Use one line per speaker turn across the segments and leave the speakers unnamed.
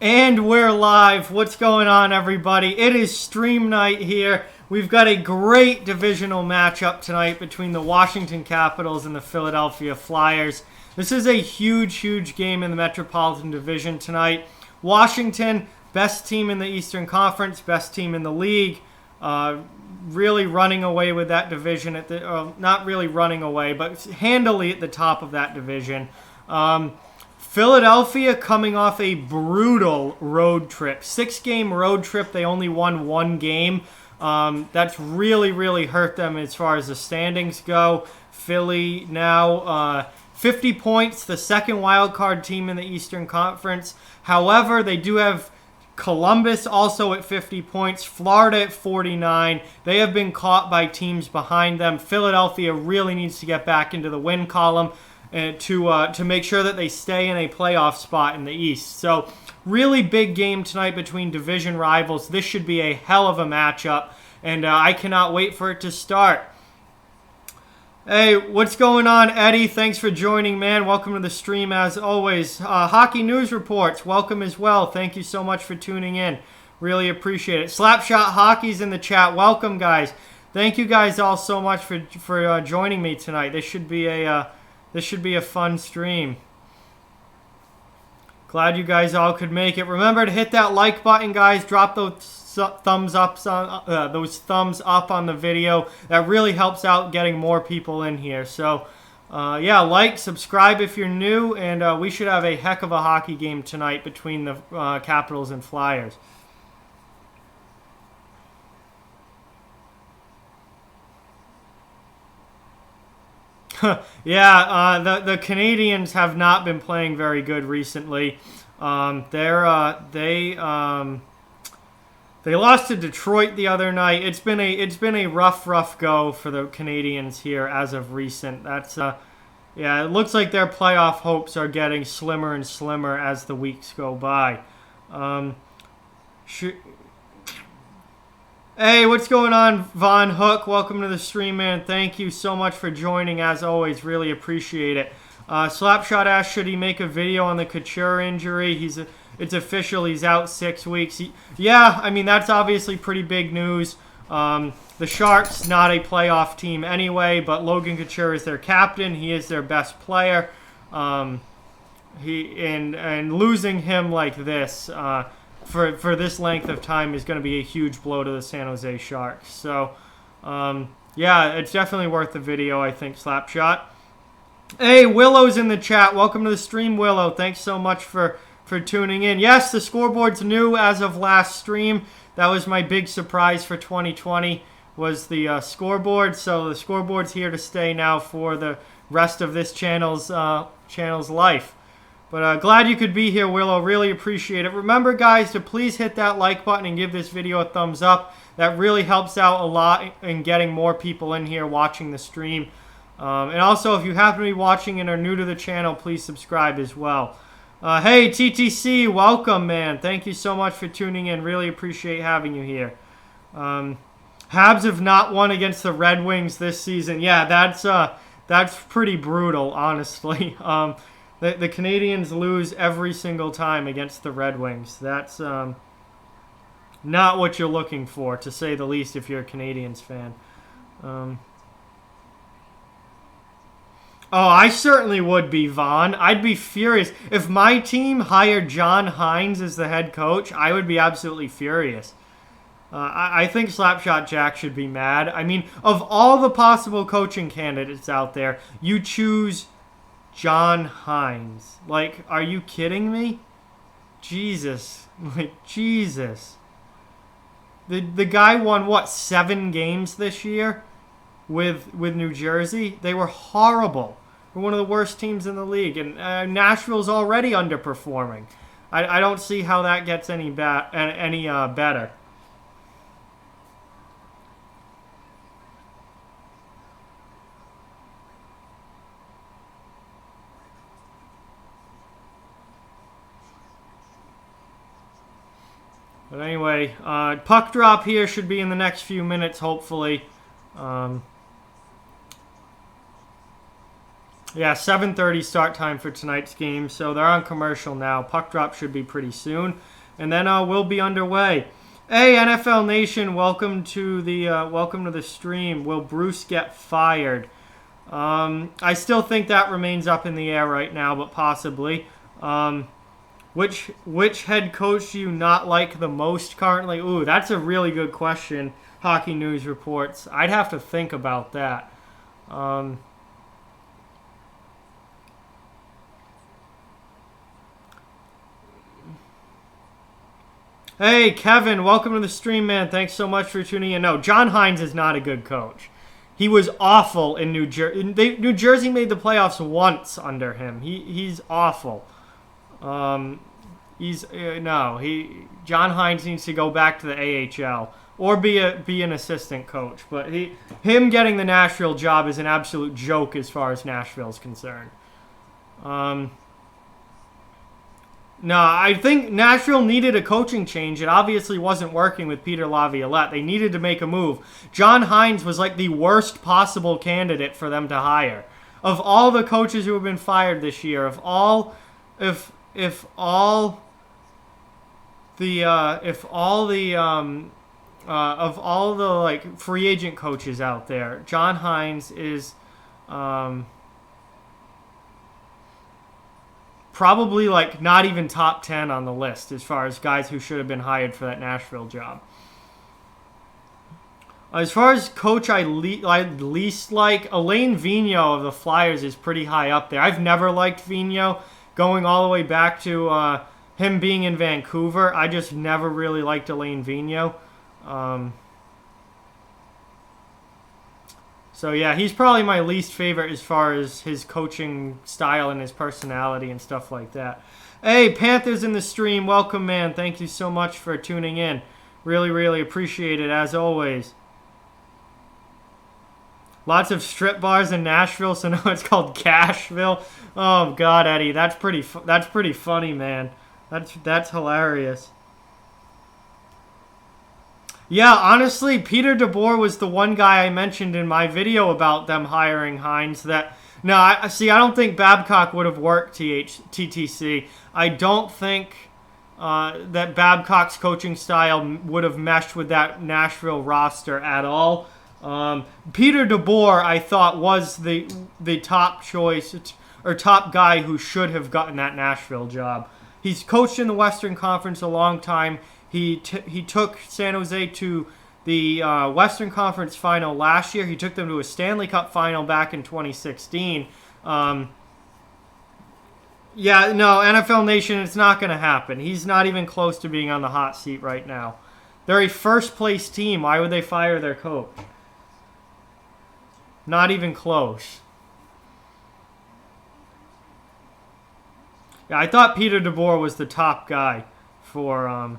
And we're live. What's going on, everybody? It is stream night here. We've got a great divisional matchup tonight between the Washington Capitals and the Philadelphia Flyers. This is a huge game in the Metropolitan Division tonight. Washington, best team in the Eastern Conference, best team in the league. Really running away with that division. Not really running away, but handily at the top of that division. Philadelphia coming off a brutal road trip. 6-game road trip. They only won 1 game. That's really hurt them as far as the standings go. Philly now 50 points, the second wild card team in the Eastern Conference. However, they do have Columbus also at 50 points, Florida at 49. They have been caught by teams behind them. Philadelphia really needs to get back into the win column to make sure that they stay in a playoff spot in the East. So really big game tonight between division rivals. This should be a hell of a matchup, and I cannot wait for it to start. Hey, what's going on, Eddie? Thanks for joining, man. Welcome to the stream as always. Hockey News Reports, welcome as well. Thank you so much for tuning in. Really appreciate it. Slapshot Hockey's in the chat. Welcome, guys. Thank you guys all so much for joining me tonight. This should be a fun stream. Glad you guys all could make it. Remember to hit that like button, guys. Drop those thumbs up on the video. That really helps out getting more people in here. So, yeah, like, subscribe if you're new, and we should have a heck of a hockey game tonight between the Capitals and Flyers. Yeah, the Canadians have not been playing very good recently. They lost to Detroit the other night. It's been a rough go for the Canadians here as of recent. Yeah, it looks like their playoff hopes are getting slimmer and slimmer as the weeks go by. Hey, what's going on, Von Hook? Welcome to the stream, man. Thank you so much for joining, as always. Really appreciate it. Slapshot asked, should he make a video on the Couture injury? It's official. He's out 6 weeks. Yeah, I mean, that's obviously pretty big news. The Sharks, not a playoff team anyway, but Logan Couture is their captain. He is their best player. And losing him like this for this length of time is going to be a huge blow to the San Jose Sharks. So, yeah, it's definitely worth the video, I think, Slapshot. Hey, Willow's in the chat. Welcome to the stream, Willow. Thanks so much for tuning in. Yes, the scoreboard's new as of last stream. That was my big surprise for 2020, was the scoreboard. So the scoreboard's here to stay now for the rest of this channel's life. But glad you could be here, Willow. Really appreciate it. Remember, guys, to please hit that like button and give this video a thumbs up. That really helps out a lot in getting more people in here watching the stream. And also, if you happen to be watching and are new to the channel, please subscribe as well. Hey, TTC, welcome, man. Thank you so much for tuning in. Really appreciate having you here. Habs have not won against the Red Wings this season. Yeah, that's pretty brutal, honestly. The Canadians lose every single time against the Red Wings. That's not what you're looking for, to say the least, if you're a Canadians fan. Oh, I certainly would be, Vaughn. I'd be furious. If my team hired John Hines as the head coach, I would be absolutely furious. I think Slapshot Jack should be mad. I mean, of all the possible coaching candidates out there, you choose John Hines. Like, are you kidding me? Jesus. Like, Jesus. The guy won, what, 7 games this year with New Jersey? They were horrible. They're one of the worst teams in the league. And Nashville's already underperforming. I don't see how that gets any better. But anyway, puck drop here should be in the next few minutes, hopefully. Yeah, 7:30 start time for tonight's game, so they're on commercial now. Puck drop should be pretty soon, and then we'll be underway. Hey, NFL Nation, welcome to the stream. Will Bruce get fired? I still think that remains up in the air right now, but possibly. Which head coach do you not like the most currently? Ooh, that's a really good question. Hockey News reports. I'd have to think about that. Hey, Kevin, welcome to the stream, man. Thanks so much for tuning in. No, John Hines is not a good coach. He was awful in New Jersey. New Jersey made the playoffs once under him. He's awful. John Hines needs to go back to the AHL or be an assistant coach. But him getting the Nashville job is an absolute joke as far as Nashville's concerned. No, I think Nashville needed a coaching change. It obviously wasn't working with Peter Laviolette. They needed to make a move. John Hines was like the worst possible candidate for them to hire. Of all the coaches who have been fired this year, of all the like free agent coaches out there, John Hines is probably like not even top 10 on the list as far as guys who should have been hired for that Nashville job. As far as coach I least like, Alain Vigneault of the Flyers is pretty high up there. I've never liked Vigneault, going all the way back to him being in Vancouver. I just never really liked Alain Vigneault. So yeah, he's probably my least favorite as far as his coaching style and his personality and stuff like that. Hey, Panthers in the stream, welcome, man. Thank you so much for tuning in. Really, really appreciate it, as always. Lots of strip bars in Nashville, so now it's called Cashville. Oh God, Eddie, that's pretty funny, man. That's hilarious. Yeah, honestly, Peter DeBoer was the one guy I mentioned in my video about them hiring Hines. I don't think Babcock would have worked TTC. I don't think that Babcock's coaching style would have meshed with that Nashville roster at all. Peter DeBoer, I thought, was the top choice or top guy who should have gotten that Nashville job. He's coached in the Western Conference a long time. He took San Jose to the Western Conference final last year. He took them to a Stanley Cup final back in 2016. NFL Nation, it's not going to happen. He's not even close to being on the hot seat right now. They're a first-place team. Why would they fire their coach? Not even close. Yeah, I thought Peter DeBoer was the top guy for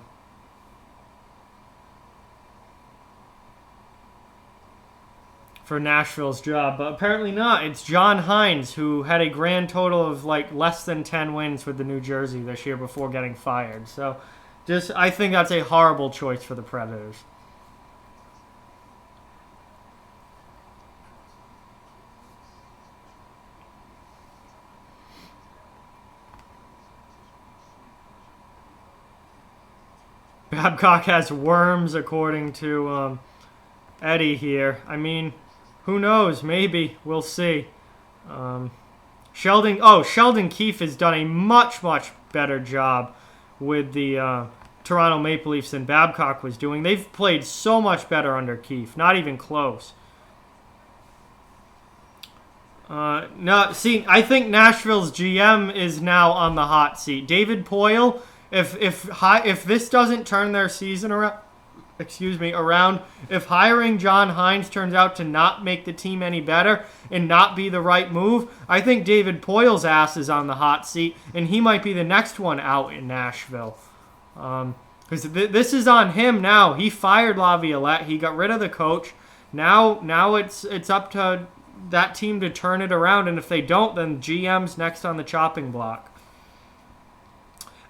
Nashville's job, but apparently not. It's John Hines, who had a grand total of like less than 10 wins with the New Jersey this year before getting fired. So I think that's a horrible choice for the Predators. Babcock has worms, according to Eddie here. I mean, who knows? Maybe. We'll see. Sheldon Keefe has done a much, much better job with the Toronto Maple Leafs than Babcock was doing. They've played so much better under Keefe. Not even close. I think Nashville's GM is now on the hot seat. David Poile, if this doesn't turn their season around, if hiring John Hines turns out to not make the team any better and not be the right move, I think David Poile's ass is on the hot seat, and he might be the next one out in Nashville. Because this is on him now. He fired Laviolette. He got rid of the coach. Now it's up to that team to turn it around, and if they don't, then GM's next on the chopping block.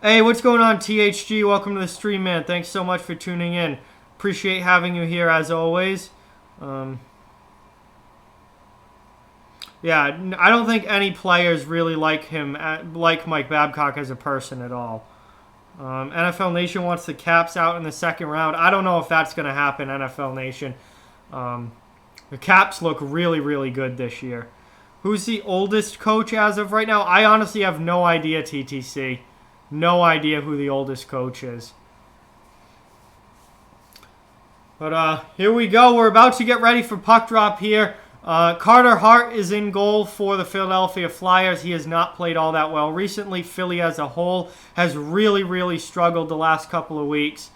Hey, what's going on, THG? Welcome to the stream, man. Thanks so much for tuning in. Appreciate having you here as always. Yeah, I don't think any players really like him, like Mike Babcock as a person at all. NFL Nation wants the Caps out in the second round. I don't know if that's going to happen, NFL Nation. The Caps look really, really good this year. Who's the oldest coach as of right now? I honestly have no idea, TTC. No idea who the oldest coach is. But here we go. We're about to get ready for puck drop here. Carter Hart is in goal for the Philadelphia Flyers. He has not played all that well recently. Philly as a whole has really, really struggled the last couple of weeks.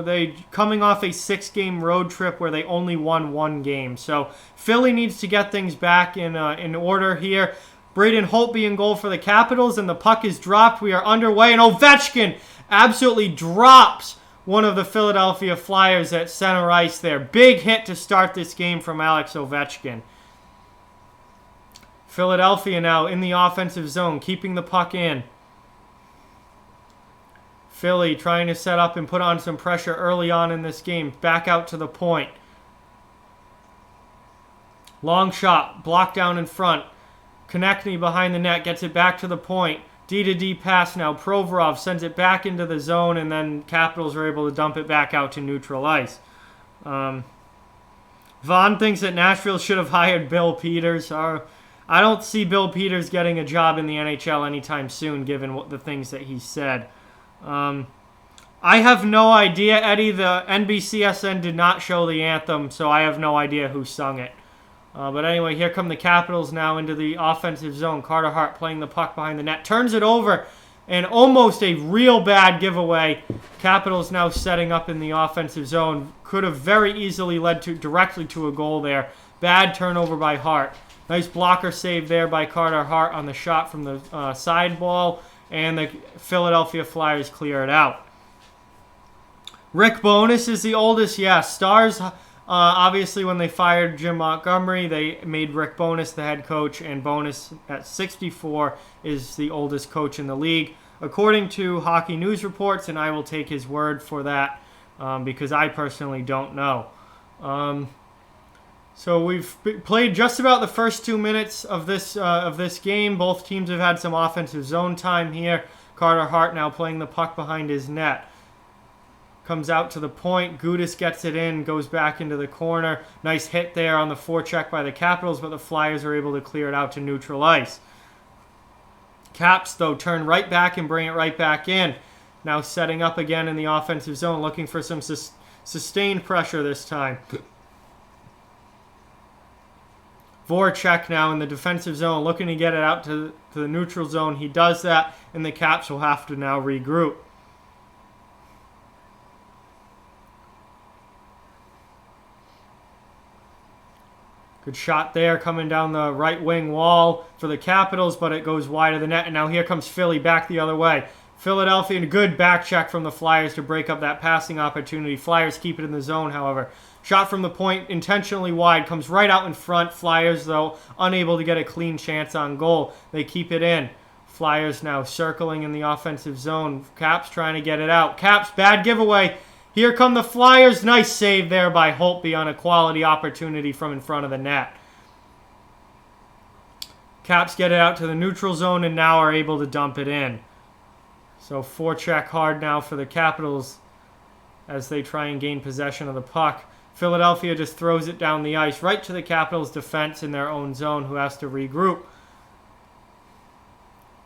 They coming off a 6-game road trip where they only won 1 game. So Philly needs to get things back in order here. Braden Holtby in goal for the Capitals, and the puck is dropped. We are underway, and Ovechkin absolutely drops one of the Philadelphia Flyers at center ice there. Big hit to start this game from Alex Ovechkin. Philadelphia now in the offensive zone, keeping the puck in. Philly trying to set up and put on some pressure early on in this game. Back out to the point. Long shot, blocked down in front. Konechny behind the net, gets it back to the point. D-to-D pass now. Provorov sends it back into the zone, and then Capitals are able to dump it back out to neutral ice. Vaughn thinks that Nashville should have hired Bill Peters. I don't see Bill Peters getting a job in the NHL anytime soon, given the things that he said. I have no idea, Eddie. The NBCSN did not show the anthem, so I have no idea who sung it. But anyway, here come the Capitals now into the offensive zone. Carter Hart playing the puck behind the net. Turns it over, and almost a real bad giveaway. Capitals now setting up in the offensive zone. Could have very easily led directly to a goal there. Bad turnover by Hart. Nice blocker save there by Carter Hart on the shot from the side ball. And the Philadelphia Flyers clear it out. Rick Bowness is the oldest. Yeah, Stars, obviously, when they fired Jim Montgomery, they made Rick Bowness the head coach, and Bowness at 64 is the oldest coach in the league, according to Hockey News Reports, and I will take his word for that because I personally don't know. So we've played just about the first 2 minutes of this game. Both teams have had some offensive zone time here. Carter Hart now playing the puck behind his net. Comes out to the point. Gudas gets it in, goes back into the corner. Nice hit there on the forecheck by the Capitals, but the Flyers are able to clear it out to neutral ice. Caps, though, turn right back and bring it right back in. Now setting up again in the offensive zone, looking for some sustained pressure this time. Voracek now in the defensive zone, looking to get it out to the neutral zone. He does that, and the Caps will have to now regroup. Good shot there coming down the right wing wall for the Capitals, but it goes wide of the net, and now here comes Philly back the other way. Philadelphia, and a good back check from the Flyers to break up that passing opportunity. Flyers keep it in the zone, however. Shot from the point, intentionally wide, comes right out in front. Flyers, though, unable to get a clean chance on goal. They keep it in. Flyers now circling in the offensive zone. Caps trying to get it out. Caps, bad giveaway. Here come the Flyers. Nice save there by Holtby on a quality opportunity from in front of the net. Caps get it out to the neutral zone and now are able to dump it in. So forecheck hard now for the Capitals as they try and gain possession of the puck. Philadelphia just throws it down the ice right to the Capitals' defense in their own zone, who has to regroup.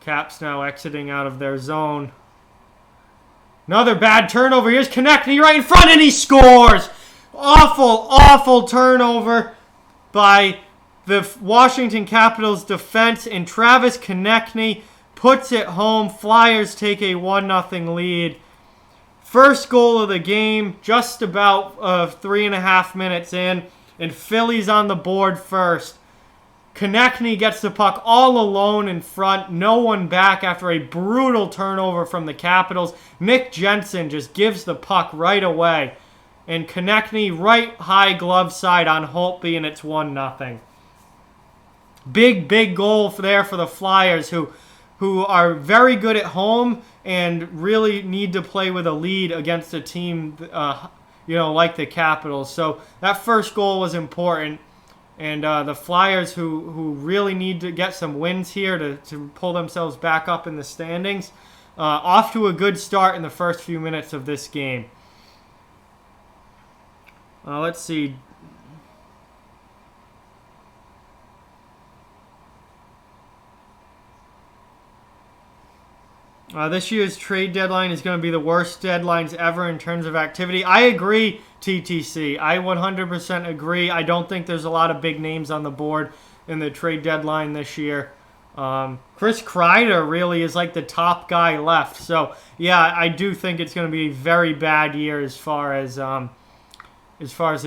Caps now exiting out of their zone. Another bad turnover. Here's Konechny right in front, and he scores! Awful, awful turnover by the Washington Capitals defense, and Travis Konechny puts it home. Flyers take a 1-0 lead. First goal of the game, just about 3.5 minutes in, and Philly's on the board first. Konechny gets the puck all alone in front, no one back after a brutal turnover from the Capitals. Nick Jensen just gives the puck right away, and Konechny right high glove side on Holtby, and it's 1-0. Big, big goal there for the Flyers, who are very good at home and really need to play with a lead against a team, like the Capitals. So that first goal was important. And the Flyers, who really need to get some wins here to pull themselves back up in the standings, off to a good start in the first few minutes of this game. Let's see. This year's trade deadline is going to be the worst deadlines ever in terms of activity. I agree, TTC. I 100% agree. I don't think there's a lot of big names on the board in the trade deadline this year. Chris Kreider really is like the top guy left. So, yeah, I do think it's going to be a very bad year as far as the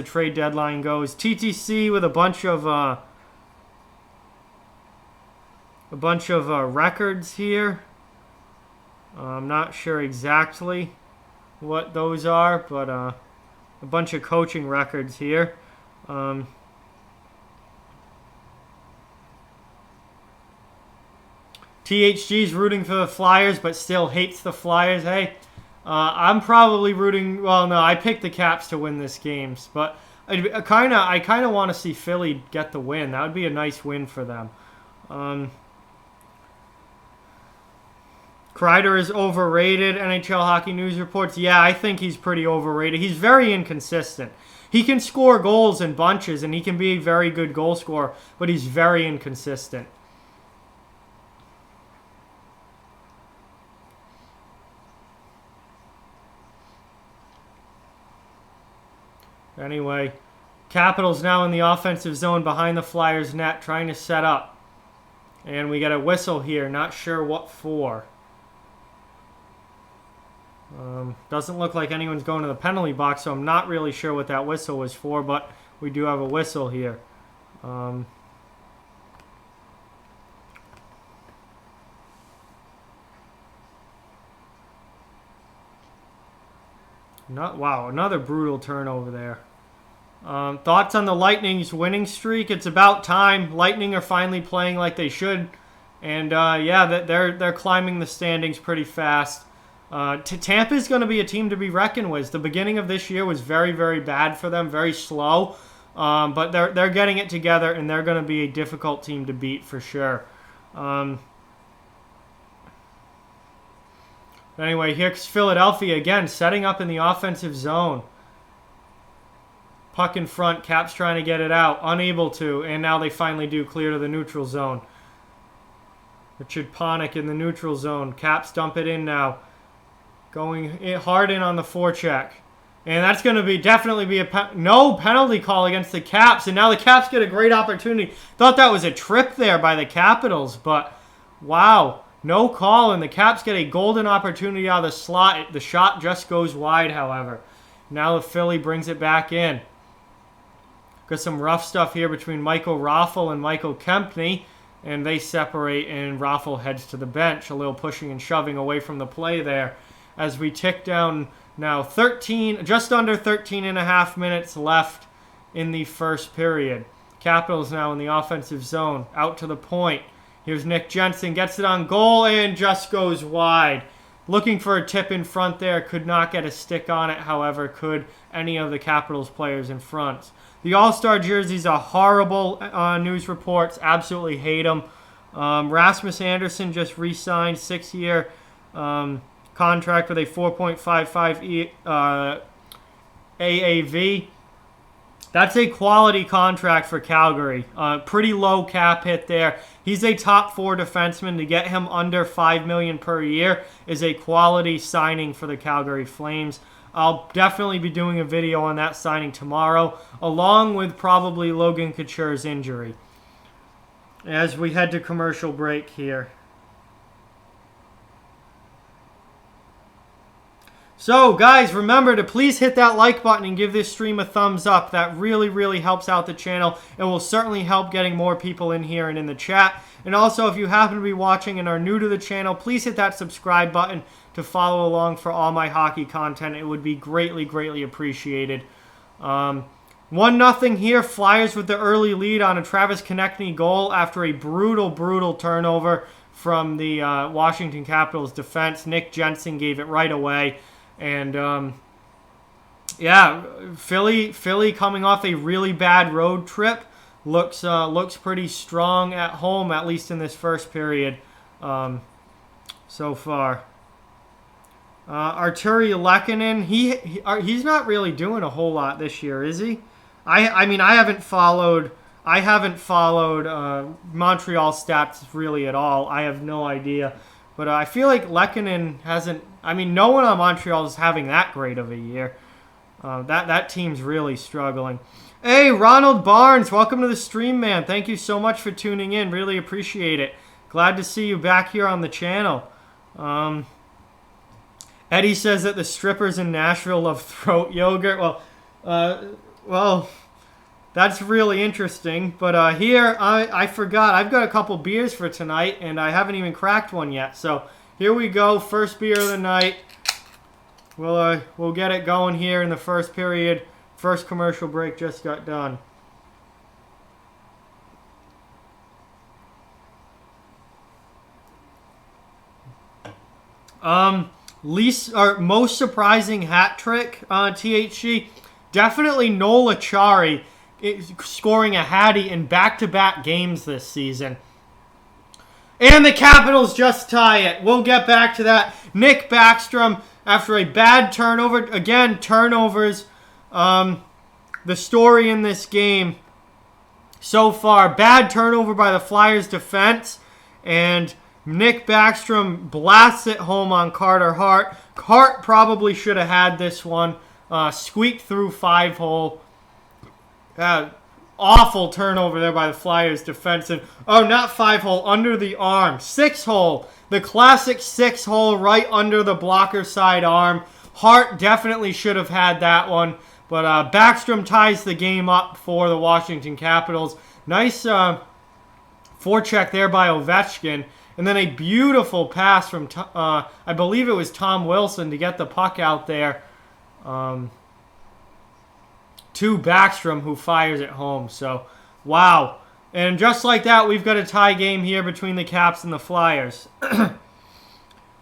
trade deadline goes. TTC with a bunch of records here. I'm not sure exactly what those are, but a bunch of coaching records here. THG's rooting for the Flyers, but still hates the Flyers. Hey, I'm probably rooting. Well, no, I picked the Caps to win this game, but I kind of want to see Philly get the win. That would be a nice win for them. Kreider is overrated, NHL Hockey News reports. Yeah, I think he's pretty overrated. He's very inconsistent. He can score goals in bunches, and he can be a very good goal scorer, but he's very inconsistent. Anyway, Capitals now in the offensive zone behind the Flyers' net, trying to set up. And we get a whistle here, not sure what for. Doesn't look like anyone's going to the penalty box, so I'm not really sure what that whistle was for, but we do have a whistle here. Wow, another brutal turnover there. Thoughts on the Lightning's winning streak? It's about time. Lightning are finally playing like they should, and yeah, they're climbing the standings pretty fast. Tampa is going to be a team to be reckoned with. The beginning of this year was very, very bad for them, very slow, but they're getting it together, and they're going to be a difficult team to beat for sure. Anyway, here's Philadelphia again, setting up in the offensive zone. Puck in front, Caps trying to get it out, unable to, and now they finally do clear to the neutral zone. Richard Panik in the neutral zone. Caps dump it in now. Going hard in on the forecheck. And that's going to be definitely be no penalty call against the Caps. And now the Caps get a great opportunity. Thought that was a trip there by the Capitals, but wow. No call, and the Caps get a golden opportunity out of the slot. The shot just goes wide, however. Now the Philly brings it back in. Got some rough stuff here between Michael Raffl and Michael Kempny, and they separate, and Raffl heads to the bench. A little pushing and shoving away from the play there. As we tick down now just under 13 and a half minutes left in the first period. Capitals now in the offensive zone, out to the point. Here's Nick Jensen, gets it on goal and just goes wide. Looking for a tip in front there, could not get a stick on it, however, could any of the Capitals players in front. The All-Star jerseys are horrible, news reports, absolutely hate them. Rasmus Anderson just re-signed 6-year contract with a 4.55 AAV. That's a quality contract for Calgary. Pretty low cap hit there. He's a top 4 defenseman. To get him under $5 million per year is a quality signing for the Calgary Flames. I'll definitely be doing a video on that signing tomorrow, along with probably Logan Couture's injury. As we head to commercial break here. So, guys, remember to please hit that like button and give this stream a thumbs up. That really, really helps out the channel and will certainly help getting more people in here and in the chat. And also, if you happen to be watching and are new to the channel, please hit that subscribe button to follow along for all my hockey content. It would be greatly, greatly appreciated. 1-0 here. Flyers with the early lead on a Travis Konechny goal after a brutal, brutal turnover from the Washington Capitals defense. Nick Jensen gave it right away. And, yeah, Philly coming off a really bad road trip. looks pretty strong at home, at least in this first period so far. Arturi Lehkonen, he's not really doing a whole lot this year, is he? I mean, I haven't followed Montreal stats really at all. I have no idea. But I feel like Lehkonen hasn't... I mean, no one on Montreal is having that great of a year. That team's really struggling. Hey, Ronald Barnes, welcome to the stream, man. Thank you so much for tuning in. Really appreciate it. Glad to see you back here on the channel. Eddie says that the strippers in Nashville love throat yogurt. Well, that's really interesting. But here, I forgot. I've got a couple beers for tonight, and I haven't even cracked one yet. So here we go. First beer of the night. We'll get it going here in the first period. First commercial break just got done. Most surprising hat trick on THG, definitely Noel Acciari scoring a hattie in back-to-back games this season. And the Capitals just tie it. We'll get back to that. Nick Backstrom, after a bad turnover, again, turnovers, the story in this game so far, bad turnover by the Flyers defense, and Nick Backstrom blasts it home on Carter Hart. Hart probably should have had this one. Squeaked through 5-hole. Awful turnover there by the Flyers defense. And, not 5-hole, under the arm. 6-hole. The classic 6-hole right under the blocker side arm. Hart definitely should have had that one. But Backstrom ties the game up for the Washington Capitals. Nice forecheck there by Ovechkin. And then a beautiful pass from, I believe it was Tom Wilson to get the puck out there to Backstrom, who fires it home. So, wow. And just like that, we've got a tie game here between the Caps and the Flyers.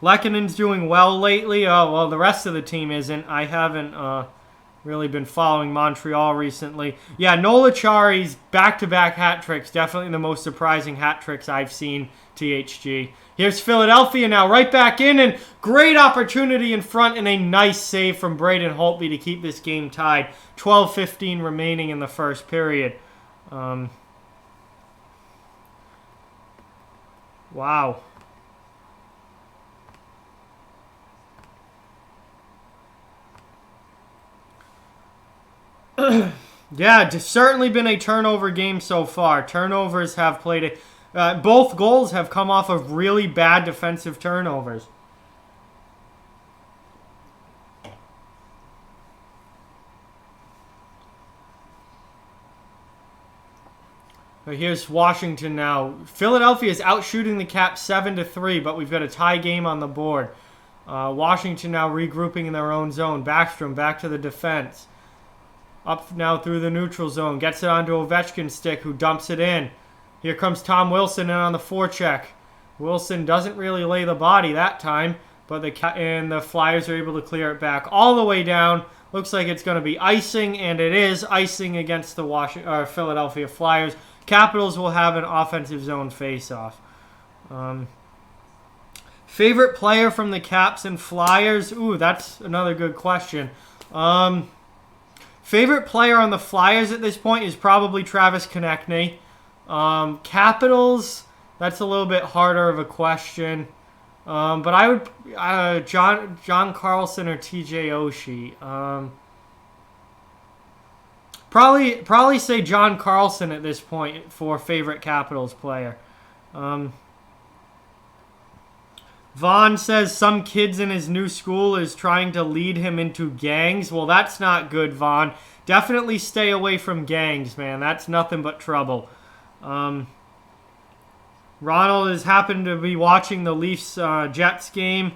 Lehkonen's doing well lately. Well, the rest of the team isn't. I haven't really been following Montreal recently. Yeah, Noel Acciari's back-to-back hat tricks, definitely the most surprising hat tricks I've seen, THG. Here's Philadelphia now, right back in, and great opportunity in front, and a nice save from Braden Holtby to keep this game tied. 12:15 remaining in the first period. Wow. Yeah, it's certainly been a turnover game so far. Turnovers have played a... both goals have come off of really bad defensive turnovers. Here's Washington now. Philadelphia is outshooting the Caps 7-3, but we've got a tie game on the board. Washington now regrouping in their own zone. Backstrom back to the defense. Up now through the neutral zone. Gets it onto Ovechkin's stick, who dumps it in. Here comes Tom Wilson in on the forecheck. Wilson doesn't really lay the body that time, but the Flyers are able to clear it back all the way down. Looks like it's going to be icing, and it is icing against the Philadelphia Flyers. Capitals will have an offensive zone face-off. Favorite player from the Caps and Flyers? Ooh, that's another good question. Favorite player on the Flyers at this point is probably Travis Konechny. Capitals, that's a little bit harder of a question. But I would John Carlson or TJ Oshie. Probably say John Carlson at this point for favorite Capitals player. Vaughn says some kids in his new school is trying to lead him into gangs. Well, that's not good, Vaughn. Definitely stay away from gangs, man. That's nothing but trouble. Ronald has happened to be watching the Leafs-Jets game,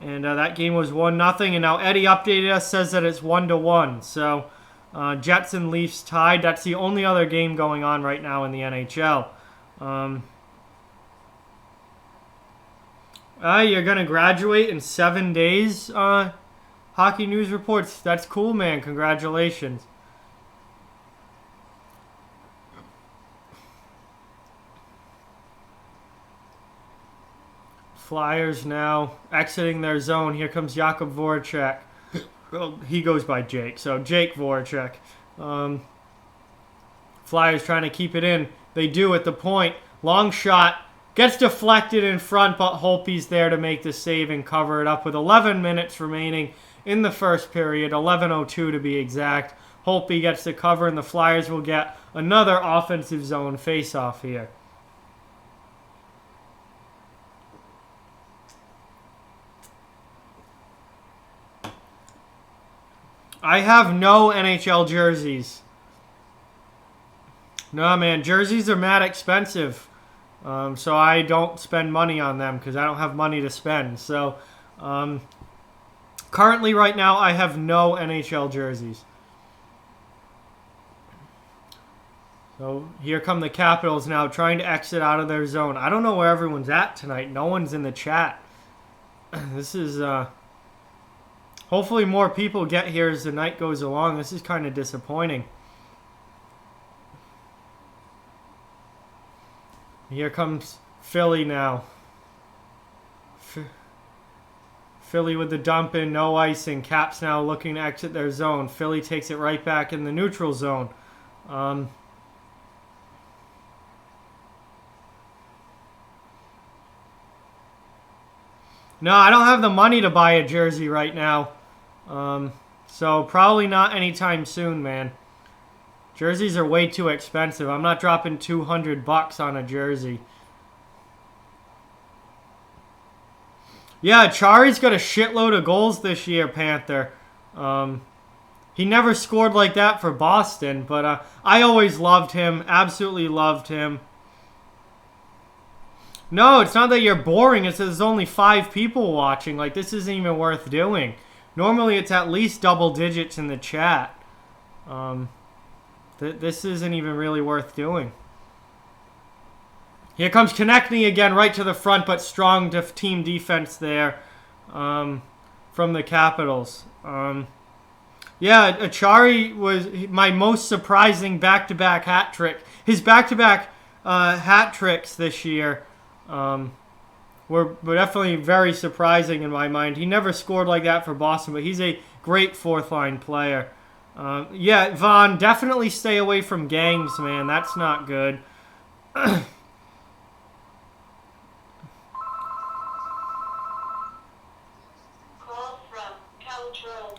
and that game was 1-0. And now Eddie updated us, says that it's 1-1. So Jets and Leafs tied. That's the only other game going on right now in the NHL. You're going to graduate in 7 days, Hockey News Reports. That's cool, man. Congratulations. Flyers now exiting their zone. Here comes Jakub Voracek. Well, he goes by Jake, so Jake Voracek. Flyers trying to keep it in. They do at the point. Long shot. Gets deflected in front, but Holtby's there to make the save and cover it up with 11 minutes remaining in the first period. 11:02 to be exact. Holtby gets the cover, and the Flyers will get another offensive zone face-off here. I have no NHL jerseys. No, man. Jerseys are mad expensive. So I don't spend money on them because I don't have money to spend. So currently right now I have no NHL jerseys. So here come the Capitals now trying to exit out of their zone. I don't know where everyone's at tonight. No one's in the chat. This is... hopefully more people get here as the night goes along. This is kind of disappointing. Here comes Philly now. Philly with the dump in, no icing. Caps now looking to exit their zone. Philly takes it right back in the neutral zone. No, I don't have the money to buy a jersey right now. So probably not anytime soon, man. Jerseys are way too expensive. I'm not dropping $200 on a jersey. Yeah, Chari's got a shitload of goals this year, Panther. He never scored like that for Boston, but I always loved him. Absolutely loved him. No, it's not that you're boring. It's that there's only 5 people watching. Like, this isn't even worth doing. Normally, it's at least double digits in the chat. This isn't even really worth doing. Here comes Konechny again, right to the front, but strong team defense there from the Capitals. Yeah, Achari was my most surprising back-to-back hat trick. His back-to-back hat tricks this year were definitely very surprising in my mind. He never scored like that for Boston, but he's a great fourth-line player. Yeah, Vaughn, definitely stay away from gangs, man. That's not good.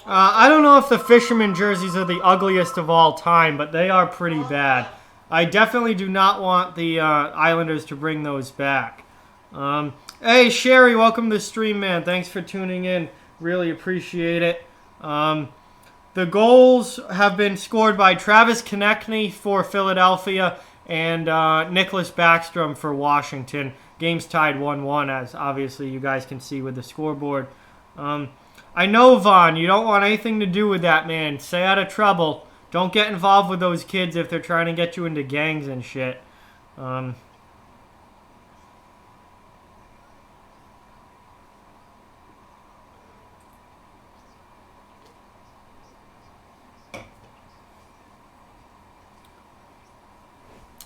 I don't know if the Fisherman jerseys are the ugliest of all time, but they are pretty bad. I definitely do not want the Islanders to bring those back. Hey, Sherry, welcome to the stream, man. Thanks for tuning in. Really appreciate it. The goals have been scored by Travis Konechny for Philadelphia and Nicholas Backstrom for Washington. Game's tied 1-1, as obviously you guys can see with the scoreboard. I know, Vaughn, you don't want anything to do with that, man. Stay out of trouble. Don't get involved with those kids if they're trying to get you into gangs and shit.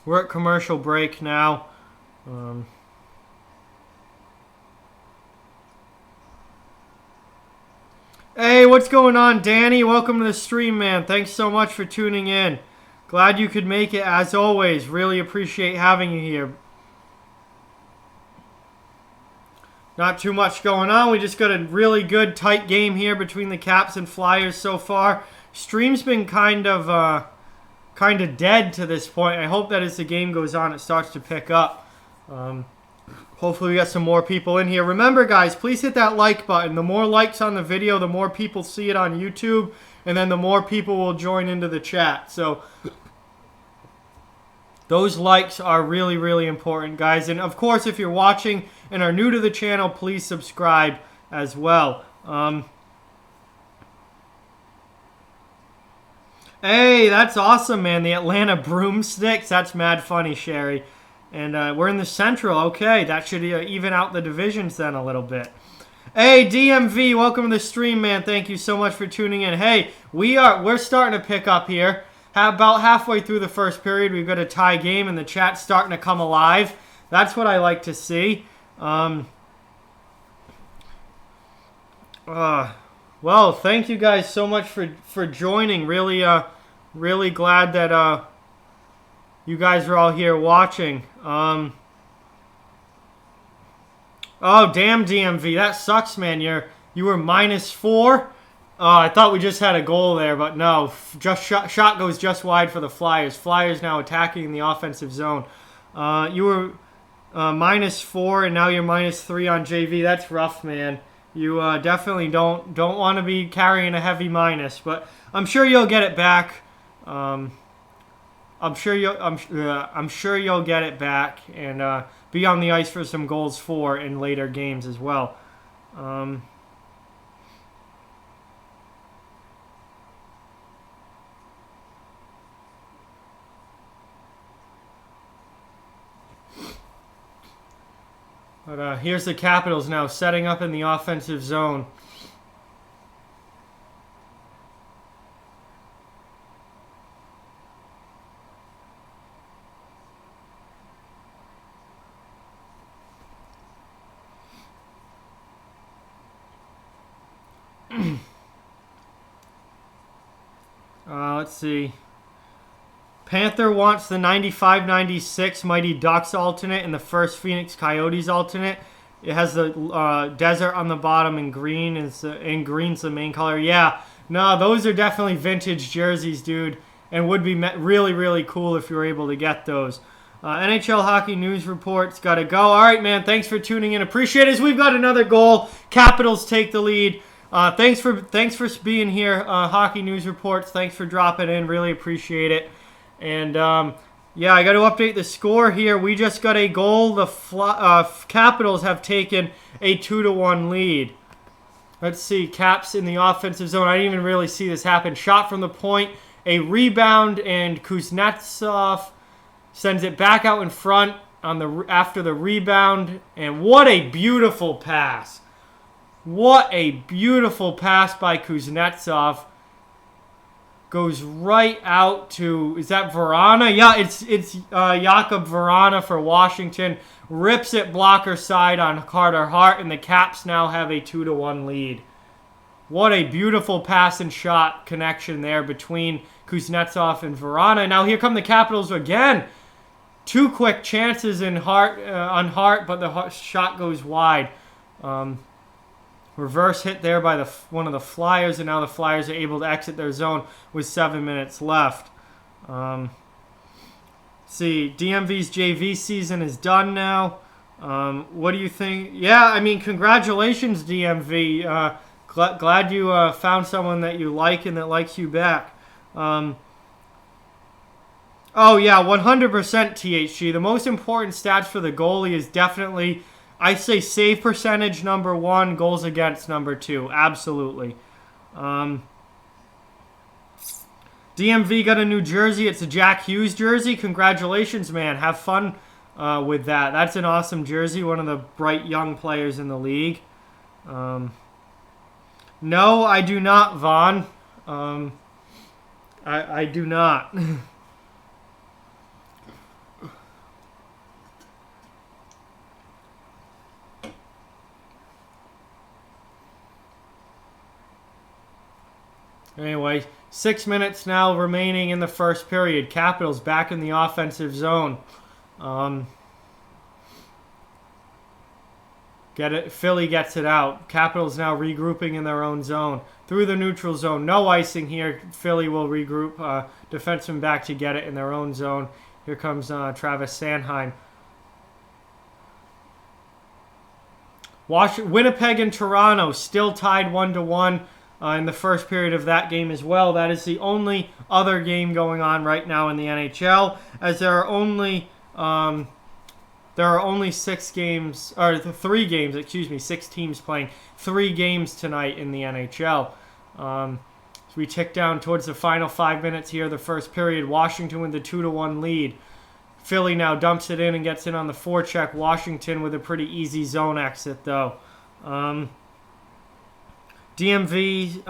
We're at commercial break now. Hey, what's going on, Danny? Welcome to the stream, man. Thanks so much for tuning in. Glad you could make it, as always. Really appreciate having you here. Not too much going on. We just got a really good, tight game here between the Caps and Flyers so far. Stream's been kind of dead to this point. I hope that as the game goes on, it starts to pick up. Hopefully we got some more people in here. Remember, guys, please hit that like button. The more likes on the video, the more people see it on YouTube, and then the more people will join into the chat. So those likes are really, really important, guys. And, of course, if you're watching and are new to the channel, please subscribe as well. Hey, that's awesome, man. The Atlanta Broomsticks. That's mad funny, Sherry. And we're in the Central. Okay, that should even out the divisions then a little bit. Hey, DMV, welcome to the stream, man. Thank you so much for tuning in. Hey, we're starting to pick up here. About halfway through the first period, we've got a tie game, and the chat's starting to come alive. That's what I like to see. Well, thank you guys so much for joining. Really glad that you guys are all here watching. Oh, damn DMV, that sucks, man. You were -4. I thought we just had a goal there, but no. Just shot goes just wide for the Flyers. Flyers now attacking the offensive zone. You were -4, and now you're -3 on JV. That's rough, man. You definitely don't want to be carrying a heavy minus, but I'm sure you'll get it back. I'm sure you'll get it back and be on the ice for some goals for in later games as well. But here's the Capitals now setting up in the offensive zone. Let's see. Panther wants the 95-96 Mighty Ducks alternate and the first Phoenix Coyotes alternate. It has the desert on the bottom and green, and green's the main color. Yeah, no, those are definitely vintage jerseys, dude, and would be really, really cool if you were able to get those. NHL Hockey News Report's got to go. All right, man, thanks for tuning in. Appreciate it. As we've got another goal. Capitals take the lead. Thanks for being here, Hockey News Reports. Thanks for dropping in. Really appreciate it. And, yeah, I got to update the score here. We just got a goal. The Capitals have taken a 2-1 lead. Let's see. Caps in the offensive zone. I didn't even really see this happen. Shot from the point. A rebound, and Kuznetsov sends it back out in front after the rebound. And what a beautiful pass. What a beautiful pass by Kuznetsov. Goes right out to, is that Vrana? Yeah, it's Jakub Vrana for Washington. Rips it blocker side on Carter Hart, and the Caps now have a 2-1 lead. What a beautiful pass and shot connection there between Kuznetsov and Vrana. Now here come the Capitals again. Two quick chances on Hart, but the shot goes wide. Reverse hit there by one of the Flyers, and now the Flyers are able to exit their zone with 7 minutes left. See, DMV's JV season is done now. What do you think? Yeah, I mean, congratulations, DMV. Glad you found someone that you like and that likes you back. Oh, yeah, 100% THG. The most important stats for the goalie is definitely, I say, save percentage number 1, goals against number 2. Absolutely. DMV got a new jersey. It's a Jack Hughes jersey. Congratulations, man. Have fun with that. That's an awesome jersey. One of the bright young players in the league. No, I do not, Vaughn. I do not. Anyway, 6 minutes now remaining in the first period. Capitals back in the offensive zone. Philly gets it out. Capitals now regrouping in their own zone. Through the neutral zone. No icing here. Philly will regroup. Defenseman back to get it in their own zone. Here comes Travis Sanheim. Winnipeg and Toronto still tied 1-1. In the first period of that game as well. That is the only other game going on right now in the NHL, as there are only 6 games, or 3 games, excuse me, 6 teams playing 3 games tonight in the NHL. So we tick down towards the final 5 minutes here, the first period. Washington with the 2-1 lead. Philly now dumps it in and gets in on the forecheck. Washington with a pretty easy zone exit, though. DMV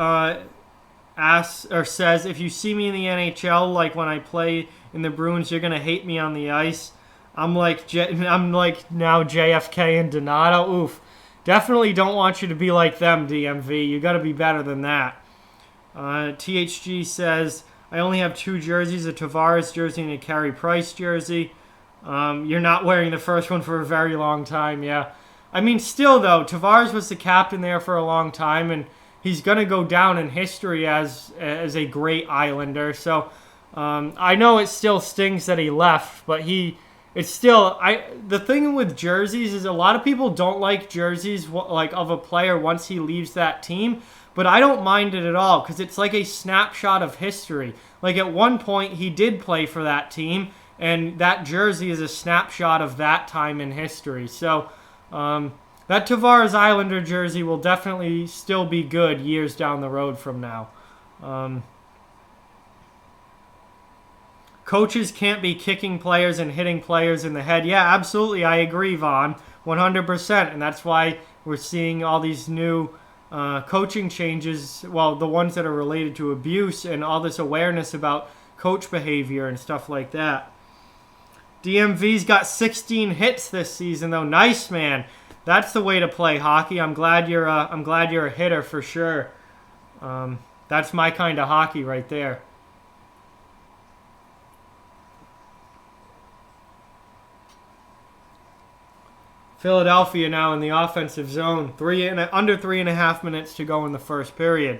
says, if you see me in the NHL, like when I play in the Bruins, you're gonna hate me on the ice. I'm like now JFK and Donato. Oof. definitely don't want you to be like them, DMV. You got to be better than that. THG says, I only have 2 jerseys, a Tavares jersey and a Carey Price jersey. You're not wearing the first one for a very long time, yeah. I mean, still, though, Tavares was the captain there for a long time, and he's going to go down in history as a great Islander. So I know it still stings that he left, but it's still, the thing with jerseys is a lot of people don't like jerseys like of a player once he leaves that team, but I don't mind it at all because it's like a snapshot of history. Like at one point he did play for that team, and that jersey is a snapshot of that time in history. So that Tavares Islander jersey will definitely still be good years down the road from now. Coaches can't be kicking players and hitting players in the head. Yeah, absolutely. I agree, Vaughn. 100%. And that's why we're seeing all these new coaching changes. Well, the ones that are related to abuse and all this awareness about coach behavior and stuff like that. DMV's got 16 hits this season, though. Nice, man. That's the way to play hockey. I'm glad you're a hitter for sure. That's my kind of hockey right there. Philadelphia now in the offensive zone. Under 3.5 minutes to go in the first period.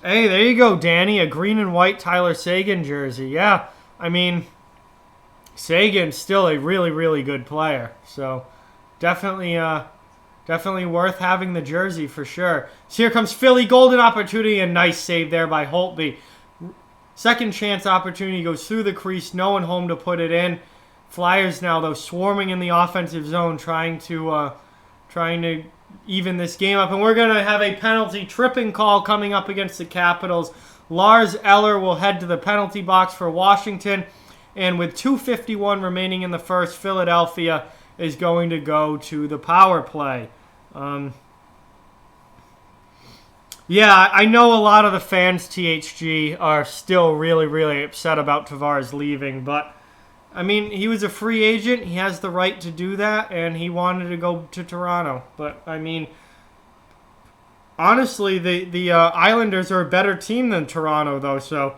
Hey, there you go, Danny. A green and white Tyler Seguin jersey. Yeah, I mean, Seguin's still a really, really good player. So definitely worth having the jersey for sure. So here comes Philly, golden opportunity, and nice save there by Holtby. Second chance opportunity goes through the crease. No one home to put it in. Flyers now, though, swarming in the offensive zone, trying to even this game up. And we're going to have a penalty tripping call coming up against the Capitals. Lars Eller will head to the penalty box for Washington. And with 2:51 remaining in the first, Philadelphia is going to go to the power play. Yeah, I know a lot of the fans, THG, are still really, really upset about Tavares leaving. But, I mean, he was a free agent. He has the right to do that, and he wanted to go to Toronto. But, I mean, honestly, the Islanders are a better team than Toronto, though. So,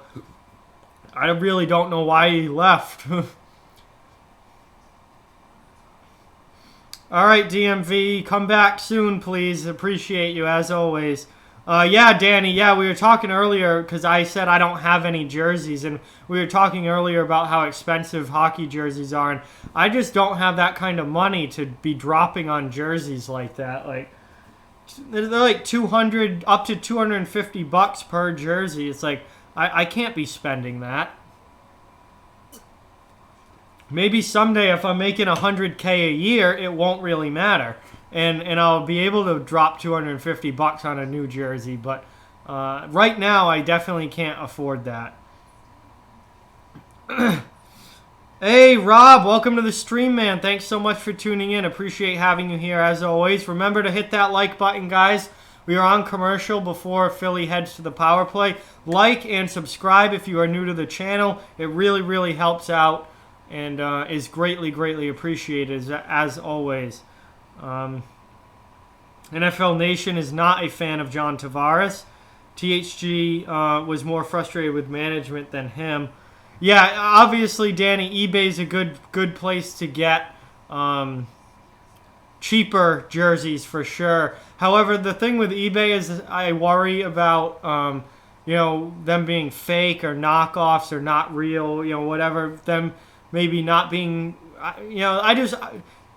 I really don't know why he left. All right, DMV, come back soon, please. Appreciate you, as always. Yeah, Danny, yeah, we were talking earlier because I said I don't have any jerseys, and we were talking earlier about how expensive hockey jerseys are, and I just don't have that kind of money to be dropping on jerseys like that. Like, they're like $200 up to $250 per jersey. It's like, I can't be spending that. Maybe someday if I'm making $100K a year, it won't really matter. And I'll be able to drop $250 on a new jersey, but right now I definitely can't afford that. Hey, Rob, welcome to the stream, man. Thanks so much for tuning in. Appreciate having you here as always. Remember to hit that like button, guys. We are on commercial before Philly heads to the power play. Like and subscribe if you are new to the channel. It really, really helps out and is greatly, greatly appreciated as always. NFL Nation is not a fan of John Tavares. THG was more frustrated with management than him. Yeah, obviously, Danny, eBay's a good place to get cheaper jerseys for sure. However, the thing with eBay is I worry about them being fake or knockoffs or not real, whatever, them maybe not being,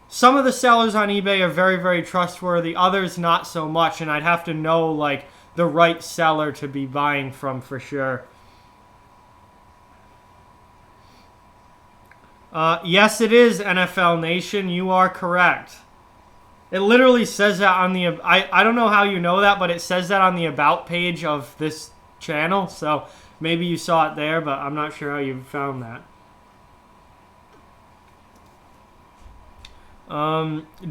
some of the sellers on eBay are very, very trustworthy. Others, not so much. And I'd have to know, like, the right seller to be buying from for sure. Yes, it is, NFL Nation. You are correct. It literally says that on the... I don't know how you know that, but it says that on the About page of this channel. So maybe you saw it there, but I'm not sure how you found that.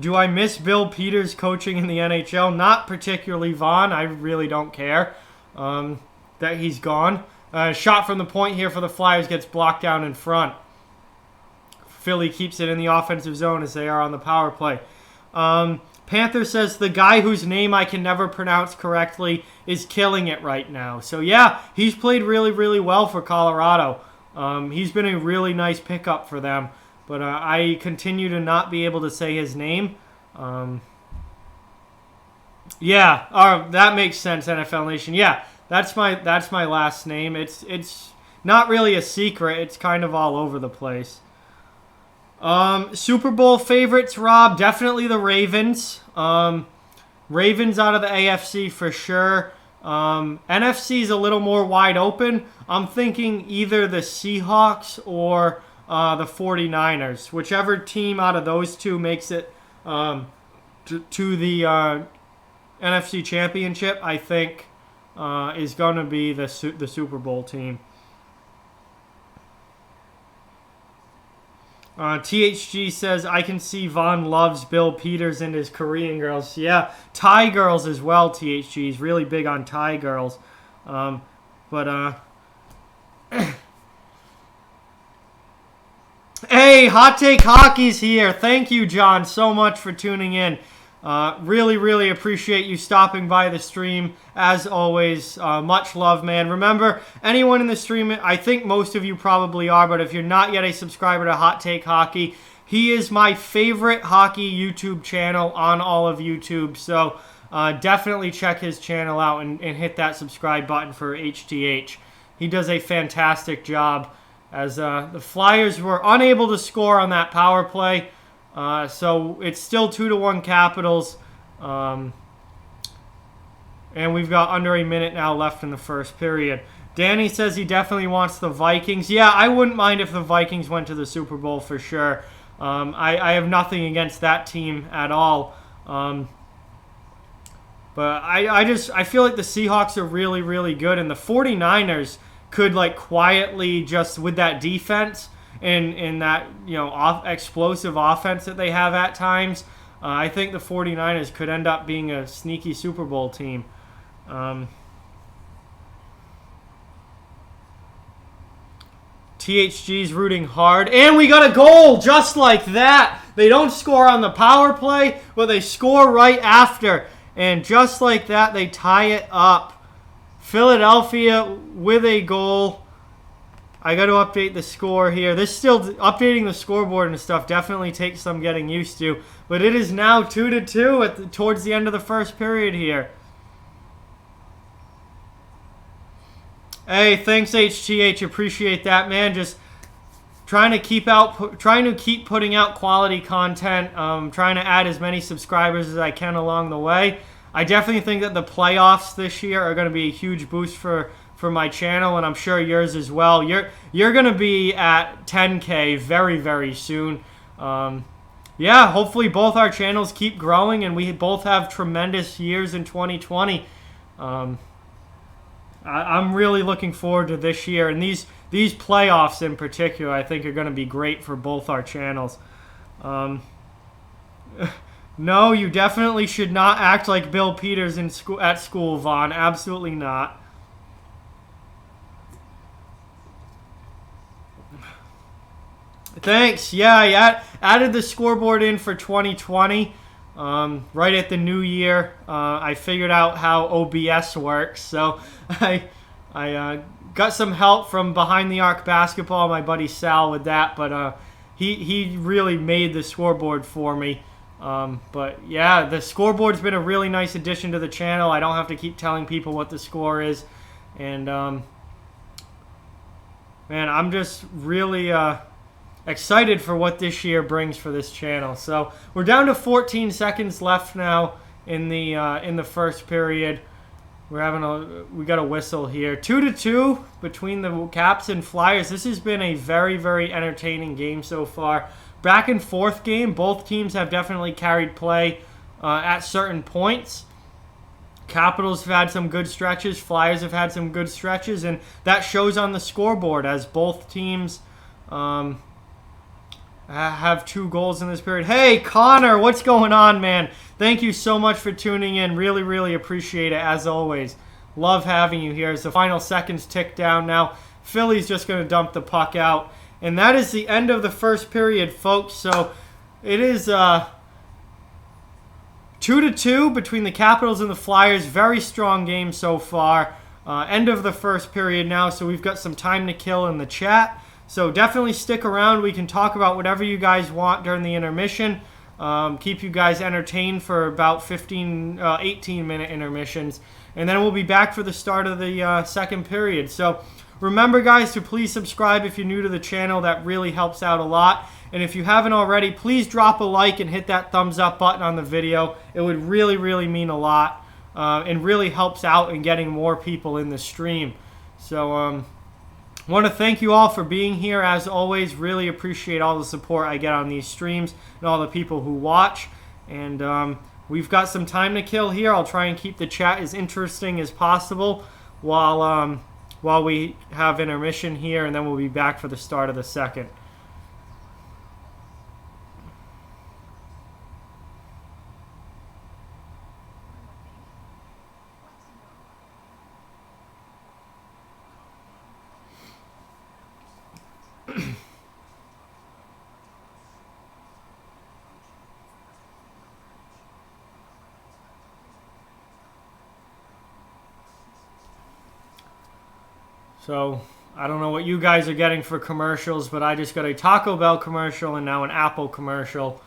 Do I miss Bill Peters coaching in the NHL? Not particularly, Vaughn. I really don't care that he's gone. Shot from the point here for the Flyers gets blocked down in front. Philly keeps it in the offensive zone as they are on the power play. Panther says the guy whose name I can never pronounce correctly is killing it right now. So yeah, he's played really, really well for Colorado. He's been a really nice pickup for them. But I continue to not be able to say his name. Yeah, that makes sense, NFL Nation. Yeah, that's my last name. It's not really a secret. It's kind of all over the place. Super Bowl favorites, Rob, definitely the Ravens. Ravens out of the AFC for sure. NFC is a little more wide open. I'm thinking either the Seahawks or the 49ers. Whichever team out of those two makes it to the NFC Championship, I think is going to be the Super Bowl team. THG says, I can see Vaughn loves Bill Peters and his Korean girls. Yeah, Thai girls as well, THG. He's really big on Thai girls. Hey, Hot Take Hockey's here. Thank you, John, so much for tuning in. Really, really appreciate you stopping by the stream. As always, much love, man. Remember, anyone in the stream, I think most of you probably are, but if you're not yet a subscriber to Hot Take Hockey, he is my favorite hockey YouTube channel on all of YouTube. So definitely check his channel out and hit that subscribe button for HTH. He does a fantastic job as the Flyers were unable to score on that power play. So it's still 2-1 Capitals. And we've got under a minute now left in the first period. Danny says he definitely wants the Vikings. Yeah, I wouldn't mind if the Vikings went to the Super Bowl for sure. I have nothing against that team at all. But I feel like the Seahawks are really, really good. And the 49ers could like quietly just with that defense and that, you know, explosive offense that they have at times, I think the 49ers could end up being a sneaky Super Bowl team. THG's rooting hard. And we got a goal just like that. They don't score on the power play, but they score right after. And just like that, they tie it up. Philadelphia with a goal. I got to update the score here. This still updating the scoreboard and stuff definitely takes some getting used to. But it is now 2-2 towards the end of the first period here. Hey, thanks HTH. Appreciate that, man. Just trying to keep putting out quality content. Trying to add as many subscribers as I can along the way. I definitely think that the playoffs this year are going to be a huge boost for my channel, and I'm sure yours as well. You're going to be at 10K very, very soon. Yeah, hopefully both our channels keep growing, and we both have tremendous years in 2020. I'm really looking forward to this year, and these playoffs in particular, I think are going to be great for both our channels. No, you definitely should not act like Bill Peters at school, Vaughn. Absolutely not. Thanks. Yeah, I added the scoreboard in for 2020 right at the new year. I figured out how OBS works, so I got some help from Behind the Arc Basketball, my buddy Sal, with that, but he really made the scoreboard for me. But yeah, the scoreboard's been a really nice addition to the channel. I don't have to keep telling people what the score is, and man, I'm just really excited for what this year brings for this channel. So we're down to 14 seconds left now in the first period. We got a whistle here. 2-2 between the Caps and Flyers. This has been a very, very entertaining game so far. Back and forth game. Both teams have definitely carried play at certain points. Capitals have had some good stretches. Flyers have had some good stretches, and that shows on the scoreboard as both teams have 2 goals in this period. Hey, Connor, what's going on, man? Thank you so much for tuning in. Really, really appreciate it, as always. Love having you here as the final seconds tick down now. Philly's just going to dump the puck out. And that is the end of the first period, folks. So it is 2-2 between the Capitals and the Flyers. Very strong game so far. End of the first period now, so we've got some time to kill in the chat. So definitely stick around. We can talk about whatever you guys want during the intermission. Keep you guys entertained for about 18-minute intermissions. And then we'll be back for the start of the second period. So remember, guys, to please subscribe if you're new to the channel. That really helps out a lot. And if you haven't already, please drop a like and hit that thumbs up button on the video. It would really, really mean a lot and really helps out in getting more people in the stream. So I want to thank you all for being here. As always, really appreciate all the support I get on these streams and all the people who watch. And we've got some time to kill here. I'll try and keep the chat as interesting as possible while we have intermission here, and then we'll be back for the start of the second. So, I don't know what you guys are getting for commercials, but I just got a Taco Bell commercial and now an Apple commercial.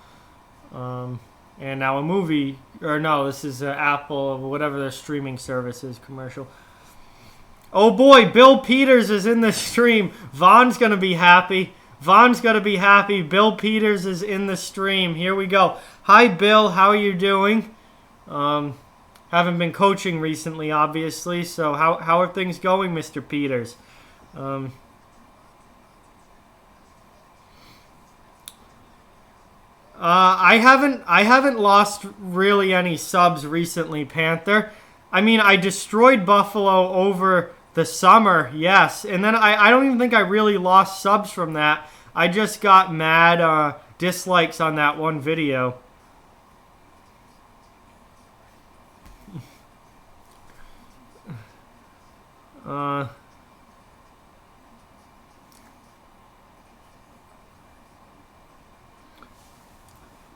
And now a movie, or no, this is Apple, whatever their streaming service is, commercial. Oh boy, Bill Peters is in the stream. Vaughn's going to be happy. Vaughn's going to be happy. Bill Peters is in the stream. Here we go. Hi, Bill. How are you doing? Haven't been coaching recently, obviously. So how are things going, Mr. Peters? I haven't lost really any subs recently, Panther. I mean, I destroyed Buffalo over the summer, yes. And then I don't even think I really lost subs from that. I just got mad dislikes on that one video.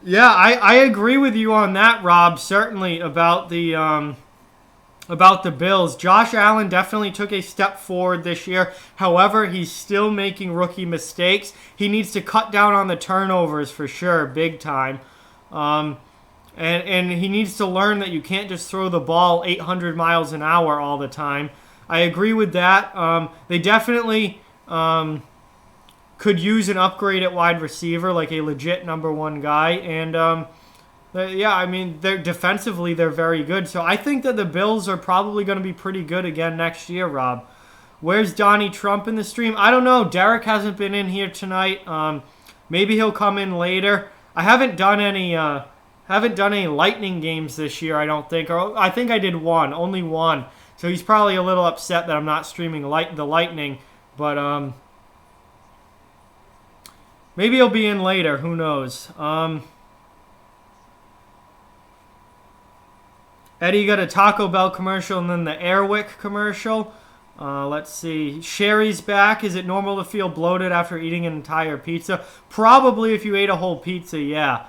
Yeah, I agree with you on that, Rob. Certainly about the Bills. Josh Allen definitely took a step forward this year. However, he's still making rookie mistakes. He needs to cut down on the turnovers for sure, big time. And he needs to learn that you can't just throw the ball 800 miles an hour all the time. I agree with that. They definitely could use an upgrade at wide receiver, like a legit #1 guy. And yeah, I mean, defensively they're very good. So I think that the Bills are probably going to be pretty good again next year, Rob. Where's Donnie Trump in the stream? I don't know. Derek hasn't been in here tonight. Maybe he'll come in later. I haven't done any Lightning games this year, I don't think. Or I think I did one, only one. So he's probably a little upset that I'm not streaming the Lightning. But maybe he'll be in later. Who knows? Eddie got a Taco Bell commercial and then the Airwick commercial. Let's see. Sherry's back. Is it normal to feel bloated after eating an entire pizza? Probably if you ate a whole pizza, yeah.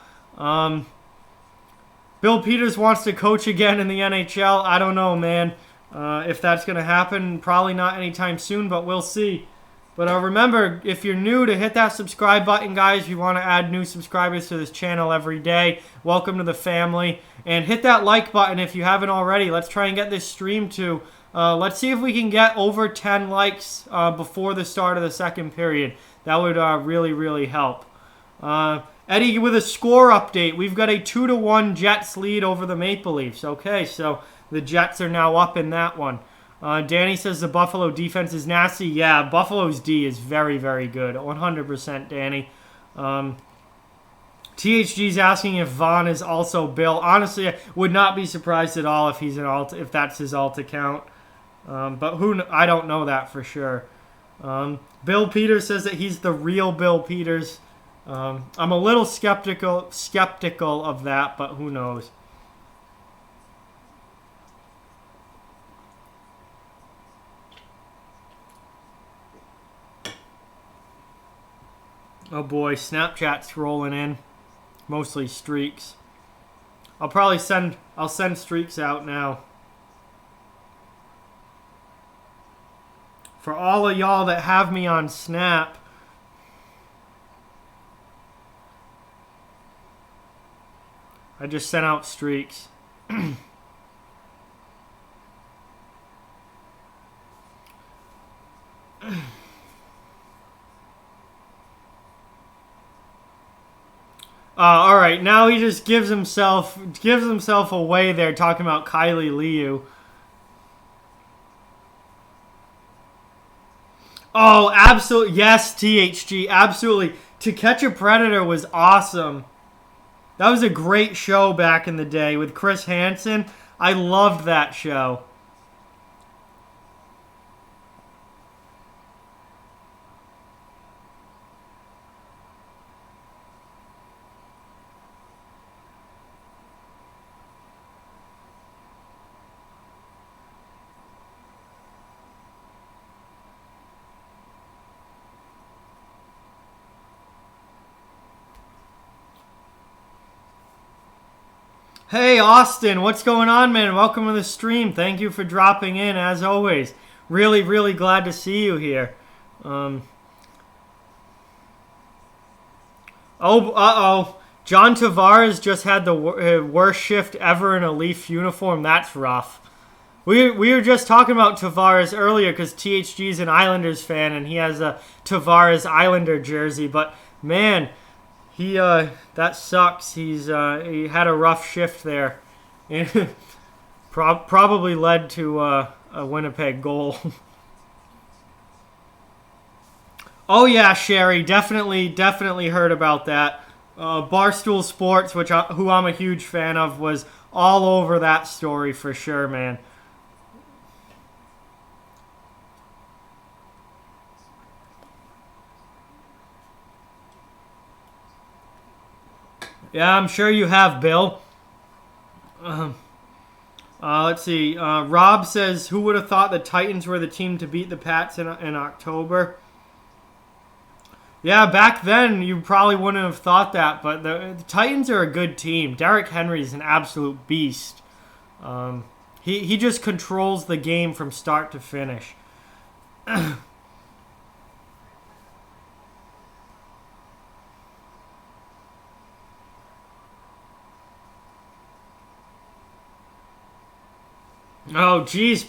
Bill Peters wants to coach again in the NHL. I don't know, man. If that's going to happen, probably not anytime soon, but we'll see. But remember, if you're new, to hit that subscribe button, guys. We want to add new subscribers to this channel every day. Welcome to the family. And hit that like button if you haven't already. Let's try and get this stream to... let's see if we can get over 10 likes before the start of the second period. That would really, really help. Eddie with a score update. We've got a 2-1 Jets lead over the Maple Leafs. Okay, so the Jets are now up in that one. Danny says the Buffalo defense is nasty. Yeah, Buffalo's D is very, very good. 100%, Danny. THG's asking if Vaughn is also Bill. Honestly, I would not be surprised at all if he's an alt, if that's his alt account. But I don't know that for sure. Bill Peters says that he's the real Bill Peters. I'm a little skeptical of that, but who knows? Oh boy, Snapchat's rolling in. Mostly streaks. I'll send streaks out now. For all of y'all that have me on Snap, I just sent out streaks. All right, now he just gives himself away there, talking about Kylie Liu. Oh, absolutely, yes, THG, absolutely. To Catch a Predator was awesome. That was a great show back in the day with Chris Hansen. I loved that show. Hey, Austin, what's going on, man? Welcome to the stream. Thank you for dropping in, as always. Really, really glad to see you here. John Tavares just had the worst shift ever in a Leaf uniform. That's rough. We were just talking about Tavares earlier because THG's an Islanders fan and he has a Tavares Islander jersey. But, man, that sucks. He had a rough shift there. Probably led to a Winnipeg goal. Oh yeah, Sherry, definitely heard about that. Barstool Sports, who I'm a huge fan of, was all over that story for sure, man. Yeah, I'm sure you have, Bill. Let's see. Rob says, who would have thought the Titans were the team to beat the Pats in October? Yeah, back then you probably wouldn't have thought that, but the Titans are a good team. Derrick Henry's an absolute beast. He just controls the game from start to finish. Oh, geez,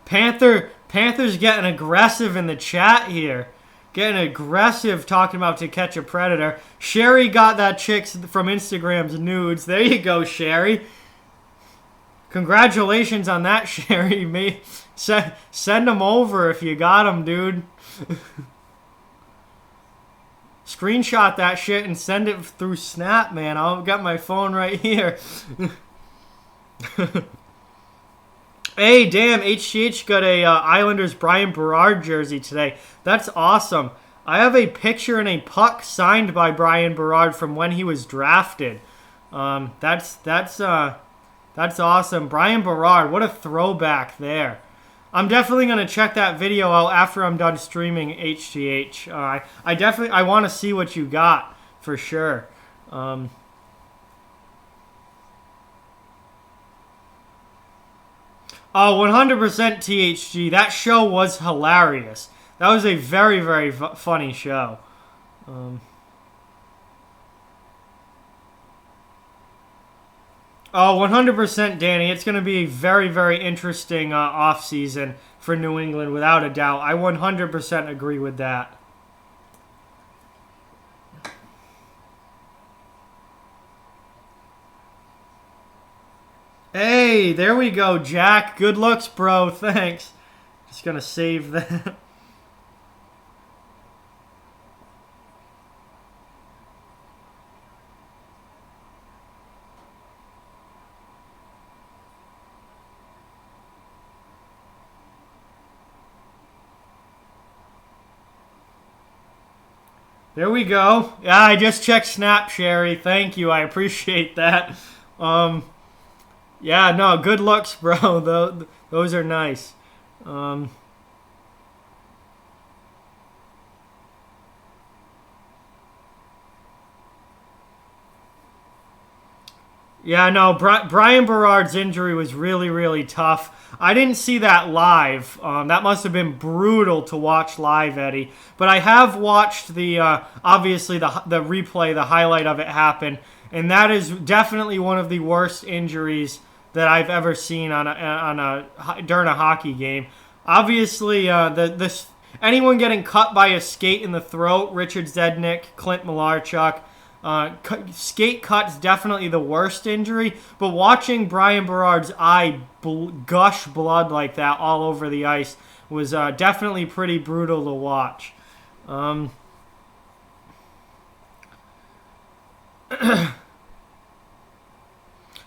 Panther's getting aggressive in the chat here. Getting aggressive talking about To Catch a Predator. Sherry got that chick from Instagram's nudes. There you go, Sherry. Congratulations on that, Sherry. Send them over if you got them, dude. Screenshot that shit and send it through Snap, man. I've got my phone right here. Hey, damn, HGH got a Islanders Brian Berard jersey today. That's awesome. I have a picture and a puck signed by Brian Berard from when he was drafted. That's awesome. Brian Berard, what a throwback there. I'm definitely going to check that video out after I'm done streaming HGH. I want to see what you got, for sure. Oh, 100% THG. That show was hilarious. That was a very, very funny show. Oh, 100% Danny. It's going to be a very, very interesting off-season for New England, without a doubt. I 100% agree with that. Hey, there we go, Jack. Good looks, bro. Thanks. Just going to save that. There we go. Yeah, I just checked Snap, Sherry. Thank you. I appreciate that. Yeah, no, good looks, bro. Those are nice. Yeah, no, Brian Berard's injury was really, really tough. I didn't see that live. That must have been brutal to watch live, Eddie. But I have watched the, obviously, the replay, the highlight of it happen. And that is definitely one of the worst injuries that I've ever seen during a hockey game. Obviously, anyone getting cut by a skate in the throat, Richard Zednik, Clint Malarchuk, skate cut's definitely the worst injury, but watching Brian Berard's eye gush blood like that all over the ice was definitely pretty brutal to watch.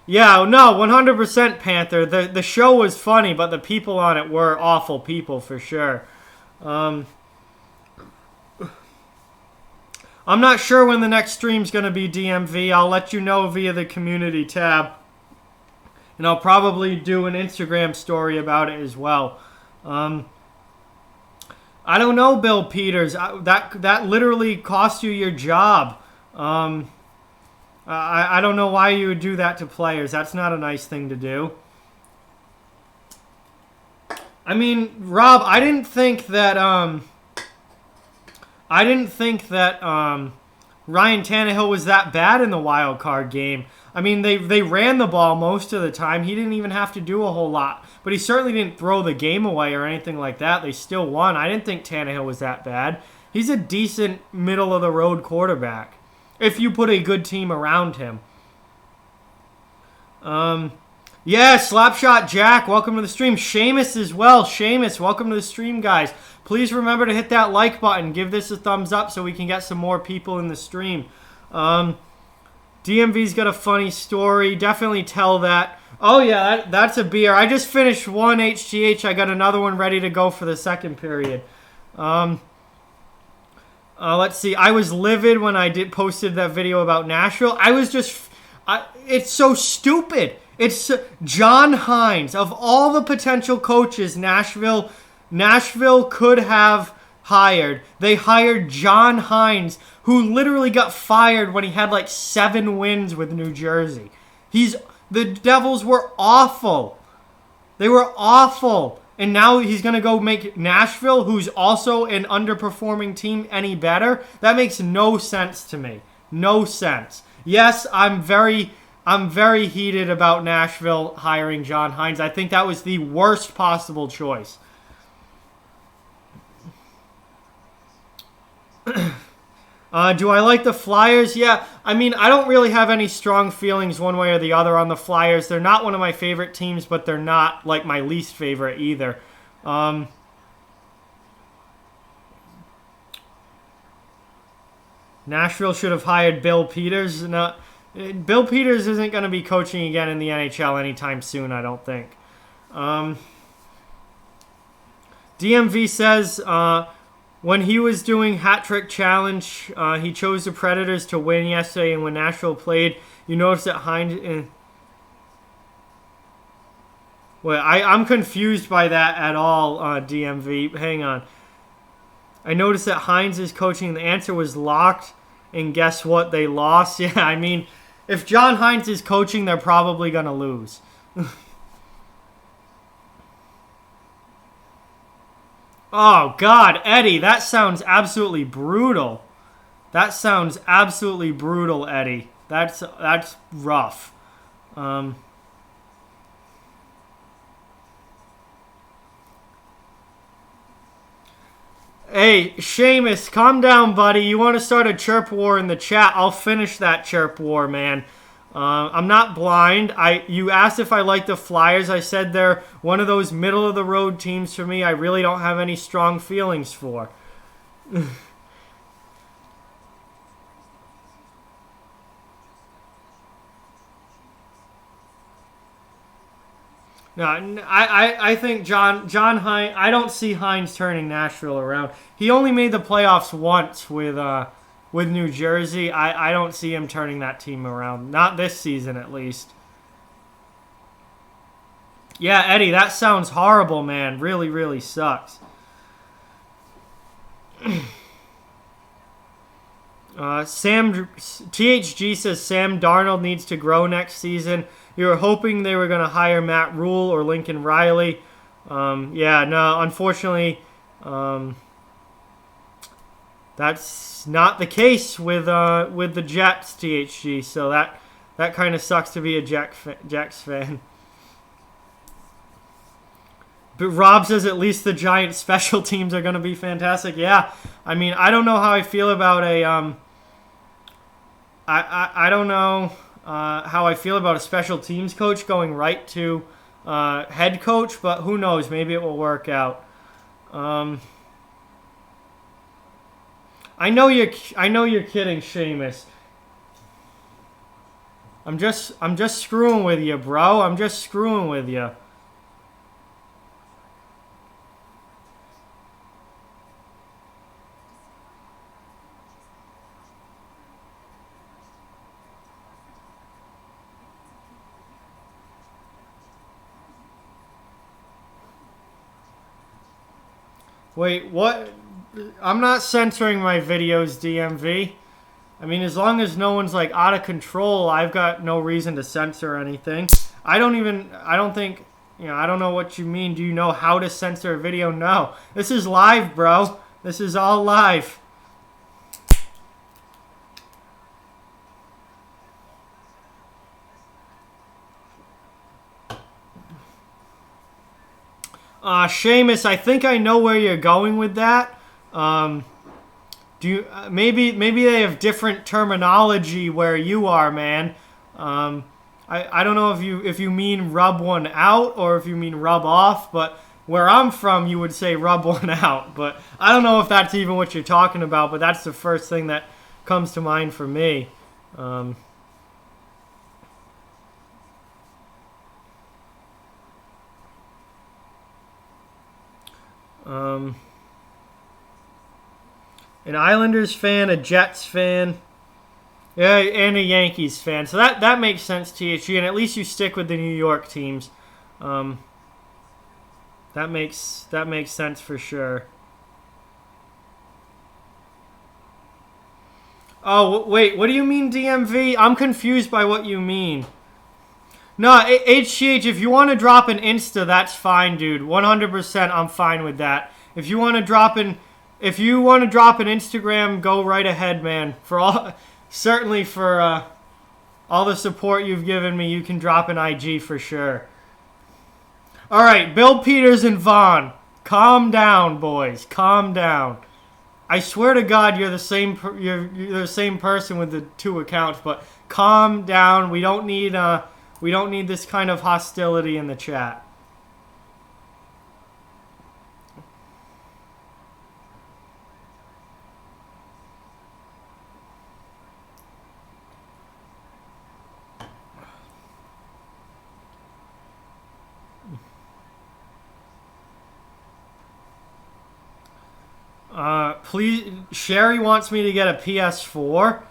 Yeah, no, 100% Panther. The show was funny, but the people on it were awful people for sure. I'm not sure when the next stream's going to be, DMV. I'll let you know via the community tab. And I'll probably do an Instagram story about it as well. I don't know, Bill Peters. That literally cost you your job. I don't know why you would do that to players. That's not a nice thing to do. I mean, Rob, I didn't think that Ryan Tannehill was that bad in the wild card game. I mean, they ran the ball most of the time. He didn't even have to do a whole lot. But he certainly didn't throw the game away or anything like that. They still won. I didn't think Tannehill was that bad. He's a decent middle-of-the-road quarterback if you put a good team around him. Yeah, Slapshot Jack, welcome to the stream. Seamus as well. Seamus, welcome to the stream, guys. Please remember to hit that like button. Give this a thumbs up so we can get some more people in the stream. DMV's got a funny story. Definitely tell that. Oh, yeah, that's a beer. I just finished one HGH. I got another one ready to go for the second period. Let's see. I was livid when I posted that video about Nashville. I was just... it's so stupid. It's John Hines. Of all the potential coaches Nashville could have hired, they hired John Hines, who literally got fired when he had like 7 wins with New Jersey. The Devils were awful. They were awful. And now he's going to go make Nashville, who's also an underperforming team, any better? That makes no sense to me. No sense. Yes, I'm very heated about Nashville hiring John Hines. I think that was the worst possible choice. Do I like the Flyers? Yeah, I mean, I don't really have any strong feelings one way or the other on the Flyers. They're not one of my favorite teams, but they're not, like, my least favorite either. Nashville should have hired Bill Peters. No, Bill Peters isn't going to be coaching again in the NHL anytime soon, I don't think. DMV says... when he was doing Hat Trick Challenge, he chose the Predators to win yesterday, and when Nashville played, you noticed that Hines... Well, I'm confused by that at all, DMV. Hang on. I noticed that Hines is coaching. The answer was locked, and guess what? They lost. Yeah, I mean, if John Hines is coaching, they're probably going to lose. Oh, God, Eddie, that sounds absolutely brutal. That sounds absolutely brutal, Eddie. That's rough. Hey, Seamus, calm down, buddy. You want to start a chirp war in the chat? I'll finish that chirp war, man. I'm not blind. You asked if I like the Flyers. I said they're one of those middle-of-the-road teams for me. I really don't have any strong feelings for. No, I think John Hines... I don't see Hines turning Nashville around. He only made the playoffs once with New Jersey. I don't see him turning that team around. Not this season, at least. Yeah, Eddie, that sounds horrible, man. Really, really sucks. THG says Sam Darnold needs to grow next season. You were hoping they were going to hire Matt Rule or Lincoln Riley. Yeah, no, unfortunately, that's not the case with the Jets, THG. So that kind of sucks to be a Jets fan. But Rob says at least the Giants special teams are going to be fantastic. Yeah, I mean, I don't know how I feel about a I don't know how I feel about a special teams coach going right to head coach, but who knows? Maybe it will work out. I know you're kidding, Seamus. I'm just screwing with you, bro. I'm just screwing with you. Wait, what? I'm not censoring my videos, DMV. I mean, as long as no one's like out of control, I've got no reason to censor anything. I don't think, I don't know what you mean. Do you know how to censor a video? No. This is live, bro. This is all live. Seamus, I think I know where you're going with that. Do you maybe they have different terminology where you are, man? I don't know if you mean rub one out or if you mean rub off, but where I'm from, you would say rub one out. But I don't know if that's even what you're talking about. But that's the first thing that comes to mind for me. An Islanders fan, a Jets fan, yeah, and a Yankees fan. So that makes sense, THG, and at least you stick with the New York teams. That makes sense for sure. Oh, wait, what do you mean, DMV? I'm confused by what you mean. No, HGH, if you want to drop an Insta, that's fine, dude. 100%, I'm fine with that. If you want to drop an Instagram, go right ahead, man. Certainly for all the support you've given me, you can drop an IG for sure. All right, Bill Peters and Vaughn, calm down, boys. Calm down. I swear to God, you're the same person with the two accounts, but calm down. We don't need this kind of hostility in the chat. Please, Sherry wants me to get a PS4.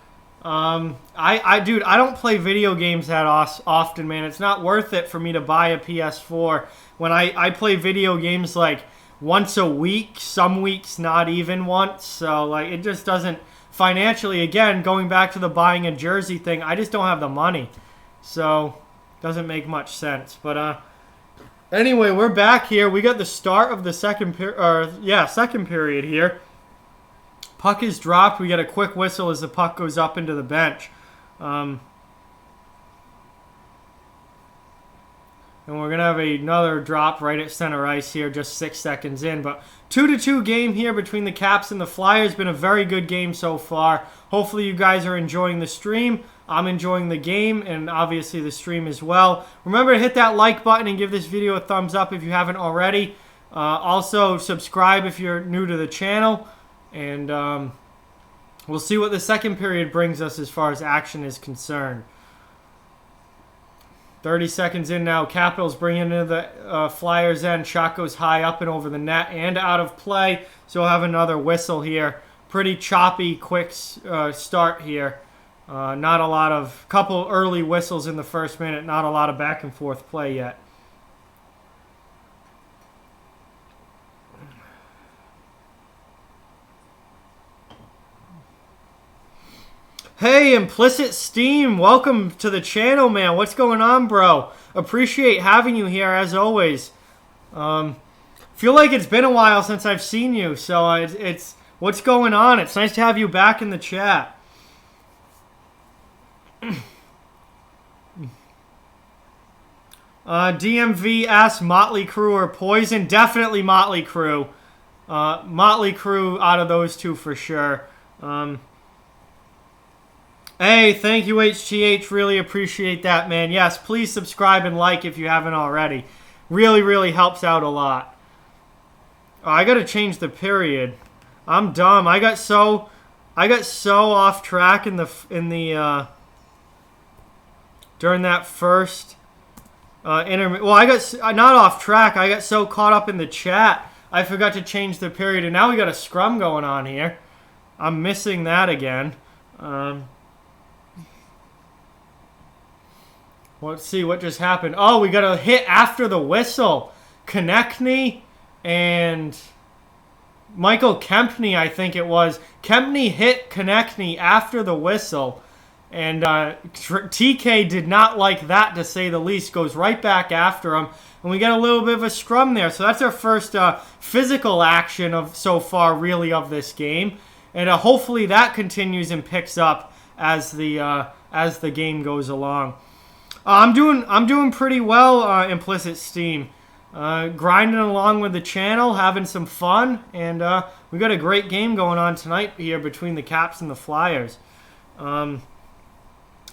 Dude, I don't play video games that often, man. It's not worth it for me to buy a PS4 when I play video games like once a week, some weeks not even once. So like it just doesn't financially. Again, going back to the buying a jersey thing, I just don't have the money, so doesn't make much sense. But anyway, we're back here. We got the start of the second period here. Puck is dropped. We get a quick whistle as the puck goes up into the bench. And we're going to have another drop right at center ice here, just 6 seconds in. But 2-2 game here between the Caps and the Flyers. Been a very good game so far. Hopefully you guys are enjoying the stream. I'm enjoying the game and obviously the stream as well. Remember to hit that like button and give this video a thumbs up if you haven't already. Also, subscribe if you're new to the channel. And we'll see what the second period brings us as far as action is concerned. 30 seconds in now. Capitals bring into the Flyers end. Shot goes high up and over the net and out of play. So we'll have another whistle here. Pretty choppy, quick start here. Not a lot of... couple early whistles in the first minute. Not a lot of back and forth play yet. Hey, Implicit Steam, welcome to the channel, man. What's going on, bro? Appreciate having you here, as always. Feel like it's been a while since I've seen you, so it's what's going on? It's nice to have you back in the chat. DMV asks Motley Crue or Poison. Definitely Motley Crue. Motley Crue out of those two for sure. Hey, thank you, HTH. Really appreciate that, man. Yes, please subscribe and like if you haven't already. Really, really helps out a lot. Oh, I gotta change the period. I'm dumb. I got so off track in the during that first intermission. Well, I got not off track. I got so caught up in the chat, I forgot to change the period, and now we got a scrum going on here. I'm missing that again. Let's see what just happened. Oh, we got a hit after the whistle. Konechny and Michael Kempny, I think it was. Kempny hit Konechny after the whistle. And TK did not like that, to say the least. Goes right back after him. And we got a little bit of a scrum there. So that's our first physical action of so far, really, of this game. And hopefully that continues and picks up as the game goes along. I'm doing pretty well, Implicit Steam. Grinding along with the channel, having some fun, and we got a great game going on tonight here between the Caps and the Flyers.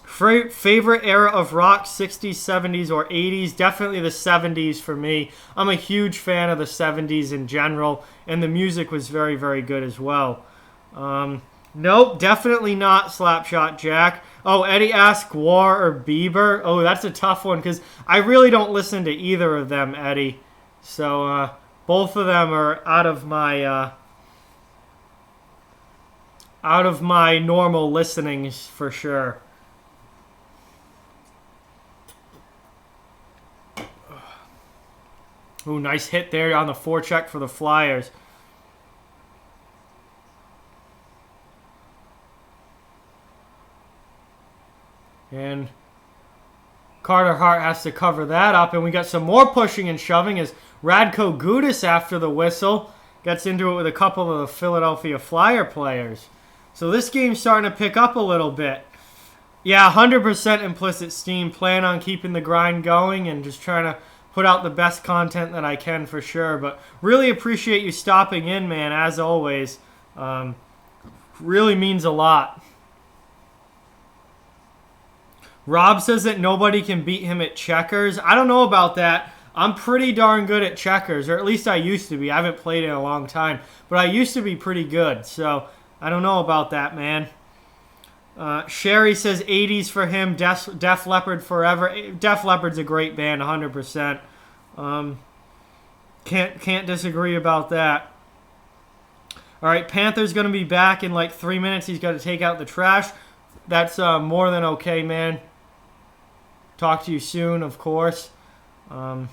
Favorite era of rock, 60s, 70s, or 80s? Definitely the 70s for me. I'm a huge fan of the 70s in general, and the music was very, very good as well. Nope, definitely not Slapshot Jack. Oh, Eddie asked War or Bieber. Oh, that's a tough one because I really don't listen to either of them, Eddie. So both of them are out of my normal listenings for sure. Ooh, nice hit there on the forecheck for the Flyers. And Carter Hart has to cover that up. And we got some more pushing and shoving as Radko Gudas, after the whistle, gets into it with a couple of the Philadelphia Flyer players. So this game's starting to pick up a little bit. Yeah, 100% Implicit Steam. Plan on keeping the grind going and just trying to put out the best content that I can for sure. But really appreciate you stopping in, man, as always. Really means a lot. Rob says that nobody can beat him at checkers. I don't know about that. I'm pretty darn good at checkers, or at least I used to be. I haven't played in a long time, but I used to be pretty good. So I don't know about that, man. Sherry says 80s for him. Def Leppard forever. Def Leppard's a great band, 100%. Can't disagree about that. All right, Panther's going to be back in like 3 minutes. He's got to take out the trash. That's more than okay, man. Talk to you soon, of course. Vaughn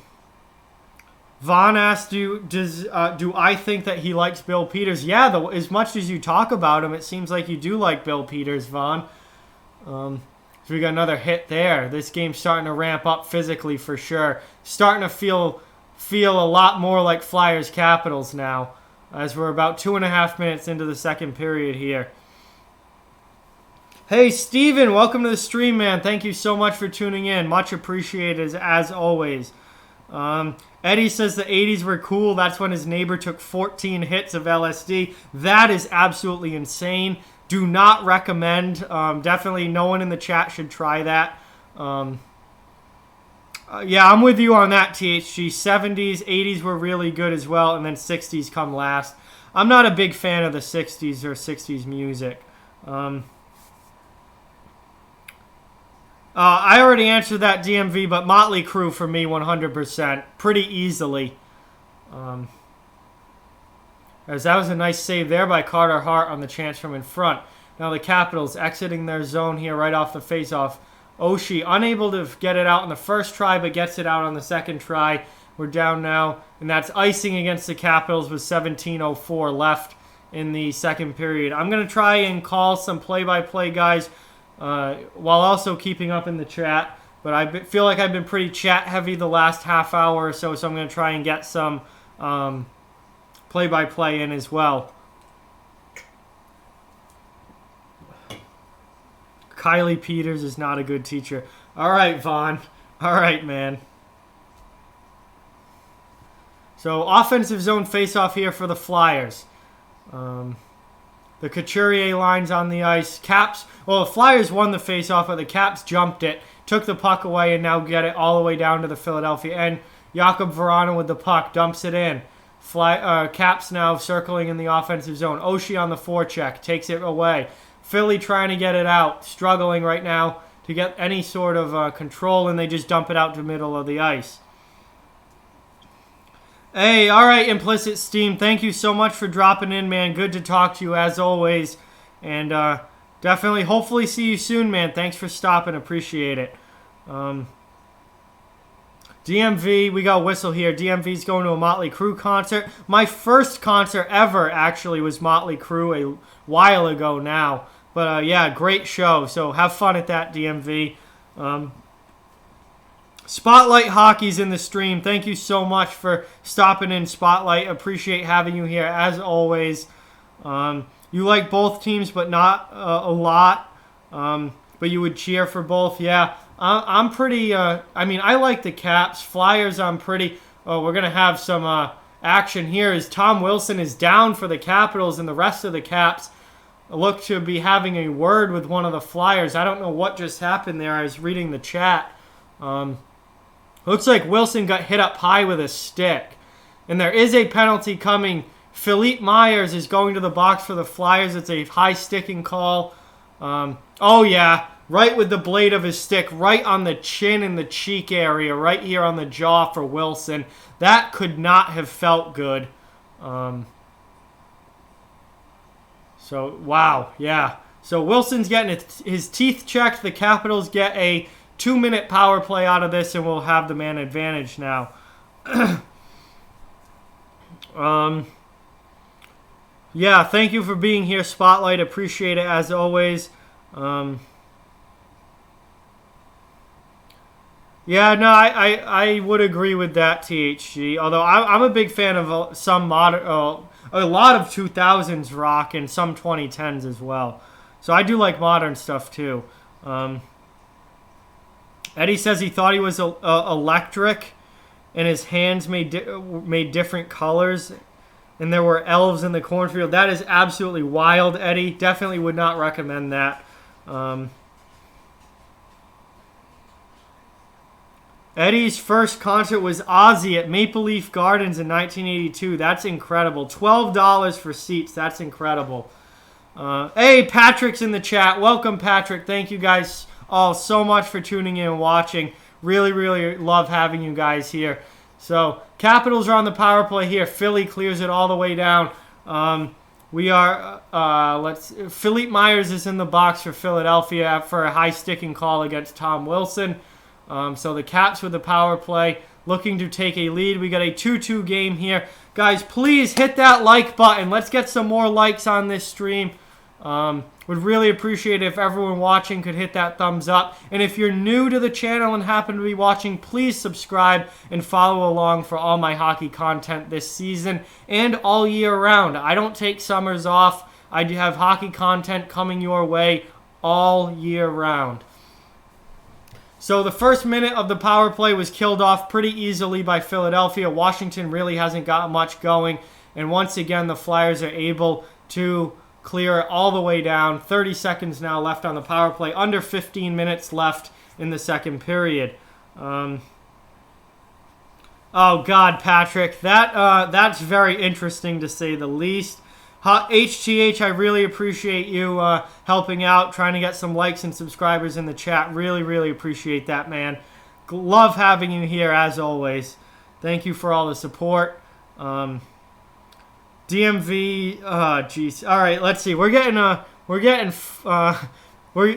asked, do I think that he likes Bill Peters? Yeah, as much as you talk about him, it seems like you do like Bill Peters, Vaughn. So we got another hit there. This game's starting to ramp up physically for sure. Starting to feel a lot more like Flyers Capitals now, as we're about 2.5 minutes into the second period here. Hey, Steven, welcome to the stream, man. Thank you so much for tuning in. Much appreciated, as always. Eddie says the 80s were cool. That's when his neighbor took 14 hits of LSD. That is absolutely insane. Do not recommend. Definitely no one in the chat should try that. Yeah, I'm with you on that, THG. 70s, 80s were really good as well, and then 60s come last. I'm not a big fan of the 60s or 60s music. I already answered that, DMV, but Motley Crue for me 100%. Pretty easily. As that was a nice save there by Carter Hart on the chance from in front. Now the Capitals exiting their zone here right off the faceoff. Oshie unable to get it out on the first try, but gets it out on the second try. We're down now, and that's icing against the Capitals with 17:04 left in the second period. I'm going to try and call some play-by-play guys while also keeping up in the chat. But I feel like I've been pretty chat-heavy the last half hour or so, so I'm going to try and get some play-by-play in as well. Kylie Peters is not a good teacher. All right, Vaughn. All right, man. So, offensive zone face-off here for the Flyers. The Couturier line's on the ice. Caps, well, the Flyers won the face-off, but the Caps jumped it, took the puck away, and now get it all the way down to the Philadelphia end. Jakub Vrana with the puck, dumps it in. Caps now circling in the offensive zone. Oshie on the forecheck, takes it away. Philly trying to get it out, struggling right now to get any sort of control, and they just dump it out to the middle of the ice. Hey, all right, Implicit Steam, thank you so much for dropping in, man. Good to talk to you as always, and definitely, hopefully see you soon, man. Thanks for stopping, appreciate it. DMV, we got Whistle here. DMV's going to a Motley Crue concert. My first concert ever, actually, was Motley Crue a while ago now. But, yeah, great show. So have fun at that, DMV. Spotlight Hockey's in the stream. Thank you so much for stopping in, Spotlight. Appreciate having you here, as always. You like both teams, but not a lot. But you would cheer for both. Yeah, I'm pretty... I mean, I like the Caps. Flyers, I'm pretty... Oh, we're going to have some action here as Tom Wilson is down for the Capitals, and the rest of the Caps look to be having a word with one of the Flyers. I don't know what just happened there. I was reading the chat. Looks like Wilson got hit up high with a stick. And there is a penalty coming. Philippe Myers is going to the box for the Flyers. It's a high sticking call. Oh, yeah. Right with the blade of his stick. Right on the chin and the cheek area. Right here on the jaw for Wilson. That could not have felt good. So, wow. Yeah. So, Wilson's getting his teeth checked. The Capitals get a 2-minute power play out of this, and we'll have the man advantage now. Yeah, thank you for being here, Spotlight. Appreciate it, as always. Yeah, no, I would agree with that, THG. Although I'm a big fan of some modern, a lot of 2000s rock and some 2010s as well. So I do like modern stuff too. Eddie says he thought he was electric, and his hands made different colors, and there were elves in the cornfield. That is absolutely wild, Eddie. Definitely would not recommend that. Eddie's first concert was Ozzy at Maple Leaf Gardens in 1982. That's incredible. $12 for seats. That's incredible. Hey, Patrick's in the chat. Welcome, Patrick. Thank you guys all so much for tuning in and watching. Really, really love having you guys here. So, Capitals are on the power play here. Philly clears it all the way down. Philippe Myers is in the box for Philadelphia for a high sticking call against Tom Wilson. So the Caps with the power play looking to take a lead. We got a 2-2 game here. Guys, please hit that like button. Let's get some more likes on this stream. Would really appreciate it if everyone watching could hit that thumbs up. And if you're new to the channel and happen to be watching, please subscribe and follow along for all my hockey content this season and all year round. I don't take summers off. I do have hockey content coming your way all year round. So the first minute of the power play was killed off pretty easily by Philadelphia. Washington really hasn't got much going. And once again, the Flyers are able to clear it all the way down. 30 seconds now left on the power play. Under 15 minutes left in the second period. Oh, God, Patrick. That's very interesting to say the least. HTH, I really appreciate you helping out, trying to get some likes and subscribers in the chat. Really, really appreciate that, man. Love having you here, as always. Thank you for all the support. DMV, jeez. All right, let's see.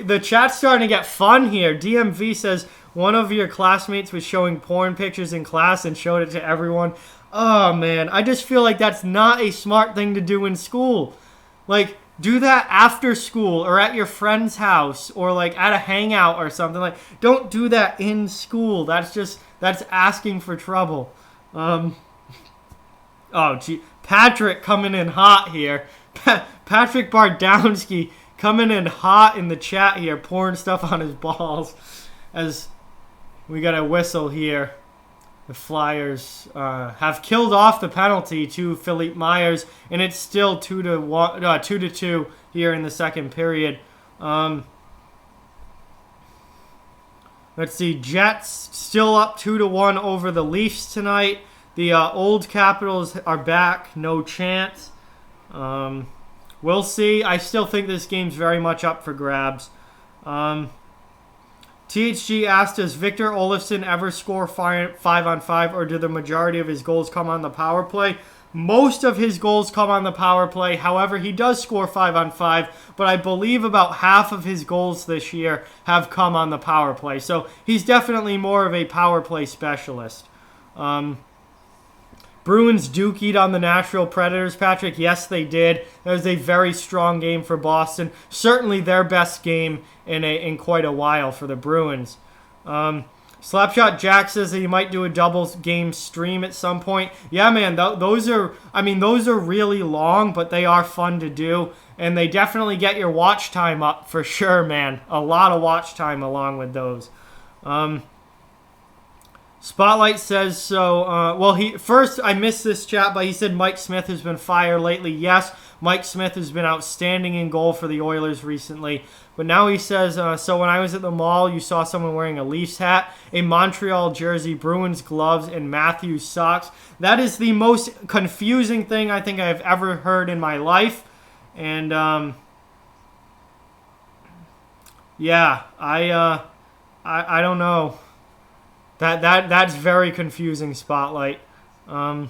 The chat's starting to get fun here. DMV says one of your classmates was showing porn pictures in class and showed it to everyone. Oh, man, I just feel like that's not a smart thing to do in school. Like, do that after school or at your friend's house or like at a hangout or something. Like, don't do that in school. That's asking for trouble. Oh, gee. Patrick coming in hot here. Patrick Bardowski coming in hot in the chat here, pouring stuff on his balls as we got a whistle here. The Flyers have killed off the penalty to Philippe Myers, and it's still 2-2 here in the second period. Let's see, Jets still up 2-1 over the Leafs tonight. The old Capitals are back, no chance. We'll see. I still think this game's very much up for grabs. THG asked, does Victor Olofsson ever score 5-on-5, or do the majority of his goals come on the power play? Most of his goals come on the power play. However, he does score 5-on-5, but I believe about half of his goals this year have come on the power play. So he's definitely more of a power play specialist. Bruins dookied on the Nashville Predators, Patrick. Yes, they did. That was a very strong game for Boston. Certainly their best game in quite a while for the Bruins. Slapshot Jack says that he might do a double game stream at some point. Yeah, man, those are really long, but they are fun to do, and they definitely get your watch time up for sure, man. A lot of watch time along with those. Spotlight says so. First I missed this chat, but he said Mike Smith has been fired lately. Yes, Mike Smith has been outstanding in goal for the Oilers recently. But now he says, so when I was at the mall, you saw someone wearing a Leafs hat, a Montreal jersey, Bruins gloves, and Matthews socks. That is the most confusing thing I think I've ever heard in my life. And yeah, I don't know. That's very confusing, Spotlight. Vaughn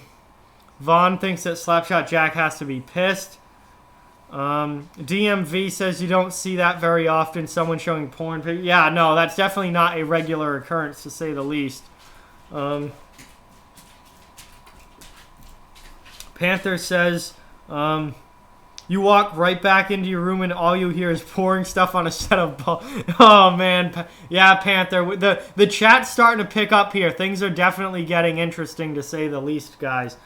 thinks that Slapshot Jack has to be pissed. DMV says you don't see that very often, someone showing porn. Yeah, no, that's definitely not a regular occurrence, to say the least. Panther says, you walk right back into your room and all you hear is pouring stuff on a set of balls. Oh, man. Yeah, Panther. The chat's starting to pick up here. Things are definitely getting interesting, to say the least, guys.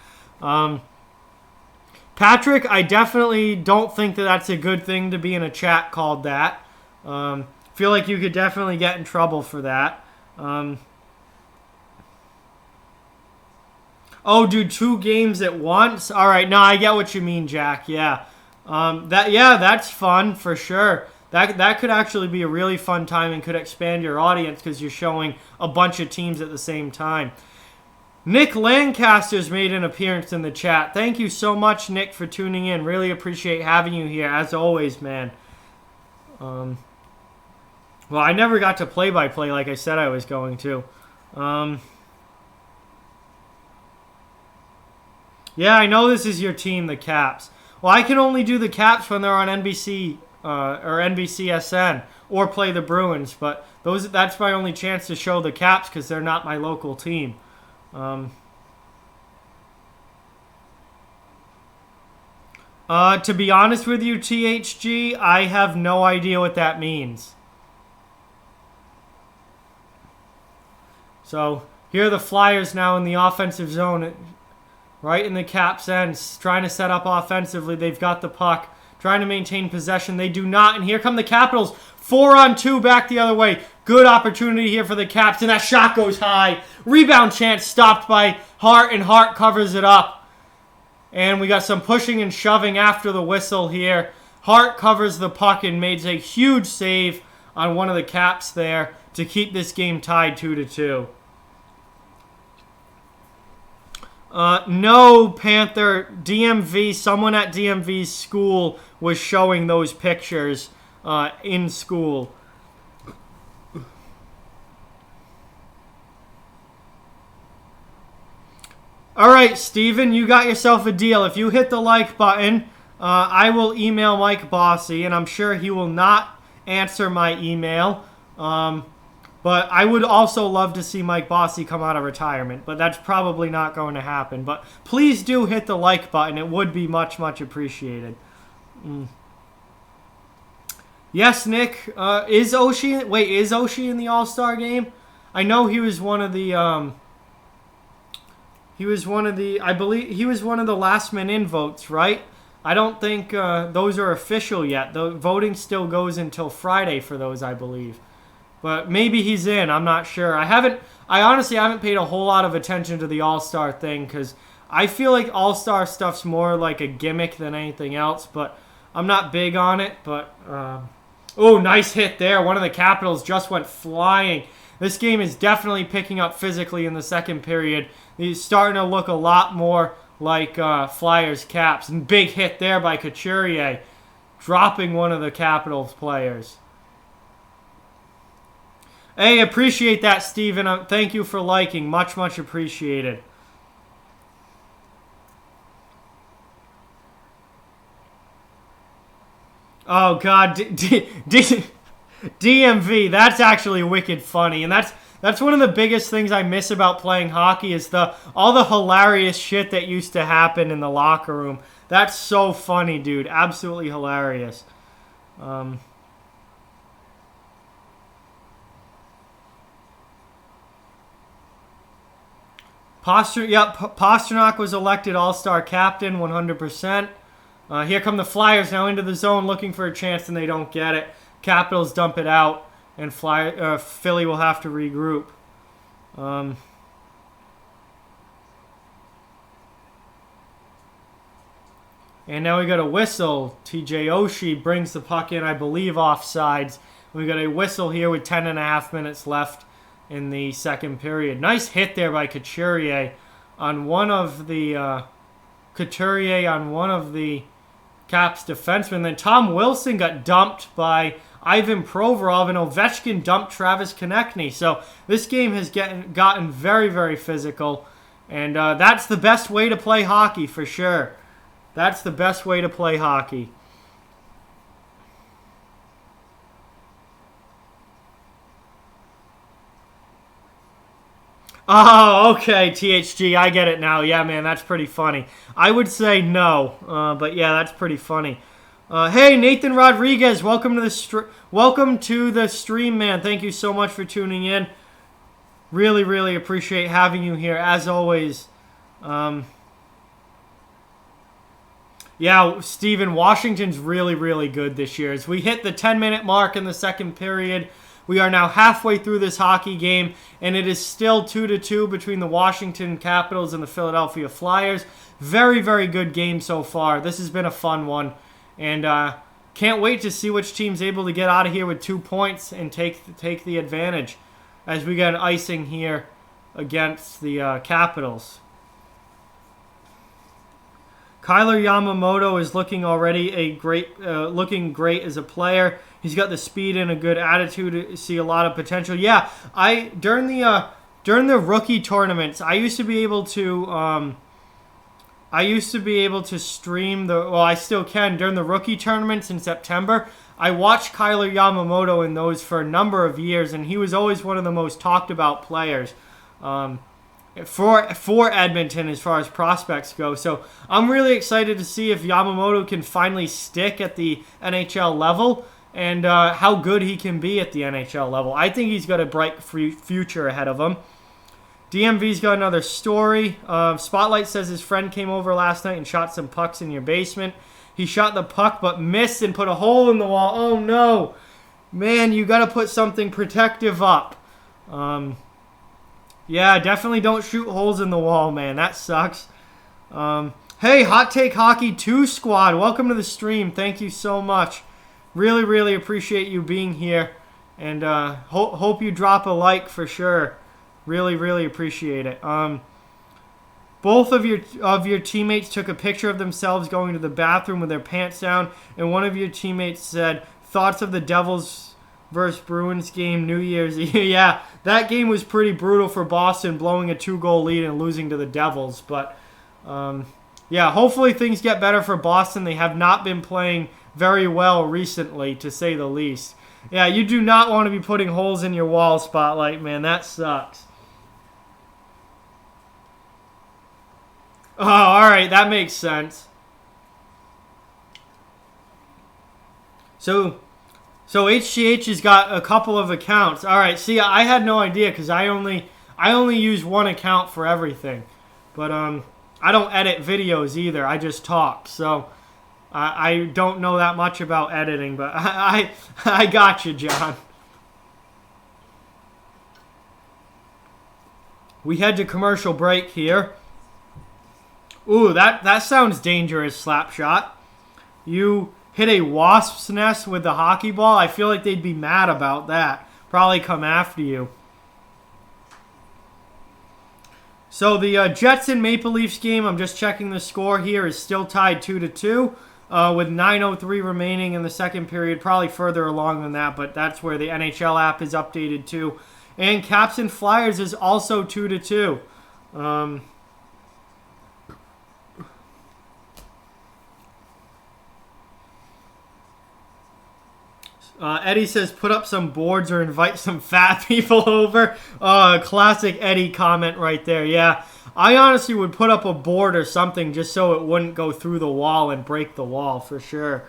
Patrick, I definitely don't think that that's a good thing to be in a chat called that. Feel like you could definitely get in trouble for that. Oh, do 2 games at once? All right, no, I get what you mean, Jack. Yeah. That's fun for sure. That could actually be a really fun time and could expand your audience because you're showing a bunch of teams at the same time. Nick Lancaster's made an appearance in the chat. Thank you so much, Nick, for tuning in. Really appreciate having you here, as always, man. Well, I never got to play-by-play like I said I was going to. Yeah, I know this is your team, the Caps. Well, I can only do the Caps when they're on NBC or NBCSN or play the Bruins, but that's my only chance to show the Caps because they're not my local team. To be honest with you, THG, I have no idea what that means. So, here are the Flyers now in the offensive zone, right in the Caps' end, trying to set up offensively. They've got the puck, trying to maintain possession. They do not, and here come the Capitals. 4-on-2 back the other way. Good opportunity here for the Caps, and that shot goes high. Rebound chance stopped by Hart, and Hart covers it up. And we got some pushing and shoving after the whistle here. Hart covers the puck and makes a huge save on one of the Caps there to keep this game tied 2-2. No, Panther. DMV, someone at DMV's school was showing those pictures in school. All right, Steven, you got yourself a deal. If you hit the like button, I will email Mike Bossy, and I'm sure he will not answer my email. But I would also love to see Mike Bossy come out of retirement, but that's probably not going to happen. But please do hit the like button. It would be much, much appreciated. Yes, Nick. Is Oshie? Wait, is Oshie in the All-Star game? I know he was one of the. He was one of the. I believe he was one of the last men in votes, right? I don't think those are official yet. The voting still goes until Friday for those, I believe. But maybe he's in. I'm not sure. I honestly haven't paid a whole lot of attention to the All-Star thing because I feel like All-Star stuff's more like a gimmick than anything else. But I'm not big on it. But oh, nice hit there. One of the Capitals just went flying. This game is definitely picking up physically in the second period. He's starting to look a lot more like Flyers Caps. And big hit there by Couturier, dropping one of the Capitals players. Hey, appreciate that, Steven. Thank you for liking. Much, much appreciated. Oh, God. DMV, that's actually wicked funny. And that's one of the biggest things I miss about playing hockey is all the hilarious shit that used to happen in the locker room. That's so funny, dude. Absolutely hilarious. Pastrnak was elected All-Star captain, 100%. Here come the Flyers now into the zone looking for a chance, and they don't get it. Capitals dump it out, and Philly will have to regroup. And now we got a whistle. TJ Oshie brings the puck in, I believe, offsides. We got a whistle here with 10.5 minutes left in the second period. Nice hit there by Couturier on one of the Caps defensemen. Then Tom Wilson got dumped by Ivan Provorov, and Ovechkin dumped Travis Konechny. So this game has gotten very, very physical, and that's the best way to play hockey for sure. That's the best way to play hockey. Oh, okay, THG, I get it now. Yeah, man, that's pretty funny. I would say no, but yeah, that's pretty funny. Hey, Nathan Rodriguez, welcome to the stream, man. Thank you so much for tuning in. Really, really appreciate having you here, as always. Yeah, Steven, Washington's really, really good this year. As we hit the 10-minute mark in the second period, we are now halfway through this hockey game, and it is still 2-2 between the Washington Capitals and the Philadelphia Flyers. Very, very good game so far. This has been a fun one, and can't wait to see which team's able to get out of here with 2 points and take the advantage as we get an icing here against the Capitals. Kyler Yamamoto is looking great as a player. He's got the speed and a good attitude. See a lot of potential. Yeah, during the rookie tournaments, I used to be able to stream I still can during the rookie tournaments in September. I watched Kyler Yamamoto in those for a number of years, and he was always one of the most talked about players for Edmonton as far as prospects go. So I'm really excited to see if Yamamoto can finally stick at the NHL level and how good he can be at the NHL level. I think he's got a bright future ahead of him. DMV's got another story. Spotlight says his friend came over last night and shot some pucks in your basement. He shot the puck but missed and put a hole in the wall. Oh no. Man, you got to put something protective up. Yeah, definitely don't shoot holes in the wall, man. That sucks. Hey, Hot Take Hockey 2 squad. Welcome to the stream. Thank you so much. Really, really appreciate you being here. And hope you drop a like for sure. Really, really appreciate it. Both of your teammates took a picture of themselves going to the bathroom with their pants down, and one of your teammates said, "Thoughts of the Devils versus Bruins game New Year's Eve." Yeah, that game was pretty brutal for Boston, blowing a 2-goal lead and losing to the Devils. But yeah, hopefully things get better for Boston. They have not been playing very well recently, to say the least. Yeah, you do not want to be putting holes in your wall, Spotlight, man. That sucks. Oh, all right, that makes sense. So HGH has got a couple of accounts. All right. See, I had no idea because I only use one account for everything. But I don't edit videos either. I just talk. So I don't know that much about editing, but I got you, John. We head to commercial break here. Ooh, that sounds dangerous, Slapshot. You hit a wasp's nest with the hockey ball. I feel like they'd be mad about that. Probably come after you. So the Jets and Maple Leafs game, I'm just checking the score here, is still tied 2-2 with 9:03 remaining in the second period. Probably further along than that, but that's where the NHL app is updated to. And Caps and Flyers is also 2-2. Eddie says, put up some boards or invite some fat people over. Classic Eddie comment right there. Yeah, I honestly would put up a board or something just so it wouldn't go through the wall and break the wall for sure.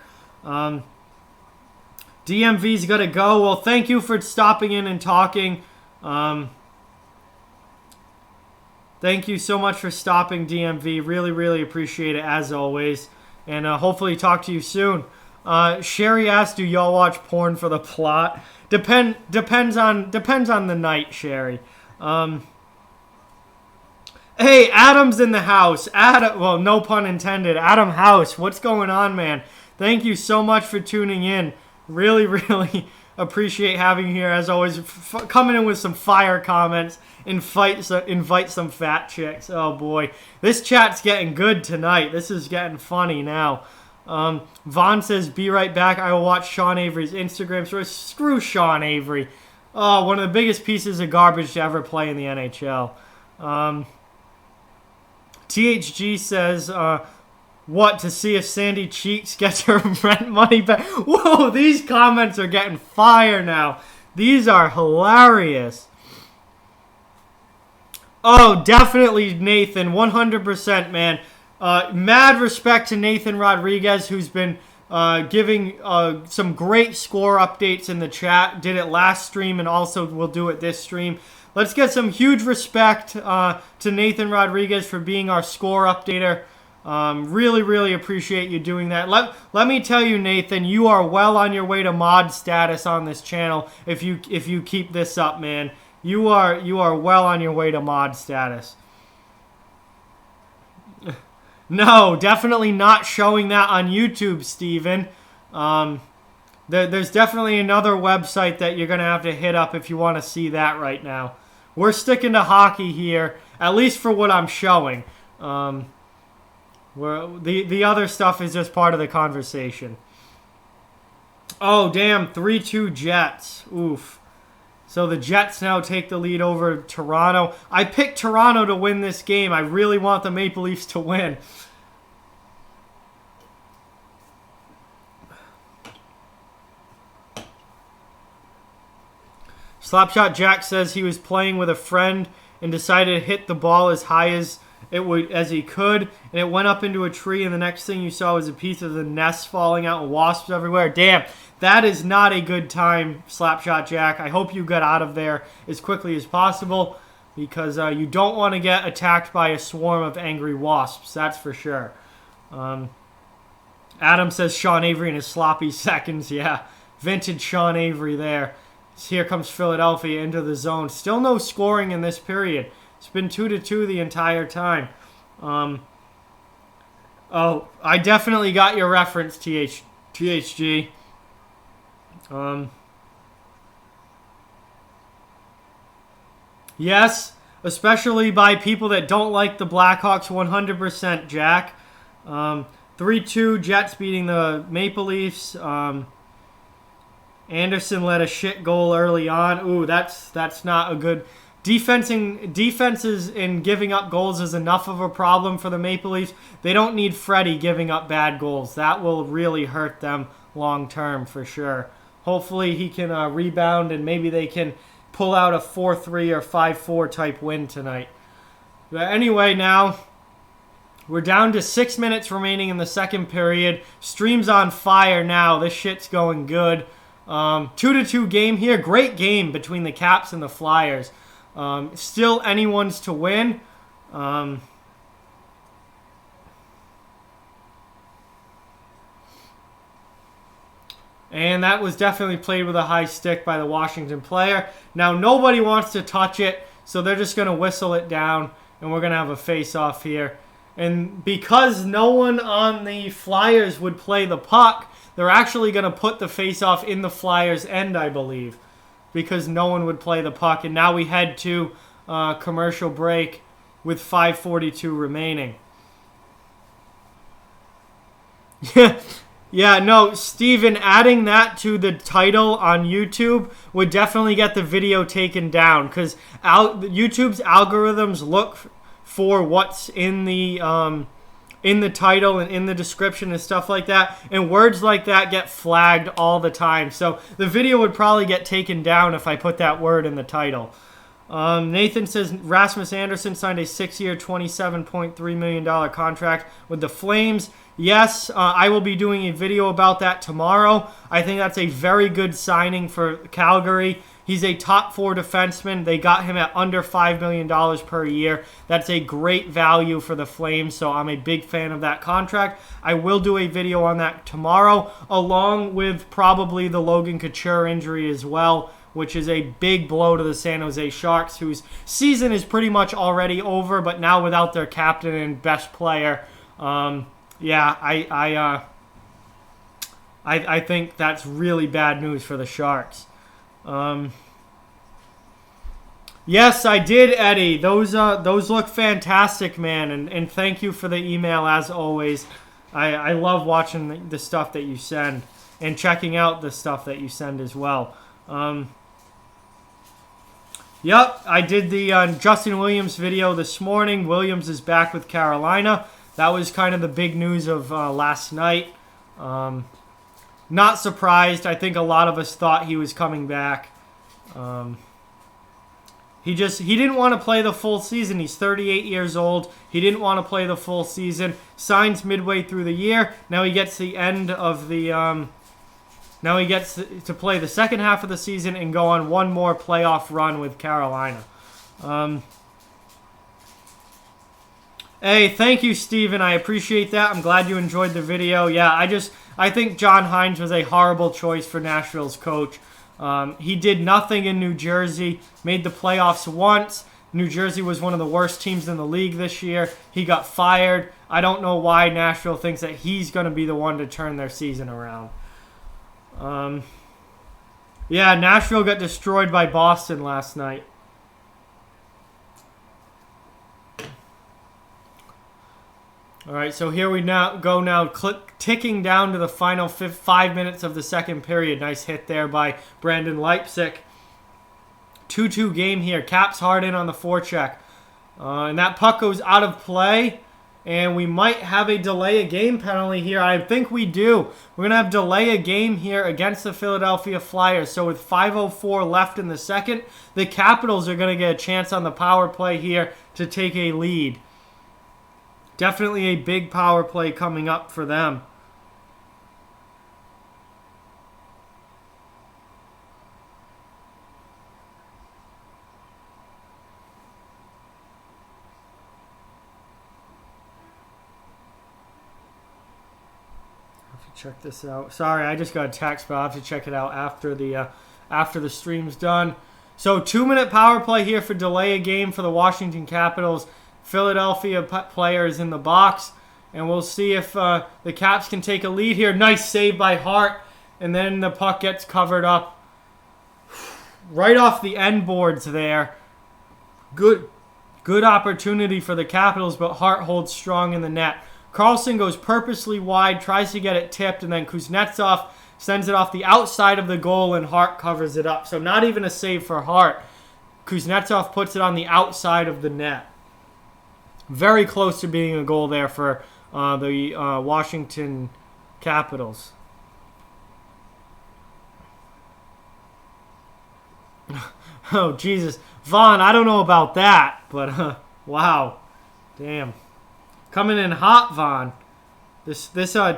DMV's got to go. Well, thank you for stopping in and talking. Thank you so much for stopping, DMV. Really, really appreciate it as always. And hopefully talk to you soon. Sherry asked, do y'all watch porn for the plot? Depends on the night, Sherry. Hey, Adam's in the house. Well, no pun intended. Adam House, what's going on, man? Thank you so much for tuning in. Really, really appreciate having you here as always. Coming in with some fire comments. Invite some fat chicks. Oh boy, this chat's getting good tonight. This is getting funny now. Vaughn says, be right back. I will watch Sean Avery's Instagram story. Screw Sean Avery. Oh, one of the biggest pieces of garbage to ever play in the NHL. THG says, what, to see if Sandy Cheeks gets her rent money back? Whoa, these comments are getting fire now. These are hilarious. Oh, definitely, Nathan. 100%, man. Mad respect to Nathan Rodriguez, who's been giving some great score updates in the chat. Did it last stream and also will do it this stream. Let's get some huge respect to Nathan Rodriguez for being our score updater. Really, really appreciate you doing that. Let me tell you, Nathan, you are well on your way to mod status on this channel if you keep this up, man. You are well on your way to mod status. No, definitely not showing that on YouTube, Steven. There's definitely another website that you're going to have to hit up if you want to see that right now. We're sticking to hockey here, at least for what I'm showing. The other stuff is just part of the conversation. Oh, damn, 3-2 Jets. Oof. So the Jets now take the lead over Toronto. I picked Toronto to win this game. I really want the Maple Leafs to win. Slapshot Jack says he was playing with a friend and decided to hit the ball as high as he could, and it went up into a tree, and the next thing you saw was a piece of the nest falling out and wasps everywhere. Damn, that is not a good time, Slapshot Jack. I hope you get out of there as quickly as possible because you don't want to get attacked by a swarm of angry wasps, that's for sure. Adam says Sean Avery in his sloppy seconds. Yeah, vintage Sean Avery there. Here comes Philadelphia into the zone. Still no scoring in this period. It's been 2-2 the entire time. Oh, I definitely got your reference, THG. Yes, especially by people that don't like the Blackhawks 100%, Jack. 3-2, Jets beating the Maple Leafs. Anderson let a shit goal early on. Ooh, that's not a good... Defenses in giving up goals is enough of a problem for the Maple Leafs. They don't need Freddie giving up bad goals. That will really hurt them long term for sure. Hopefully he can rebound and maybe they can pull out a 4-3 or 5-4 type win tonight. But anyway, now We're down to 6 minutes remaining in the second period. Stream's on fire now. This shit's going good. 2-2 game here. Great game between the Caps and the Flyers. Still anyone's to win. And that was definitely played with a high stick by the Washington player. Now, nobody wants to touch it, so they're just going to whistle it down, and we're going to have a face-off here. And because no one on the Flyers would play the puck, they're actually going to put the face-off in the Flyers' end, I believe, because no one would play the puck. And now we head to commercial break with 5:42 remaining. Yeah, no, Steven, adding that to the title on YouTube would definitely get the video taken down, because YouTube's algorithms look for what's in the title and in the description and stuff like that, and words like that get flagged all the time. So the video would probably get taken down if I put that word in the title. Nathan says Rasmus Anderson signed a 6-year, $27.3 million contract with the Flames. Yes, I will be doing a video about that tomorrow. I think that's a very good signing for Calgary. He's a top 4 defenseman. They got him at under $5 million per year. That's a great value for the Flames, so I'm a big fan of that contract. I will do a video on that tomorrow, along with probably the Logan Couture injury as well, which is a big blow to the San Jose Sharks, whose season is pretty much already over, but now without their captain and best player, yeah, I think that's really bad news for the Sharks. Yes, I did, Eddie. Those look fantastic, man, and thank you for the email as always. I love watching the stuff that you send and checking out the stuff that you send as well. Yep, I did the Justin Williams video this morning. Williams is back with Carolina. That was kind of the big news of last night. Not surprised. I think a lot of us thought he was coming back. He didn't want to play the full season. He's 38 years old. He didn't want to play the full season. Signs midway through the year. Now he gets the end of the... now he gets to play the second half of the season and go on one more playoff run with Carolina. Hey, thank you, Steven. I appreciate that. I'm glad you enjoyed the video. Yeah, I think John Hines was a horrible choice for Nashville's coach. He did nothing in New Jersey, made the playoffs once. New Jersey was one of the worst teams in the league this year. He got fired. I don't know why Nashville thinks that he's going to be the one to turn their season around. Yeah, Nashville got destroyed by Boston last night. All right, so here we go ticking down to the final 5 minutes of the second period. Nice hit there by Brandon Leipsic. 2-2 game here. Caps hard in on the forecheck. And that puck goes out of play. And we might have a delay a game penalty here. I think we do. We're going to have delay a game here against the Philadelphia Flyers. So with 5:04 left in the second, the Capitals are going to get a chance on the power play here to take a lead. Definitely a big power play coming up for them. Check this out. Sorry, I just got a text, but I'll have to check it out after the stream's done. So 2-minute power play here for delay a game for the Washington Capitals. Philadelphia player is in the box, and we'll see if the Caps can take a lead here. Nice save by Hart, and then the puck gets covered up right off the end boards there. Good opportunity for the Capitals, but Hart holds strong in the net. Carlson goes purposely wide, tries to get it tipped, and then Kuznetsov sends it off the outside of the goal, and Hart covers it up. So not even a save for Hart. Kuznetsov puts it on the outside of the net. Very close to being a goal there for the Washington Capitals. Oh, Jesus. Vaughn, I don't know about that, but wow. Damn. Coming in hot, Vaughn. This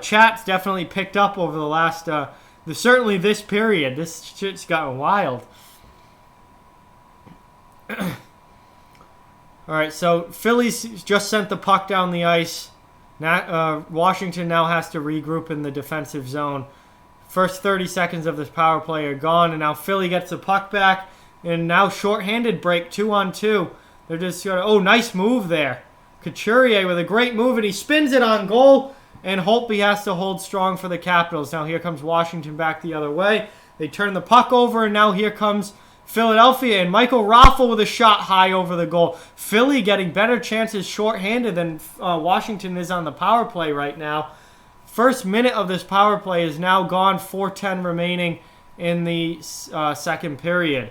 chat's definitely picked up over the last, certainly this period. This shit's gotten wild. All right, so Phillies just sent the puck down the ice. Now, Washington now has to regroup in the defensive zone. First 30 seconds of this power play are gone, and now Philly gets the puck back, and now shorthanded break 2-on-2. They're just going to, oh, nice move there. Couturier with a great move, and he spins it on goal, and Holtby has to hold strong for the Capitals. Now here comes Washington back the other way. They turn the puck over, and now here comes Philadelphia, and Michael Raffl with a shot high over the goal. Philly getting better chances shorthanded than Washington is on the power play right now. First minute of this power play is now gone, 4:10 remaining in the second period.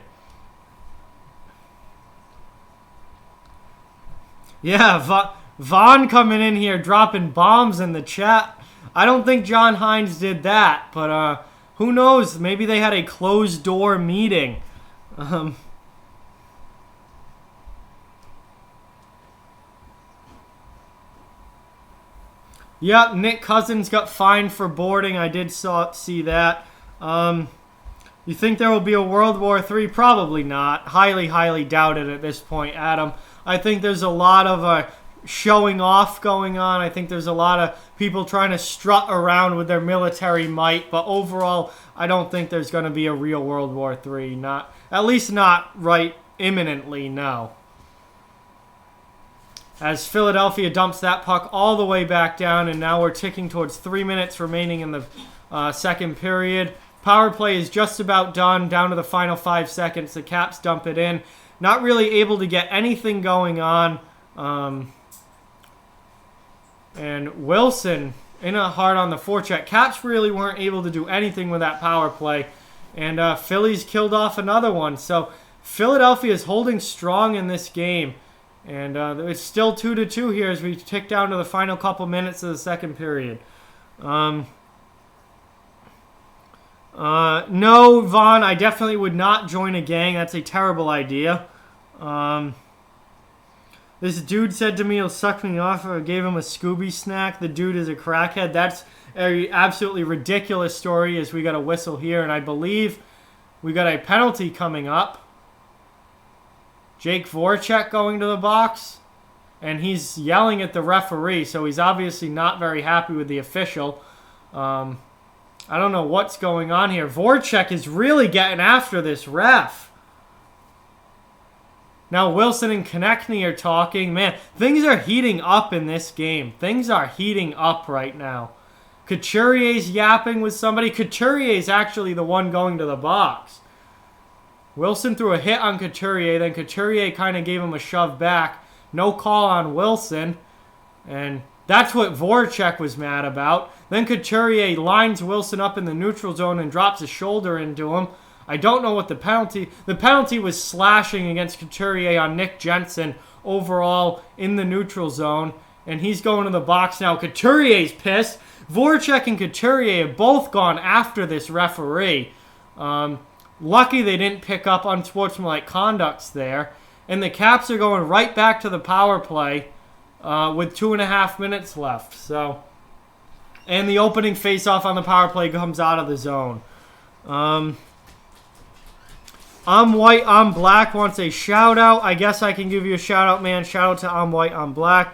Yeah, Vaughn coming in here dropping bombs in the chat. I don't think John Hines did that, but who knows? Maybe they had a closed-door meeting. Yep, Nick Cousins got fined for boarding. I did see that. You think there will be a World War III? Probably not. Highly, highly doubted at this point, Adam. I think there's a lot of showing off going on. I think there's a lot of people trying to strut around with their military might. But overall, I don't think there's going to be a real World War III. Not, at least not right imminently, no. As Philadelphia dumps that puck all the way back down, and now we're ticking towards 3 minutes remaining in the second period. Power play is just about done, down to the final 5 seconds. The Caps dump it in. Not really able to get anything going on. And Wilson in a hard on the forecheck. Caps really weren't able to do anything with that power play. And Phillies killed off another one. So Philadelphia is holding strong in this game. And it's still 2-2 here as we tick down to the final couple minutes of the second period. No, Vaughn, I definitely would not join a gang. That's a terrible idea. This dude said to me he'll suck me off if I gave him a Scooby snack. The dude is a crackhead. That's an absolutely ridiculous story as we got a whistle here. And I believe we got a penalty coming up. Jake Voracek going to the box, and he's yelling at the referee, so he's obviously not very happy with the official. I don't know what's going on here. Voracek is really getting after this ref. Now Wilson and Konechny are talking. Man, things are heating up in this game. Things are heating up right now. Couturier's yapping with somebody. Couturier's actually the one going to the box. Wilson threw a hit on Couturier, then Couturier kind of gave him a shove back. No call on Wilson, and that's what Voracek was mad about. Then Couturier lines Wilson up in the neutral zone and drops a shoulder into him. I don't know what the penalty was slashing against Couturier on Nick Jensen overall in the neutral zone, and he's going to the box now. Couturier's pissed. Voracek and Couturier have both gone after this referee. Lucky they didn't pick up unsportsmanlike conducts there. And the Caps are going right back to the power play with 2.5 minutes left. So, and the opening faceoff on the power play comes out of the zone. I'm White, I'm Black wants a shout out. I guess I can give you a shout out, man. Shout out to I'm White, I'm Black.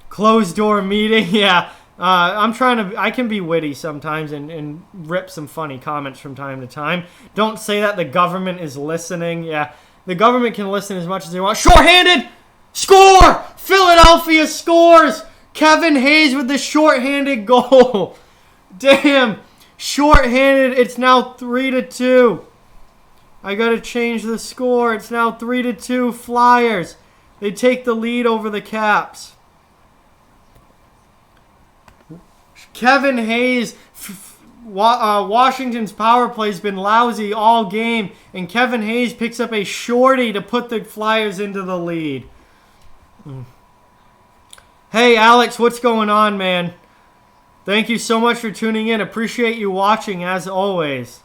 Closed door meeting, yeah. I can be witty sometimes and rip some funny comments from time to time. Don't say that the government is listening. Yeah, the government can listen as much as they want. Shorthanded! Score! Philadelphia scores! Kevin Hayes with the shorthanded goal. Damn. Shorthanded. It's now 3-2. I got to change the score. It's now 3-2 Flyers. They take the lead over the Caps. Kevin Hayes, Washington's power play's been lousy all game, and Kevin Hayes picks up a shorty to put the Flyers into the lead. Hey, Alex, what's going on, man? Thank you so much for tuning in. Appreciate you watching, as always.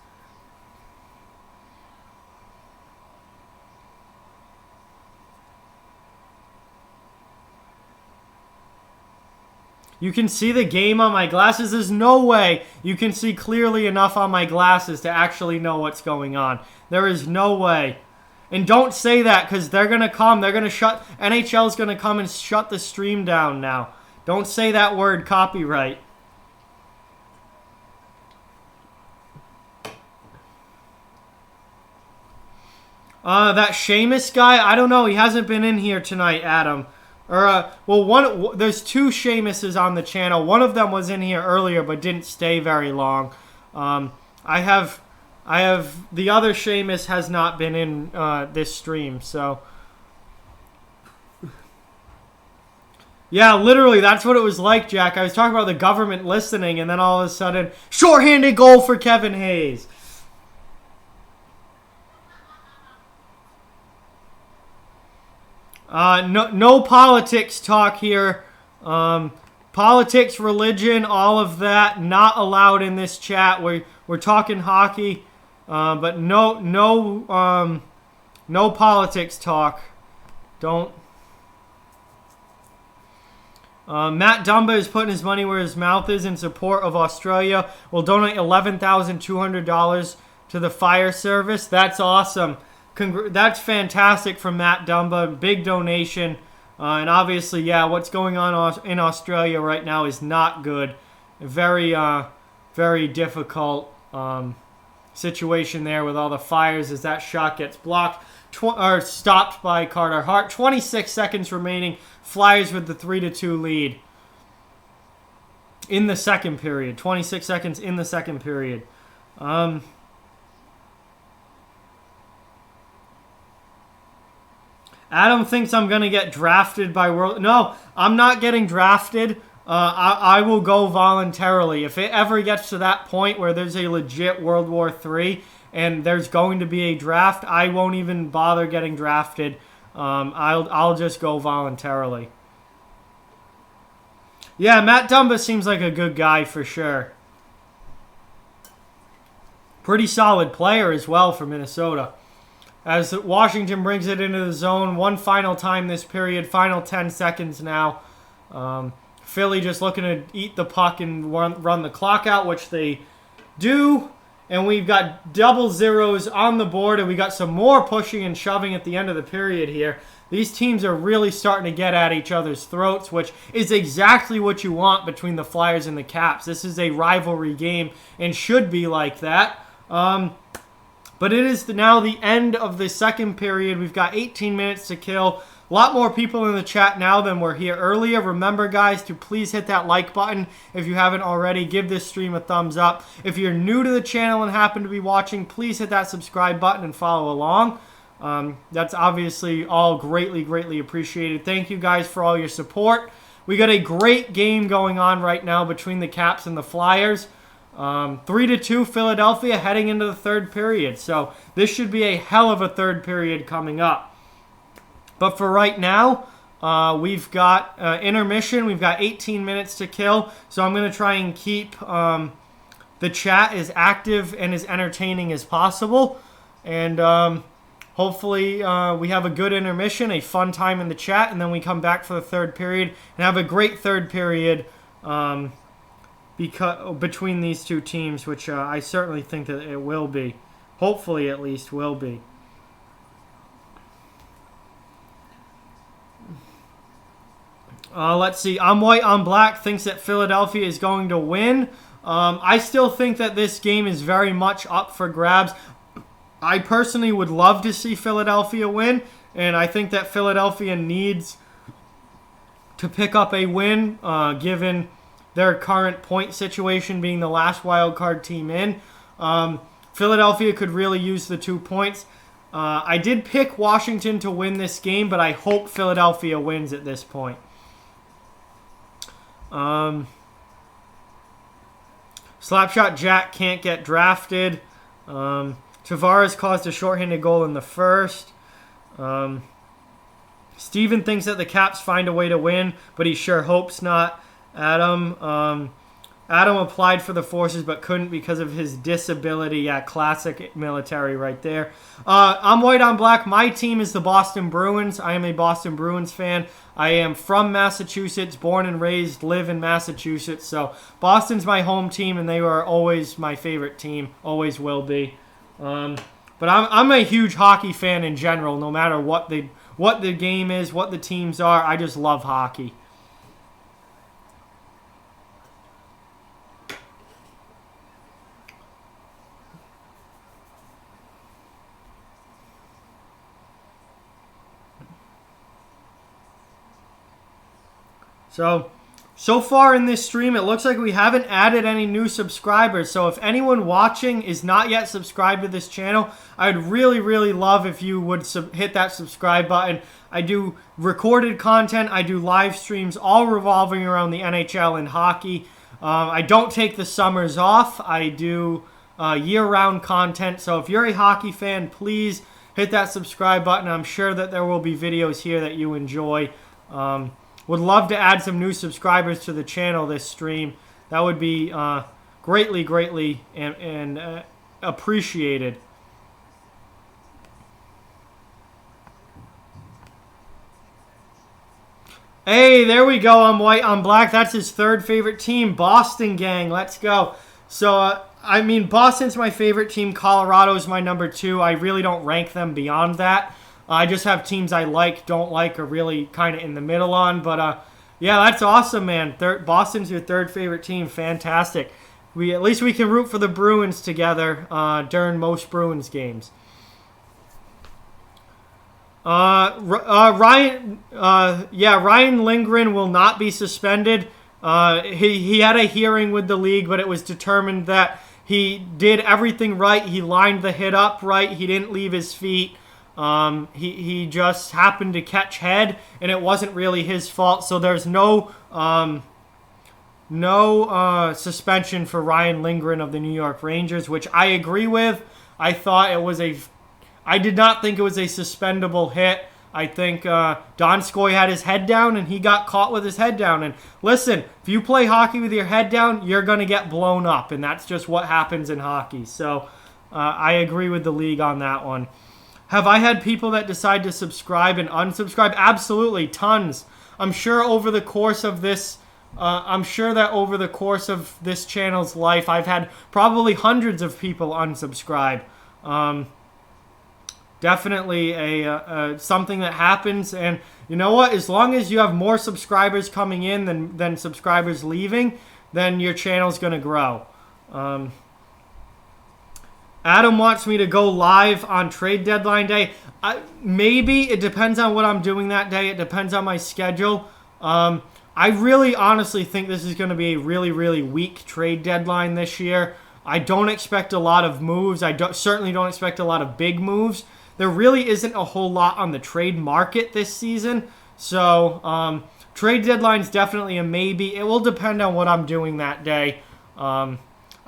You can see the game on my glasses. There's no way you can see clearly enough on my glasses to actually know what's going on. There is no way. And don't say that, because they're going to come. They're going to shut... NHL's going to come and shut the stream down now. Don't say that word, copyright. That Sheamus guy, I don't know. He hasn't been in here tonight, Adam. Or, there's two Sheamuses on the channel. One of them was in here earlier, but didn't stay very long. I have the other Sheamus has not been in this stream, so. Yeah, literally, that's what it was like, Jack. I was talking about the government listening, and then all of a sudden, shorthanded goal for Kevin Hayes. No politics talk here. Politics, religion, all of that not allowed in this chat. We're talking hockey, but no politics talk. Don't. Matt Dumba is putting his money where his mouth is in support of Australia. Will donate $11,200 to the fire service. That's awesome. That's fantastic from Matt Dumba. Big donation. And obviously, yeah, what's going on in Australia right now is not good. Very, very difficult situation there with all the fires as that shot gets blocked or stopped by Carter Hart. 26 seconds remaining. Flyers with the 3-2 lead in the second period. 26 seconds in the second period. Adam thinks I'm going to get drafted by World... No, I'm not getting drafted. I will go voluntarily. If it ever gets to that point where there's a legit World War III and there's going to be a draft, I won't even bother getting drafted. I'll just go voluntarily. Yeah, Matt Dumba seems like a good guy for sure. Pretty solid player as well for Minnesota. As Washington brings it into the zone, one final time this period, final 10 seconds now. Philly just looking to eat the puck and run the clock out, which they do. And we've got double zeros on the board, and we got some more pushing and shoving at the end of the period here. These teams are really starting to get at each other's throats, which is exactly what you want between the Flyers and the Caps. This is a rivalry game and should be like that. But it is now the end of the second period. We've got 18 minutes to kill. A lot more people in the chat now than were here earlier. Remember, guys, to please hit that like button if you haven't already. Give this stream a thumbs up. If you're new to the channel and happen to be watching, please hit that subscribe button and follow along. That's obviously all greatly, greatly appreciated. Thank you guys for all your support. We got a great game going on right now between the Caps and the Flyers. 3-2 Philadelphia heading into the third period. So this should be a hell of a third period coming up. But for right now, we've got intermission. We've got 18 minutes to kill. So I'm going to try and keep the chat as active and as entertaining as possible. And hopefully we have a good intermission, a fun time in the chat, and then we come back for the third period and have a great third period between these two teams, which I certainly think that it will be. Hopefully, at least, will be. Let's see. I'm White, I'm Black thinks that Philadelphia is going to win. I still think that this game is very much up for grabs. I personally would love to see Philadelphia win, and I think that Philadelphia needs to pick up a win, given their current point situation being the last wild card team in. Philadelphia could really use the 2 points. I did pick Washington to win this game, but I hope Philadelphia wins at this point. Slapshot Jack can't get drafted. Tavares caused a shorthanded goal in the first. Steven thinks that the Caps find a way to win, but he sure hopes not. Adam, Adam applied for the forces but couldn't because of his disability. Yeah, classic military right there. I'm white on black. My team is the Boston Bruins. I am a Boston Bruins fan. I am from Massachusetts, born and raised, live in Massachusetts. So Boston's my home team, and they are always my favorite team. Always will be. But I'm a huge hockey fan in general, no matter what the game is, what the teams are. I just love hockey. So far in this stream, it looks like we haven't added any new subscribers. So if anyone watching is not yet subscribed to this channel, I'd really, really love if you would hit that subscribe button. I do recorded content. I do live streams, all revolving around the NHL and hockey. I don't take the summers off. I do year-round content. So if you're a hockey fan, please hit that subscribe button. I'm sure that there will be videos here that you enjoy. Would love to add some new subscribers to the channel this stream. That would be greatly, greatly and appreciated. Hey, there we go. I'm white on black. That's his third favorite team. Boston gang. Let's go. So, I mean, Boston's my favorite team. Colorado's my number 2. I really don't rank them beyond that. I just have teams I like, don't like, or really kind of in the middle on. But, yeah, that's awesome, man. Boston's your third favorite team. Fantastic. At least we can root for the Bruins together during most Bruins games. Ryan Lindgren will not be suspended. He had a hearing with the league, but it was determined that he did everything right. He lined the hit up right. He didn't leave his feet. He just happened to catch head, and it wasn't really his fault. So there's no suspension for Ryan Lindgren of the New York Rangers, which I agree with. I did not think it was a suspendable hit. I think Donskoy had his head down, and he got caught with his head down. And listen, if you play hockey with your head down, you're going to get blown up, and that's just what happens in hockey. So I agree with the league on that one. Have I had people that decide to subscribe and unsubscribe? Absolutely, tons. I'm sure over the course of this, channel's life, I've had probably hundreds of people unsubscribe. Definitely something that happens, and you know what? As long as you have more subscribers coming in than subscribers leaving, then your channel's going to grow. Adam wants me to go live on trade deadline day. Maybe. It depends on what I'm doing that day. It depends on my schedule. I really honestly think this is going to be a really, really weak trade deadline this year. I don't expect a lot of moves. Certainly don't expect a lot of big moves. There really isn't a whole lot on the trade market this season. So trade deadline's definitely a maybe. It will depend on what I'm doing that day.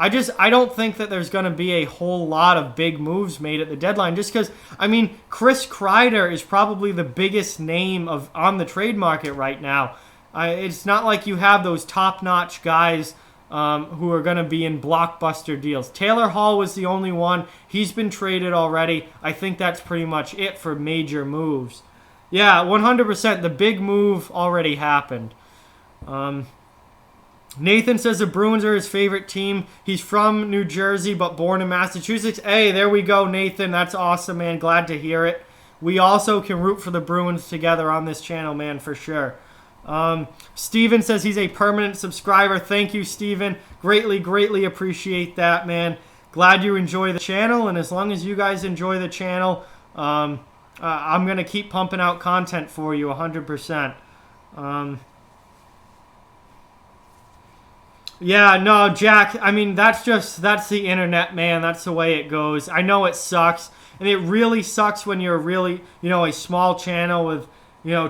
I don't think that there's going to be a whole lot of big moves made at the deadline, just because, I mean, Chris Kreider is probably the biggest name on the trade market right now. It's not like you have those top-notch guys who are going to be in blockbuster deals. Taylor Hall was the only one. He's been traded already. I think that's pretty much it for major moves. Yeah, 100%. The big move already happened. Nathan says the Bruins are his favorite team. He's from New Jersey, but born in Massachusetts. Hey, there we go, Nathan. That's awesome, man. Glad to hear it. We also can root for the Bruins together on this channel, man, for sure. Steven says he's a permanent subscriber. Thank you, Steven. Greatly, greatly appreciate that, man. Glad you enjoy the channel, and as long as you guys enjoy the channel, I'm going to keep pumping out content for you 100%. Yeah, no, Jack, I mean, that's the internet, man. That's the way it goes. I know it sucks, and it really sucks when you're really, a small channel with,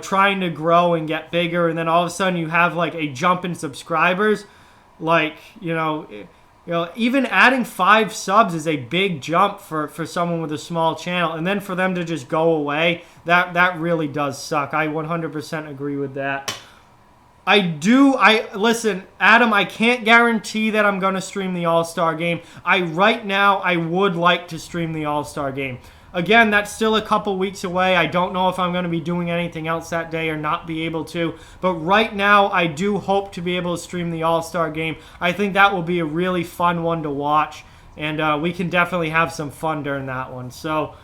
trying to grow and get bigger, and then all of a sudden you have, like, a jump in subscribers. Like, even adding 5 subs is a big jump for someone with a small channel, and then for them to just go away, that really does suck. I 100% agree with that. Listen, Adam, I can't guarantee that I'm going to stream the All-Star game. Right now, I would like to stream the All-Star game. Again, that's still a couple weeks away. I don't know if I'm going to be doing anything else that day or not be able to. But right now, I do hope to be able to stream the All-Star game. I think that will be a really fun one to watch. And we can definitely have some fun during that one. So,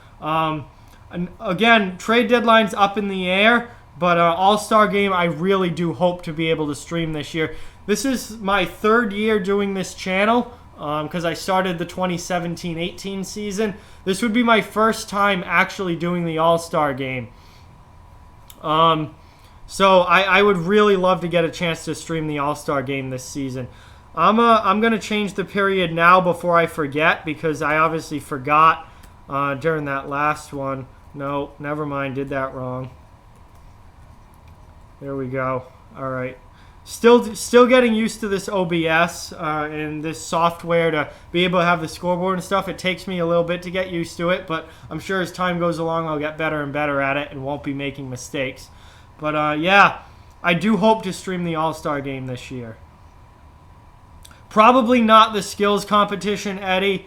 again, trade deadline's up in the air. But All-Star game, I really do hope to be able to stream this year. This is my third year doing this channel because I started the 2017-18 season. This would be my first time actually doing the All-Star game. So I would really love to get a chance to stream the All-Star game this season. I'm going to change the period now before I forget because I obviously forgot during that last one. No, never mind, did that wrong. There we go. All right. Still getting used to this OBS and this software to be able to have the scoreboard and stuff. It takes me a little bit to get used to it, but I'm sure as time goes along, I'll get better and better at it and won't be making mistakes. But yeah, I do hope to stream the All-Star game this year. Probably not the skills competition, Eddie.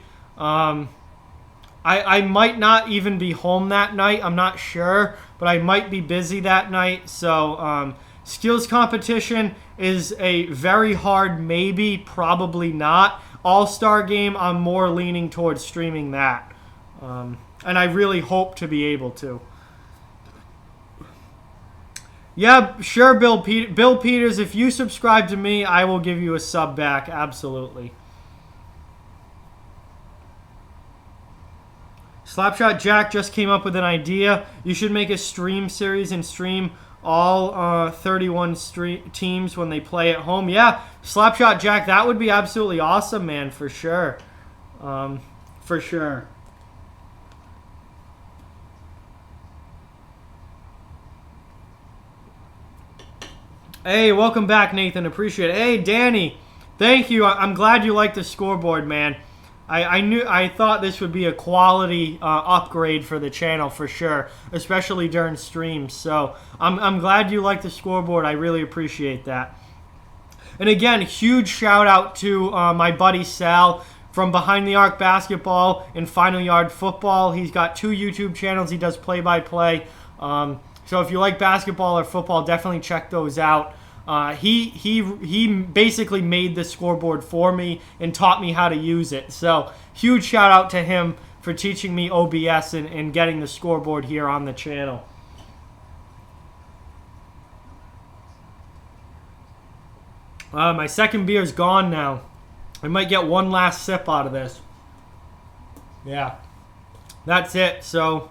I might not even be home that night. I'm not sure, but I might be busy that night. So skills competition is a very hard maybe, probably not. All-Star game, I'm more leaning towards streaming that. And I really hope to be able to. Yeah, sure, Bill Peters, if you subscribe to me, I will give you a sub back. Absolutely. Slapshot Jack just came up with an idea. You should make a stream series and stream all 31 teams when they play at home. Yeah, Slapshot Jack, that would be absolutely awesome, man, for sure. For sure. Hey, welcome back, Nathan. Appreciate it. Hey, Danny, thank you. I'm glad you like the scoreboard, man. I thought this would be a quality upgrade for the channel for sure, especially during streams. So I'm glad you like the scoreboard. I really appreciate that. And again, huge shout out to my buddy Sal from Behind the Arc Basketball and Final Yard Football. He's got 2 YouTube channels. He does play-by-play. So if you like basketball or football, definitely check those out. He basically made the scoreboard for me and taught me how to use it. So huge shout out to him for teaching me OBS and getting the scoreboard here on the channel. My second beer is gone now. I might get one last sip out of this. Yeah, that's it. So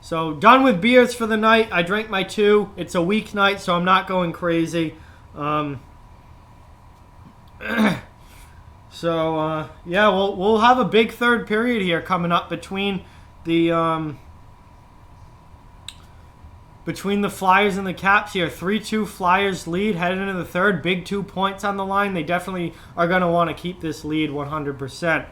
So done with beers for the night. I drank my 2. It's a weeknight, so I'm not going crazy. Yeah, we'll have a big third period here coming up between the Flyers and the Caps here. 3-2 Flyers lead heading into the third. Big 2 points on the line. They definitely are going to want to keep this lead 100%.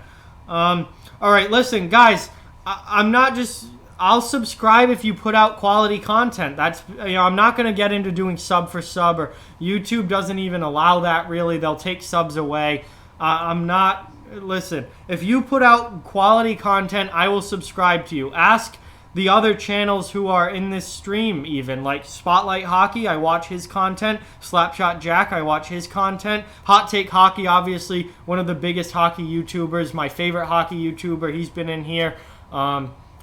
All right, listen, guys. I'm not just... I'll subscribe if you put out quality content. That's, I'm not going to get into doing sub for sub, or YouTube doesn't even allow that really. They'll take subs away. I'm not, listen, if you put out quality content, I will subscribe to you. Ask the other channels who are in this stream even, like Spotlight Hockey, I watch his content. Slapshot Jack, I watch his content. Hot Take Hockey, obviously one of the biggest hockey YouTubers, my favorite hockey YouTuber. He's been in here.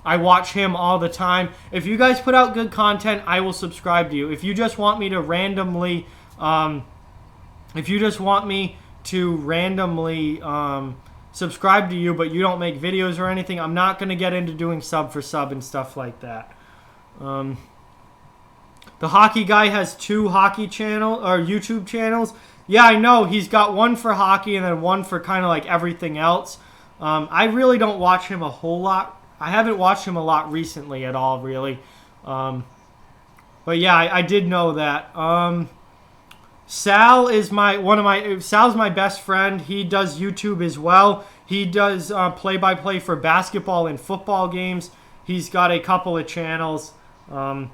I watch him all the time. If you guys put out good content, I will subscribe to you. If you just want me to randomly, subscribe to you, but you don't make videos or anything, I'm not going to get into doing sub for sub and stuff like that. The hockey guy has 2 hockey channel or YouTube channels. Yeah, I know. He's got one for hockey and then one for kind of like everything else. I really don't watch him a whole lot. I haven't watched him a lot recently at all, really. But yeah, I did know that. Sal is Sal's my best friend. He does YouTube as well. He does play-by-play for basketball and football games. He's got a couple of channels. Behind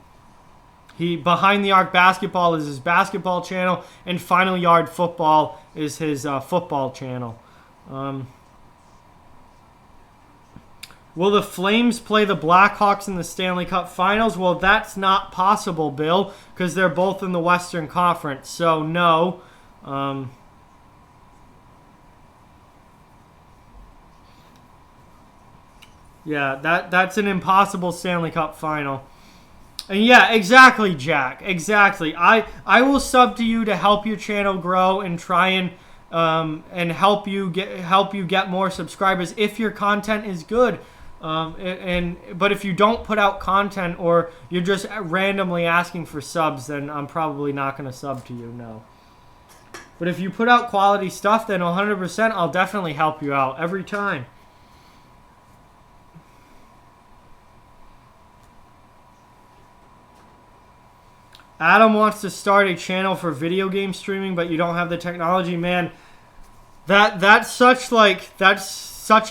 the Arc Basketball is his basketball channel, and Final Yard Football is his football channel. Will the Flames play the Blackhawks in the Stanley Cup Finals? Well, that's not possible, Bill, because they're both in the Western Conference. So, no. Yeah, that's an impossible Stanley Cup Final. And yeah, exactly, Jack. Exactly. I will sub to you to help your channel grow and try and help you get more subscribers if your content is good. But if you don't put out content or you're just randomly asking for subs, then I'm probably not going to sub to you, no. But if you put out quality stuff, then 100% I'll definitely help you out every time. Adam wants to start a channel for video game streaming, but you don't have the technology, man. That's such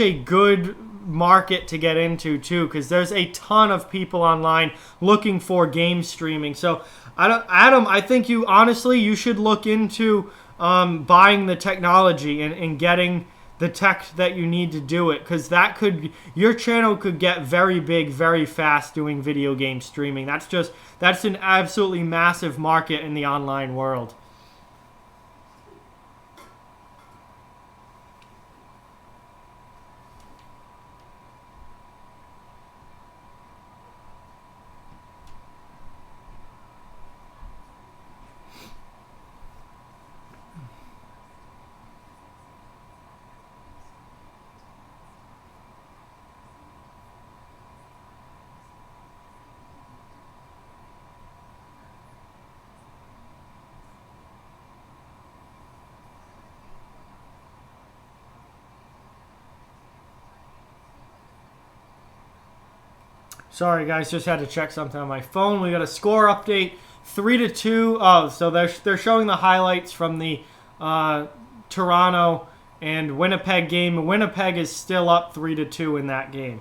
a good market to get into too, because there's a ton of people online looking for game streaming. So Adam, I think you should look into buying the technology and getting the tech that you need to do it, because your channel could get very big very fast doing video game streaming. That's an absolutely massive market in the online world. Sorry, guys, just had to check something on my phone. We got a score update, 3-2. Oh, so they're showing the highlights from the Toronto and Winnipeg game. Winnipeg is still up 3-2 in that game.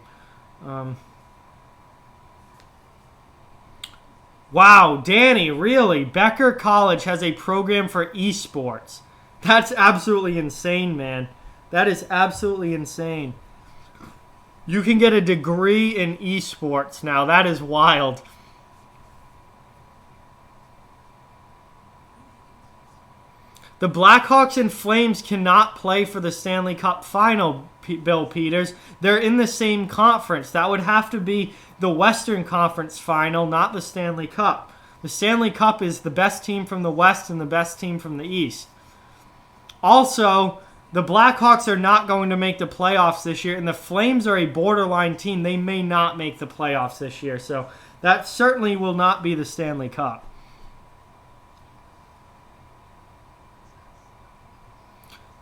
Wow, Danny, really? Becker College has a program for esports. That's absolutely insane, man. That is absolutely insane. You can get a degree in esports now. That is wild. The Blackhawks and Flames cannot play for the Stanley Cup Final, Bill Peters. They're in the same conference. That would have to be the Western Conference Final, not the Stanley Cup. The Stanley Cup is the best team from the West and the best team from the East. Also, the Blackhawks are not going to make the playoffs this year, and the Flames are a borderline team. They may not make the playoffs this year, so that certainly will not be the Stanley Cup.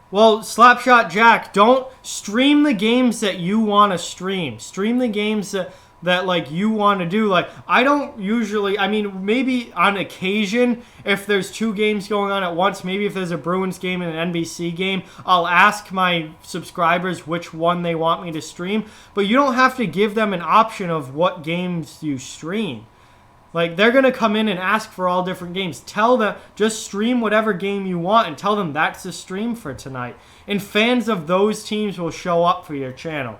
Well, Slapshot Jack, don't stream the games that you want to stream. Stream the games that like you want to do. Like, I don't usually, I mean, maybe on occasion, if there's two games going on at once, maybe if there's a Bruins game and an NBC game, I'll ask my subscribers which one they want me to stream. But you don't have to give them an option of what games you stream. Like, they're going to come in and ask for all different games. Tell them, just stream whatever game you want and tell them that's the stream for tonight. And fans of those teams will show up for your channel.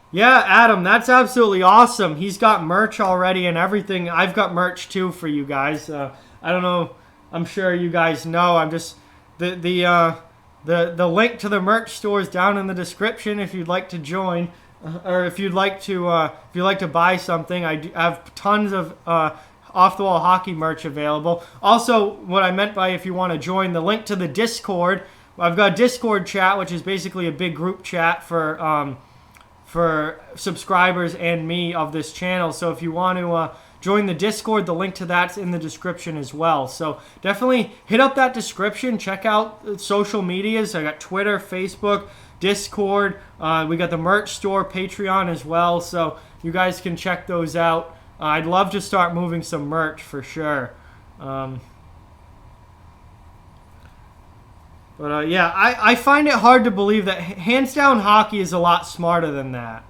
Yeah, Adam, that's absolutely awesome. He's got merch already and everything. I've got merch too for you guys. I don't know. I'm sure you guys know. I'm just the link to the merch store is down in the description if you'd like to join, or if you'd like to buy something. I have tons of off the wall hockey merch available. Also, what I meant by if you want to join, the link to the Discord. I've got a Discord chat, which is basically a big group chat for subscribers and me of this channel. So if you want to join the Discord, the link to that's in the description as well. So definitely hit up that description. Check out social medias. I got Twitter, Facebook, Discord. We got the merch store, Patreon as well. So you guys can check those out. I'd love to start moving some merch for sure. But yeah, I find it hard to believe that hands down hockey is a lot smarter than that.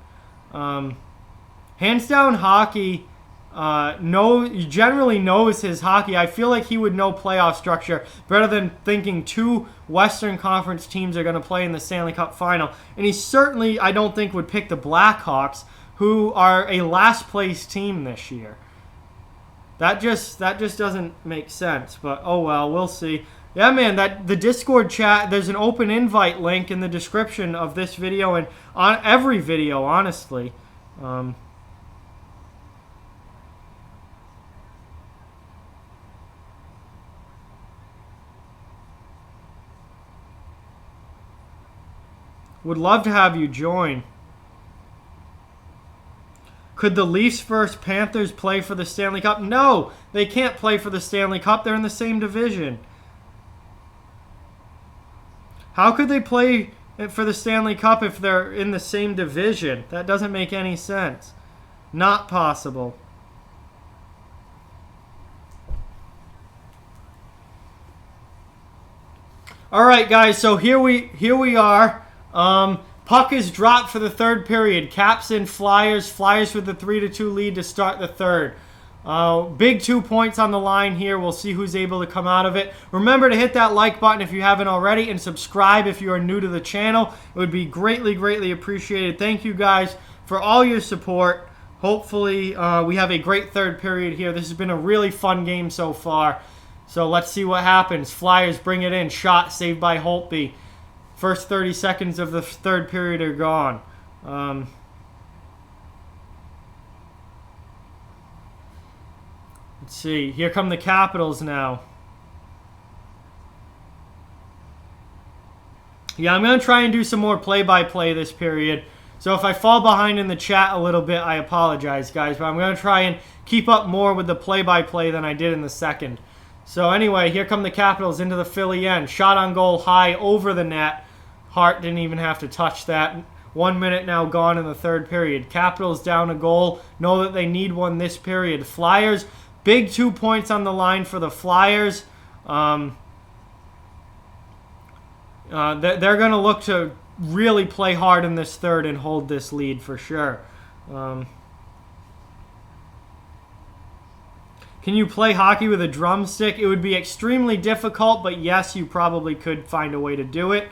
Hands down hockey generally knows his hockey. I feel like he would know playoff structure better than thinking two Western Conference teams are going to play in the Stanley Cup final. And he certainly, I don't think, would pick the Blackhawks, who are a last place team this year. That just doesn't make sense. But oh well, we'll see. Yeah, man, the Discord chat, there's an open invite link in the description of this video and on every video, honestly. Would love to have you join. Could the Leafs versus Panthers play for the Stanley Cup? No, they can't play for the Stanley Cup. They're in the same division. How could they play for the Stanley Cup if they're in the same division? That doesn't make any sense. Not possible. All right, guys. So here we are. Puck is dropped for the third period. Caps in Flyers. Flyers with the 3-2 lead to start the third. Big 2 points on the line here. We'll see who's able to come out of it. Remember to hit that like button if you haven't already, and subscribe if you are new to the channel. It would be greatly, greatly appreciated. Thank you guys for all your support. Hopefully we have a great third period here. This has been a really fun game so far. So let's see what happens. Flyers bring it in. Shot saved by Holtby. First 30 seconds of the third period are gone. Let's see. Here come the Capitals now. Yeah, I'm going to try and do some more play-by-play this period. So if I fall behind in the chat a little bit, I apologize, guys. But I'm going to try and keep up more with the play-by-play than I did in the second. So anyway, here come the Capitals into the Philly end. Shot on goal high over the net. Hart didn't even have to touch that. 1 minute now gone in the third period. Capitals down a goal. Know that they need one this period. Flyers, big 2 points on the line for the Flyers. They're going to look to really play hard in this third and hold this lead for sure. Can you play hockey with a drumstick? It would be extremely difficult, but yes, you probably could find a way to do it.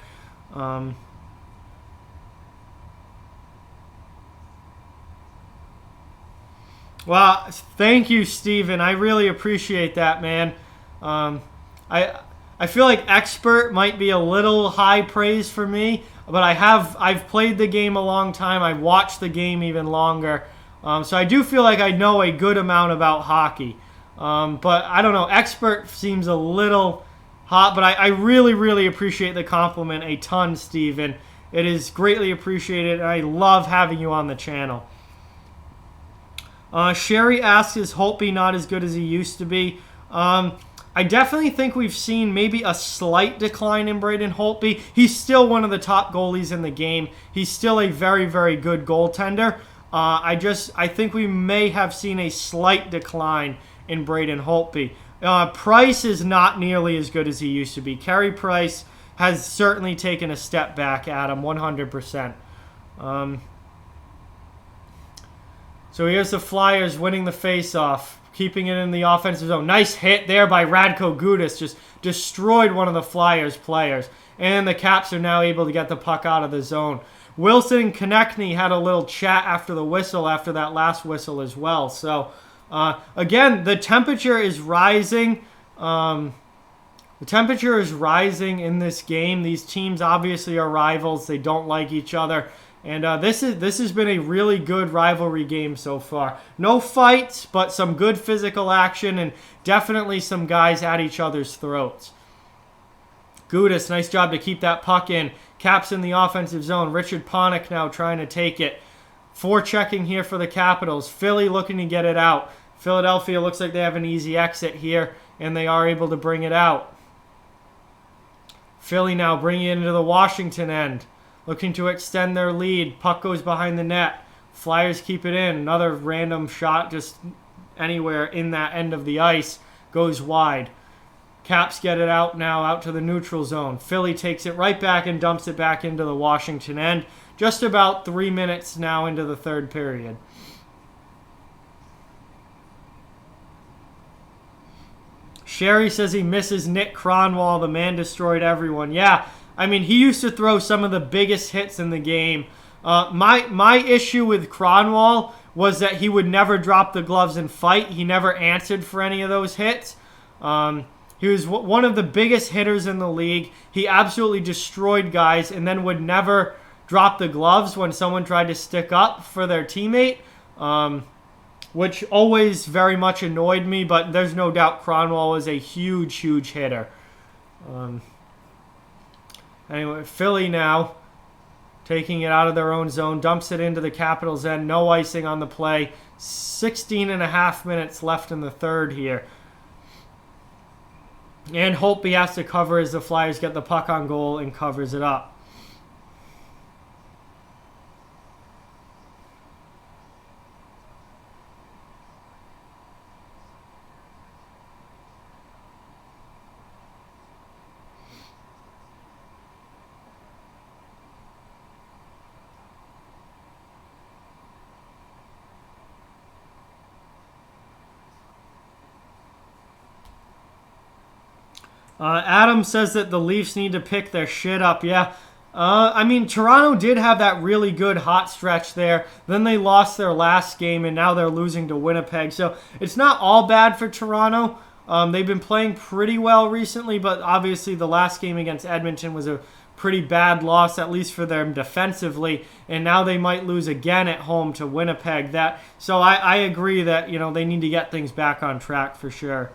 Well, thank you, Steven. I really appreciate that, man. I feel like expert might be a little high praise for me, but I've played the game a long time. I've watched the game even longer. So I do feel like I know a good amount about hockey. But I don't know, expert seems a little hot, but I really, really appreciate the compliment a ton, Steven. It is greatly appreciated, and I love having you on the channel. Sherry asks, is Holtby not as good as he used to be? I definitely think we've seen maybe a slight decline in Braden Holtby. He's still one of the top goalies in the game. He's still a very, very good goaltender. I think we may have seen a slight decline in Braden Holtby. Price is not nearly as good as he used to be. Carey Price has certainly taken a step back at him, 100%. So here's the Flyers winning the faceoff, keeping it in the offensive zone. Nice hit there by Radko Gudas, just destroyed one of the Flyers players. And the Caps are now able to get the puck out of the zone. Wilson and Konechny had a little chat after the whistle, after that last whistle as well. So, again, the temperature is rising. The temperature is rising in this game. These teams obviously are rivals. They don't like each other. And this has been a really good rivalry game so far. No fights, but some good physical action and definitely some guys at each other's throats. Gudas, nice job to keep that puck in. Caps in the offensive zone. Richard Panik now trying to take it. Forechecking here for the Capitals. Philly looking to get it out. Philadelphia looks like they have an easy exit here, and they are able to bring it out. Philly now bringing it into the Washington end. Looking to extend their lead. Puck goes behind the net. Flyers keep it in. Another random shot just anywhere in that end of the ice goes wide. Caps get it out now, out to the neutral zone. Philly takes it right back and dumps it back into the Washington end. Just about 3 minutes now into the third period. Sherry says he misses Nick Kronwall. The man destroyed everyone. Yeah, I mean, he used to throw some of the biggest hits in the game. My issue with Kronwall was that he would never drop the gloves and fight. He never answered for any of those hits. He was one of the biggest hitters in the league. He absolutely destroyed guys and then would never drop the gloves when someone tried to stick up for their teammate, which always very much annoyed me, but there's no doubt Kronwall was a huge, huge hitter. Anyway, Philly now taking it out of their own zone, dumps it into the Capitals' end. No icing on the play. 16 and a half minutes left in the third here. And Holtby has to cover as the Flyers get the puck on goal and covers it up. Adam says that the Leafs need to pick their shit up. Yeah, I mean, Toronto did have that really good hot stretch there. Then they lost their last game, and now they're losing to Winnipeg. So it's not all bad for Toronto. They've been playing pretty well recently, but obviously the last game against Edmonton was a pretty bad loss, at least for them defensively. And now they might lose again at home to Winnipeg. So I agree that, you know, they need to get things back on track for sure.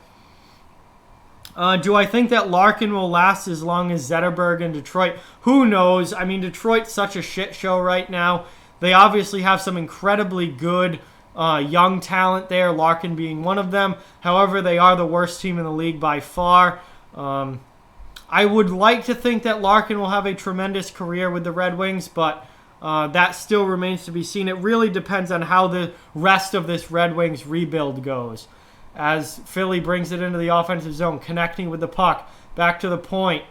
Do I think that Larkin will last as long as Zetterberg in Detroit? Who knows? I mean, Detroit's such a shit show right now. They obviously have some incredibly good young talent there, Larkin being one of them. However, they are the worst team in the league by far. I would like to think that Larkin will have a tremendous career with the Red Wings, but that still remains to be seen. It really depends on how the rest of this Red Wings rebuild goes. As Philly brings it into the offensive zone, connecting with the puck, back to the point.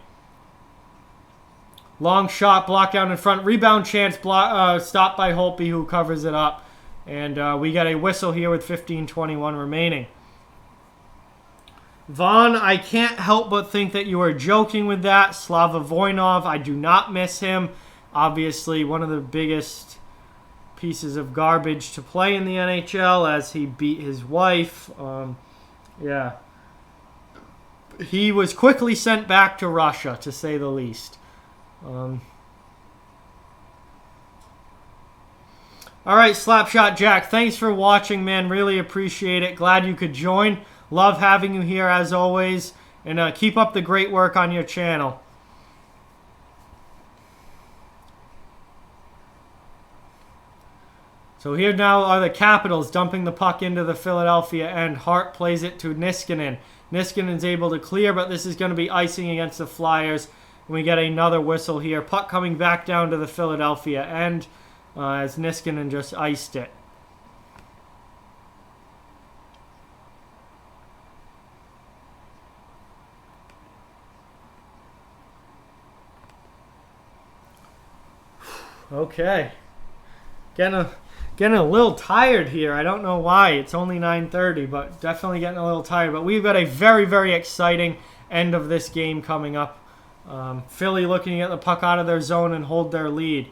Long shot, blocked down in front, rebound chance, stopped by Holtby, who covers it up. And we get a whistle here with 15:21 remaining. Vaughn, I can't help but think that you are joking with that. Slava Voinov, I do not miss him. Obviously, one of the biggest pieces of garbage to play in the NHL, as he beat his wife. Yeah. He was quickly sent back to Russia, to say the least. All right, Slapshot Jack, thanks for watching, man. Really appreciate it. Glad you could join. Love having you here, as always. And keep up the great work on your channel. So here now are the Capitals dumping the puck into the Philadelphia end. Hart plays it to Niskanen. Niskanen's able to clear, but this is going to be icing against the Flyers. And we get another whistle here. Puck coming back down to the Philadelphia end as Niskanen just iced it. Okay. Getting a little tired here. I don't know why. It's only 9:30, but definitely getting a little tired. But we've got a very, very exciting end of this game coming up. Philly looking to get the puck out of their zone and hold their lead.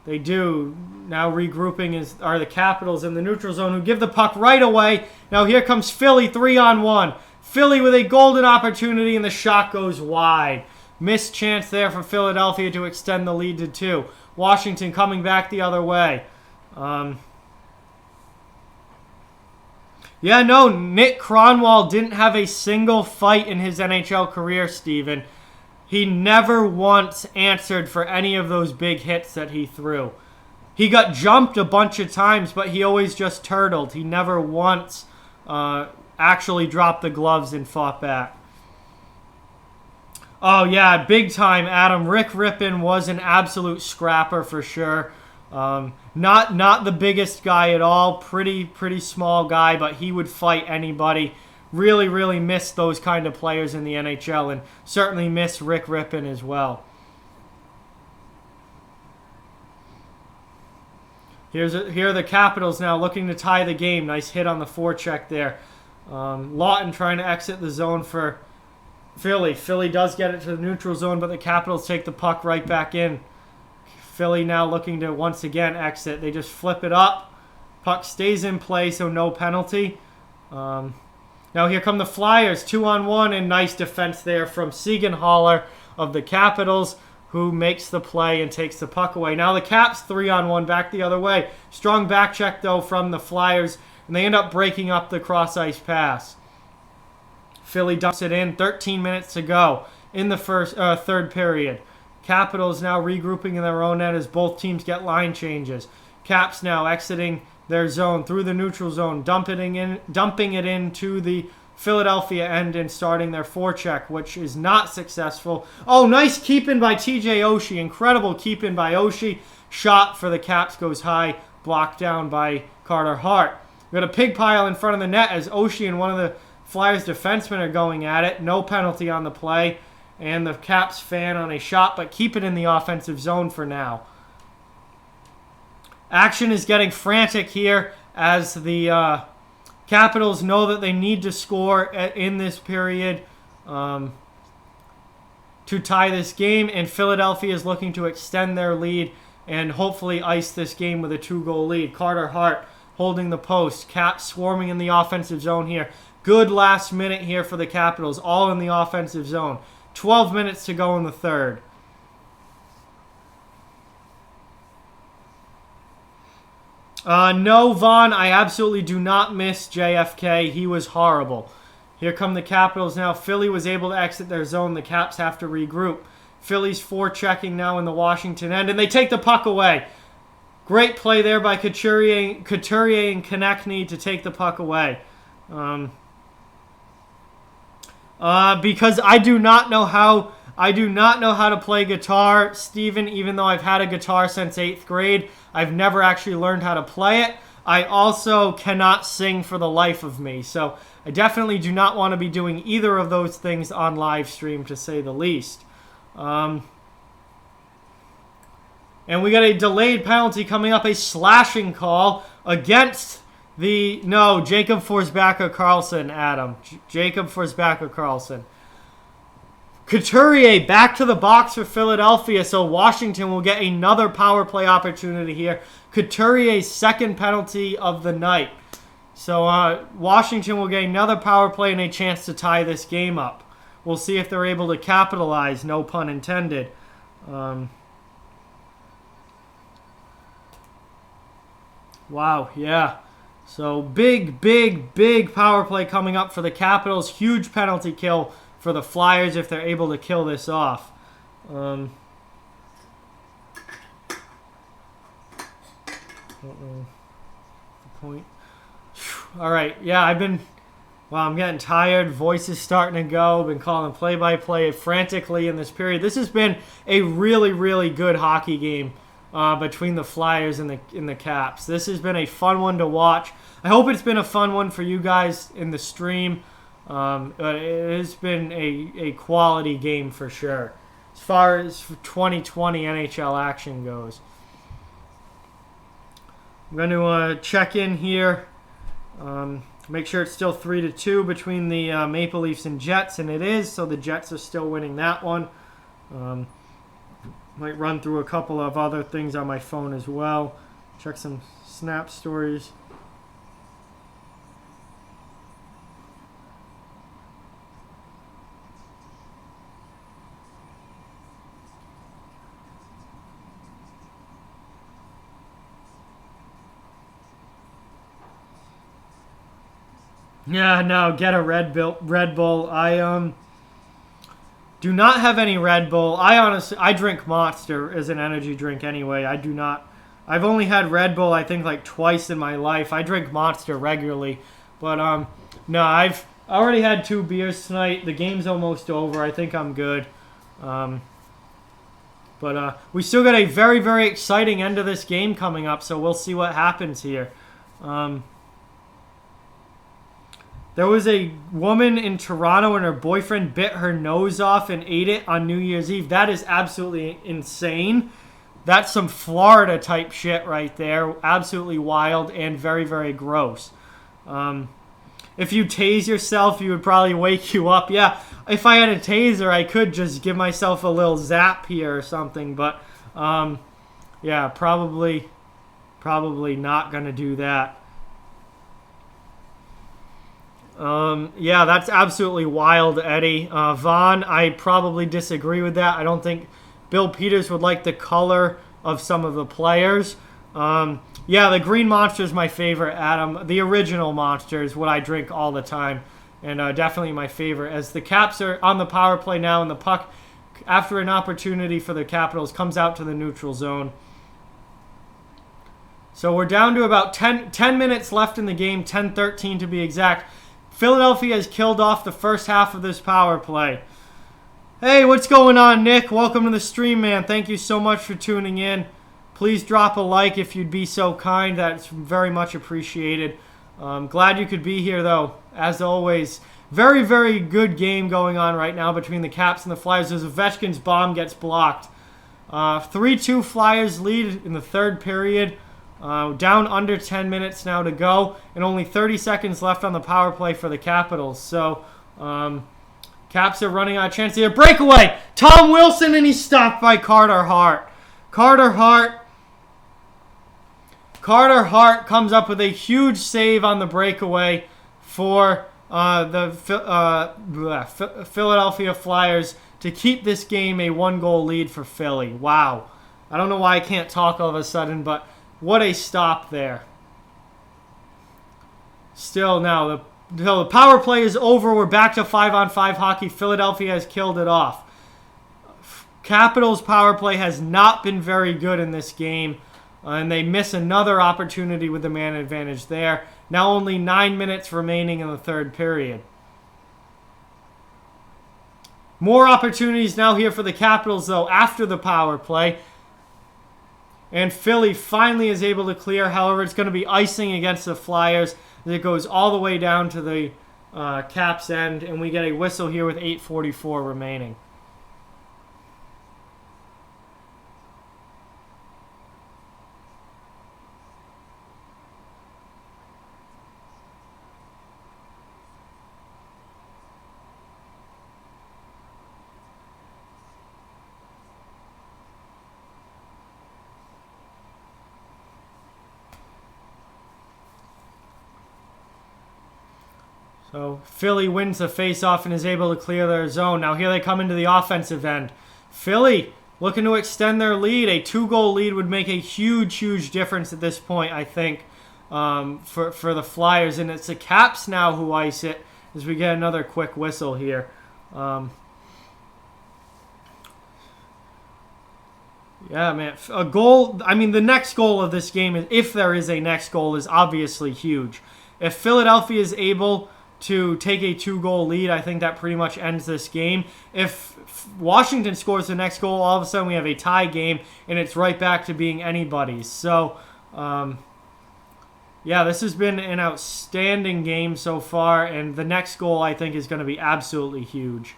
They do. Now regrouping are the Capitals in the neutral zone, who give the puck right away. Now here comes Philly 3-on-1. Philly with a golden opportunity, and the shot goes wide. Missed chance there for Philadelphia to extend the lead to 2. Washington coming back the other way. Yeah, no, Nick Kronwall didn't have a single fight in his NHL career, Steven. He never once answered for any of those big hits that he threw. He got jumped a bunch of times, but he always just turtled. He never once actually dropped the gloves and fought back. Oh, yeah, big time, Adam. Rick Rippon was an absolute scrapper for sure. Not the biggest guy at all. Pretty small guy, but he would fight anybody. really, really miss those kind of players in the NHL, and certainly miss Rick Rippon as well. Here are the Capitals now looking to tie the game. Nice hit on the forecheck there. Lawton trying to exit the zone for Philly. Philly does get it to the neutral zone, but the Capitals take the puck right back in. Philly now looking to once again exit. They just flip it up. Puck stays in play, so no penalty. Now here come the Flyers, 2-on-1, and nice defense there from Siegenthaler of the Capitals, who makes the play and takes the puck away. Now the Caps 3-on-1 back the other way. Strong back check, though, from the Flyers, and they end up breaking up the cross-ice pass. Philly dumps it in. 13 minutes to go in the third period. Capitals now regrouping in their own net as both teams get line changes. Caps now exiting their zone through the neutral zone, dumping it into the Philadelphia end and starting their forecheck, which is not successful. Oh, nice keep-in by TJ Oshie. Incredible keep-in by Oshie. Shot for the Caps goes high, blocked down by Carter Hart. We got a pig pile in front of the net as Oshie and one of the Flyers defensemen are going at it. No penalty on the play. And the Caps fan on a shot, but keep it in the offensive zone for now. Action is getting frantic here as the Capitals know that they need to score in this period to tie this game, and Philadelphia is looking to extend their lead and hopefully ice this game with a 2-goal lead. Carter Hart holding the post. Caps swarming in the offensive zone here. Good last minute here for the Capitals, all in the offensive zone. 12 minutes to go in the third. No, Vaughn, I absolutely do not miss JFK. He was horrible. Here come the Capitals now. Philly was able to exit their zone. The Caps have to regroup. Philly's forechecking now in the Washington end, and they take the puck away. Great play there by Couturier and Konechny to take the puck away. Because I do not know how to play guitar, Steven, even though I've had a guitar since 8th grade. I've never actually learned how to play it. I also cannot sing for the life of me. So I definitely do not want to be doing either of those things on live stream, to say the least. And we got a delayed penalty coming up, a slashing call against Jacob Forsbacka-Karlsson, Adam. Jacob Forsbacka-Karlsson. Couturier back to the box for Philadelphia, so Washington will get another power play opportunity here. Couturier's second penalty of the night. So Washington will get another power play and a chance to tie this game up. We'll see if they're able to capitalize, no pun intended. Wow, yeah. So big power play coming up for the Capitals. Huge penalty kill for the Flyers if they're able to kill this off. Don't know the point. All right, yeah, I'm getting tired. Voice is starting to go. Been calling play-by-play frantically in this period. This has been a really good hockey game between the Flyers and the Caps. This has been a fun one to watch. I hope it's been a fun one for you guys in the stream. It has been a quality game for sure, as far as 2020 NHL action goes. I'm going to check in here. Make sure it's still 3-2 between the Maple Leafs and Jets, and it is, so the Jets are still winning that one. Might run through a couple of other things on my phone as well. Check some Snap stories. Yeah, no, get a Red Bull. I do not have any Red Bull. I drink Monster as an energy drink anyway. I do not. I've only had Red Bull I think like twice in my life. I drink Monster regularly, but no, I've already had 2 beers tonight. The game's almost over. I think I'm good. But we still got a very exciting end of this game coming up, so we'll see what happens here. There was a woman in Toronto and her boyfriend bit her nose off and ate it on New Year's Eve. That is absolutely insane. That's some Florida type shit right there. Absolutely wild and very, very gross. If you tase yourself, you would probably wake you up. Yeah, if I had a taser, I could just give myself a little zap here or something. But, yeah, probably not going to do that. Yeah, that's absolutely wild, Eddie. Vaughn, I probably disagree with that. I don't think Bill Peters would like the color of some of the players. Yeah, the Green Monster is my favorite, Adam. The original Monster is what I drink all the time, and definitely my favorite. As the Caps are on the power play now, and the puck, after an opportunity for the Capitals, comes out to the neutral zone. So we're down to about 10 minutes left in the game, 10:13 to be exact. Philadelphia has killed off the first half of this power play. Hey, what's going on, Nick? Welcome to the stream, man. Thank you so much for tuning in. Please drop a like if you'd be so kind. That's very much appreciated. Glad you could be here, though. As always, very, very good game going on right now between the Caps and the Flyers as Ovechkin's bomb gets blocked. 3-2 Flyers lead in the third period. Down under 10 minutes now to go, and only 30 seconds left on the power play for the Capitals. So, Caps are running out of chance here. Breakaway! Tom Wilson, and he's stopped by Carter Hart. Carter Hart comes up with a huge save on the breakaway for the Philadelphia Flyers to keep this game a one-goal lead for Philly. Wow. I don't know why I can't talk all of a sudden, but what a stop there. Still now, the power play is over. We're back to 5-on-5 hockey. Philadelphia has killed it off. Capitals power play has not been very good in this game, and they miss another opportunity with the man advantage there. Now only 9 minutes remaining in the third period. More opportunities now here for the Capitals, though, after the power play. And Philly finally is able to clear. However, it's going to be icing against the Flyers. It goes all the way down to the Caps end, and we get a whistle here with 8:44 remaining. So Philly wins the faceoff and is able to clear their zone. Now here they come into the offensive end. Philly looking to extend their lead. A 2-goal lead would make a huge, huge difference at this point, I think, for the Flyers. And it's the Caps now who ice it as we get another quick whistle here. Yeah, man. A goal, I mean, the next goal of this game, is, if there is a next goal, is obviously huge. If Philadelphia is able to take a 2-goal lead, I think that pretty much ends this game. If Washington scores the next goal, all of a sudden we have a tie game, and it's right back to being anybody's. So, yeah, this has been an outstanding game so far, and the next goal, I think, is going to be absolutely huge.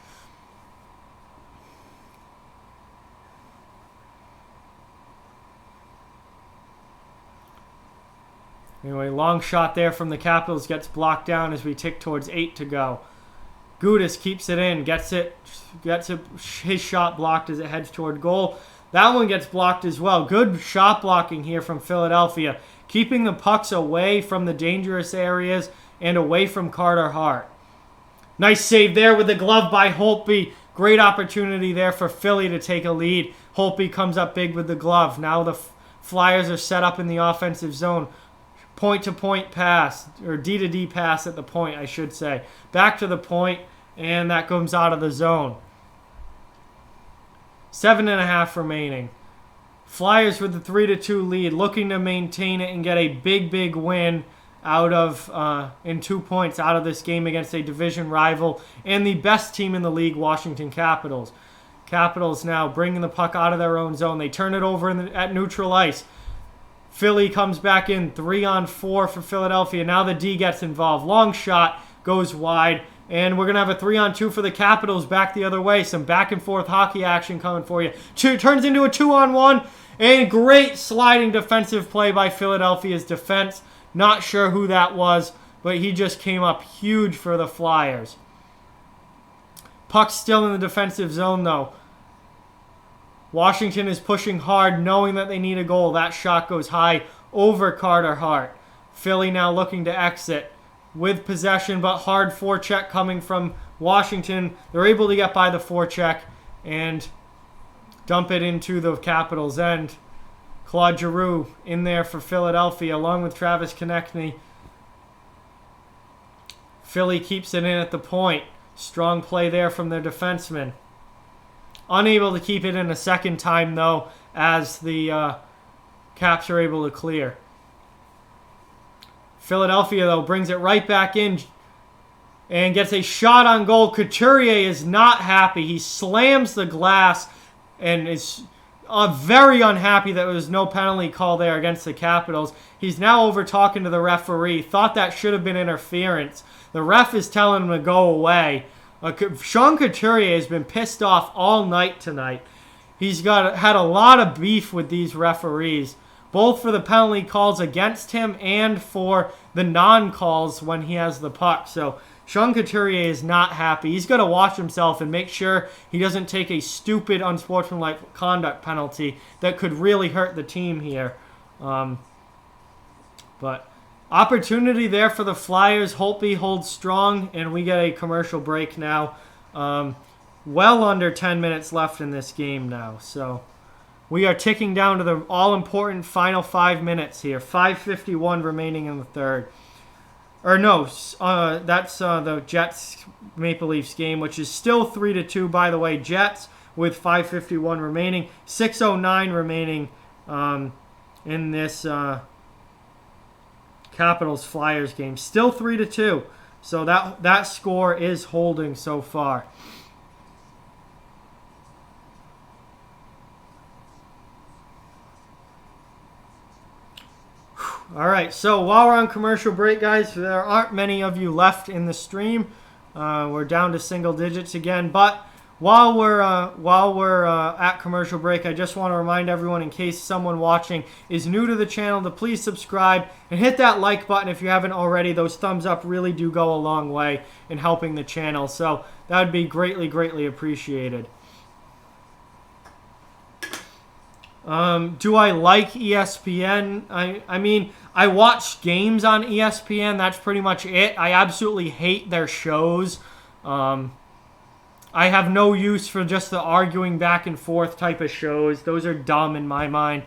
Anyway, long shot there from the Capitals gets blocked down as we tick towards 8 to go. Gudas keeps it in, gets his shot blocked as it heads toward goal. That one gets blocked as well. Good shot blocking here from Philadelphia, keeping the pucks away from the dangerous areas and away from Carter Hart. Nice save there with the glove by Holtby. Great opportunity there for Philly to take a lead. Holtby comes up big with the glove. Now the Flyers are set up in the offensive zone. Point-to-point pass, or D-to-D pass at the point, I should say. Back to the point, and that comes out of the zone. 7.5 remaining. Flyers with the 3-2 lead, looking to maintain it and get a big, big win out of in 2 points out of this game against a division rival and the best team in the league, Washington Capitals. Capitals now bringing the puck out of their own zone. They turn it over at neutral ice. Philly comes back in 3-on-4 for Philadelphia. Now the D gets involved. Long shot. goes wide. And we're going to have a 3-on-2 for the Capitals back the other way. Some back-and-forth hockey action coming for you. Turns into a 2-on-1. And great sliding defensive play by Philadelphia's defense. Not sure who that was, but he just came up huge for the Flyers. Puck's still in the defensive zone, though. Washington is pushing hard, knowing that they need a goal. That shot goes high over Carter Hart. Philly now looking to exit with possession, but hard forecheck coming from Washington. They're able to get by the forecheck and dump it into the Capitals' end. Claude Giroux in there for Philadelphia, along with Travis Konechny. Philly keeps it in at the point. Strong play there from their defenseman. Unable to keep it in a second time, though, as the Caps are able to clear. Philadelphia, though, brings it right back in and gets a shot on goal. Couturier is not happy. He slams the glass and is very unhappy that there was no penalty call there against the Capitals. He's now over talking to the referee. Thought that should have been interference. The ref is telling him to go away. Sean Couturier has been pissed off all night tonight. He's had a lot of beef with these referees, both for the penalty calls against him and for the non-calls when he has the puck. So Sean Couturier is not happy. He's got to watch himself and make sure he doesn't take a stupid, unsportsmanlike conduct penalty that could really hurt the team here. But opportunity there for the Flyers. Holtby holds strong, and we get a commercial break now. Well under 10 minutes left in this game now. So we are ticking down to the all-important final 5 minutes here. 5:51 remaining in the third. Or no, that's the Jets-Maple Leafs game, which is still 3-2, by the way. Jets with 5:51 remaining. 6:09 remaining in this Capitals-Flyers game. Still 3-2. So that score is holding so far. All right, so while we're on commercial break, guys, there aren't many of you left in the stream. We're down to single digits again. But while we're at commercial break, I just want to remind everyone, in case someone watching is new to the channel, to please subscribe and hit that like button if you haven't already. Those thumbs up really do go a long way in helping the channel. So that would be greatly, greatly appreciated. Do I like ESPN? I mean, I watch games on ESPN. That's pretty much it. I absolutely hate their shows. I have no use for just the arguing back and forth type of shows. Those are dumb in my mind.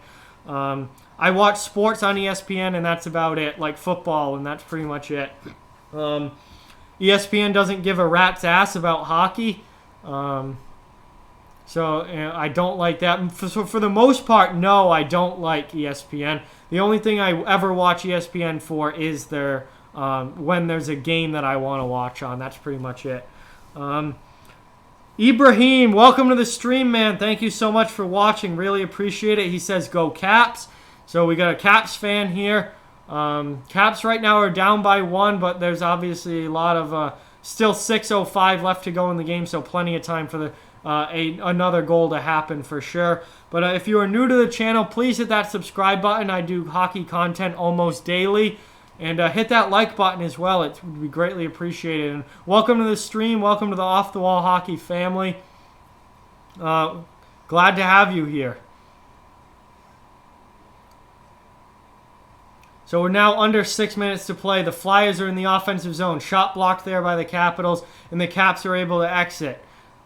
I watch sports on ESPN, and that's about it, like football, and that's pretty much it. ESPN doesn't give a rat's ass about hockey. So I don't like that. So for the most part, no, I don't like ESPN. The only thing I ever watch ESPN for is their when there's a game that I want to watch on. That's pretty much it. Ibrahim, welcome to the stream, man. Thank you so much for watching. Really appreciate it. He says, go Caps. So we got a Caps fan here. Caps right now are down by 1, but there's obviously a lot of still 6:05 left to go in the game, so plenty of time for the another goal to happen for sure. But if you are new to the channel, please hit that subscribe button. I do hockey content almost daily. And hit that like button as well. It would be greatly appreciated. And welcome to the stream. Welcome to the Off the Wall Hockey family. Glad to have you here. So we're now under 6 minutes to play. The Flyers are in the offensive zone. Shot blocked there by the Capitals. And the Caps are able to exit.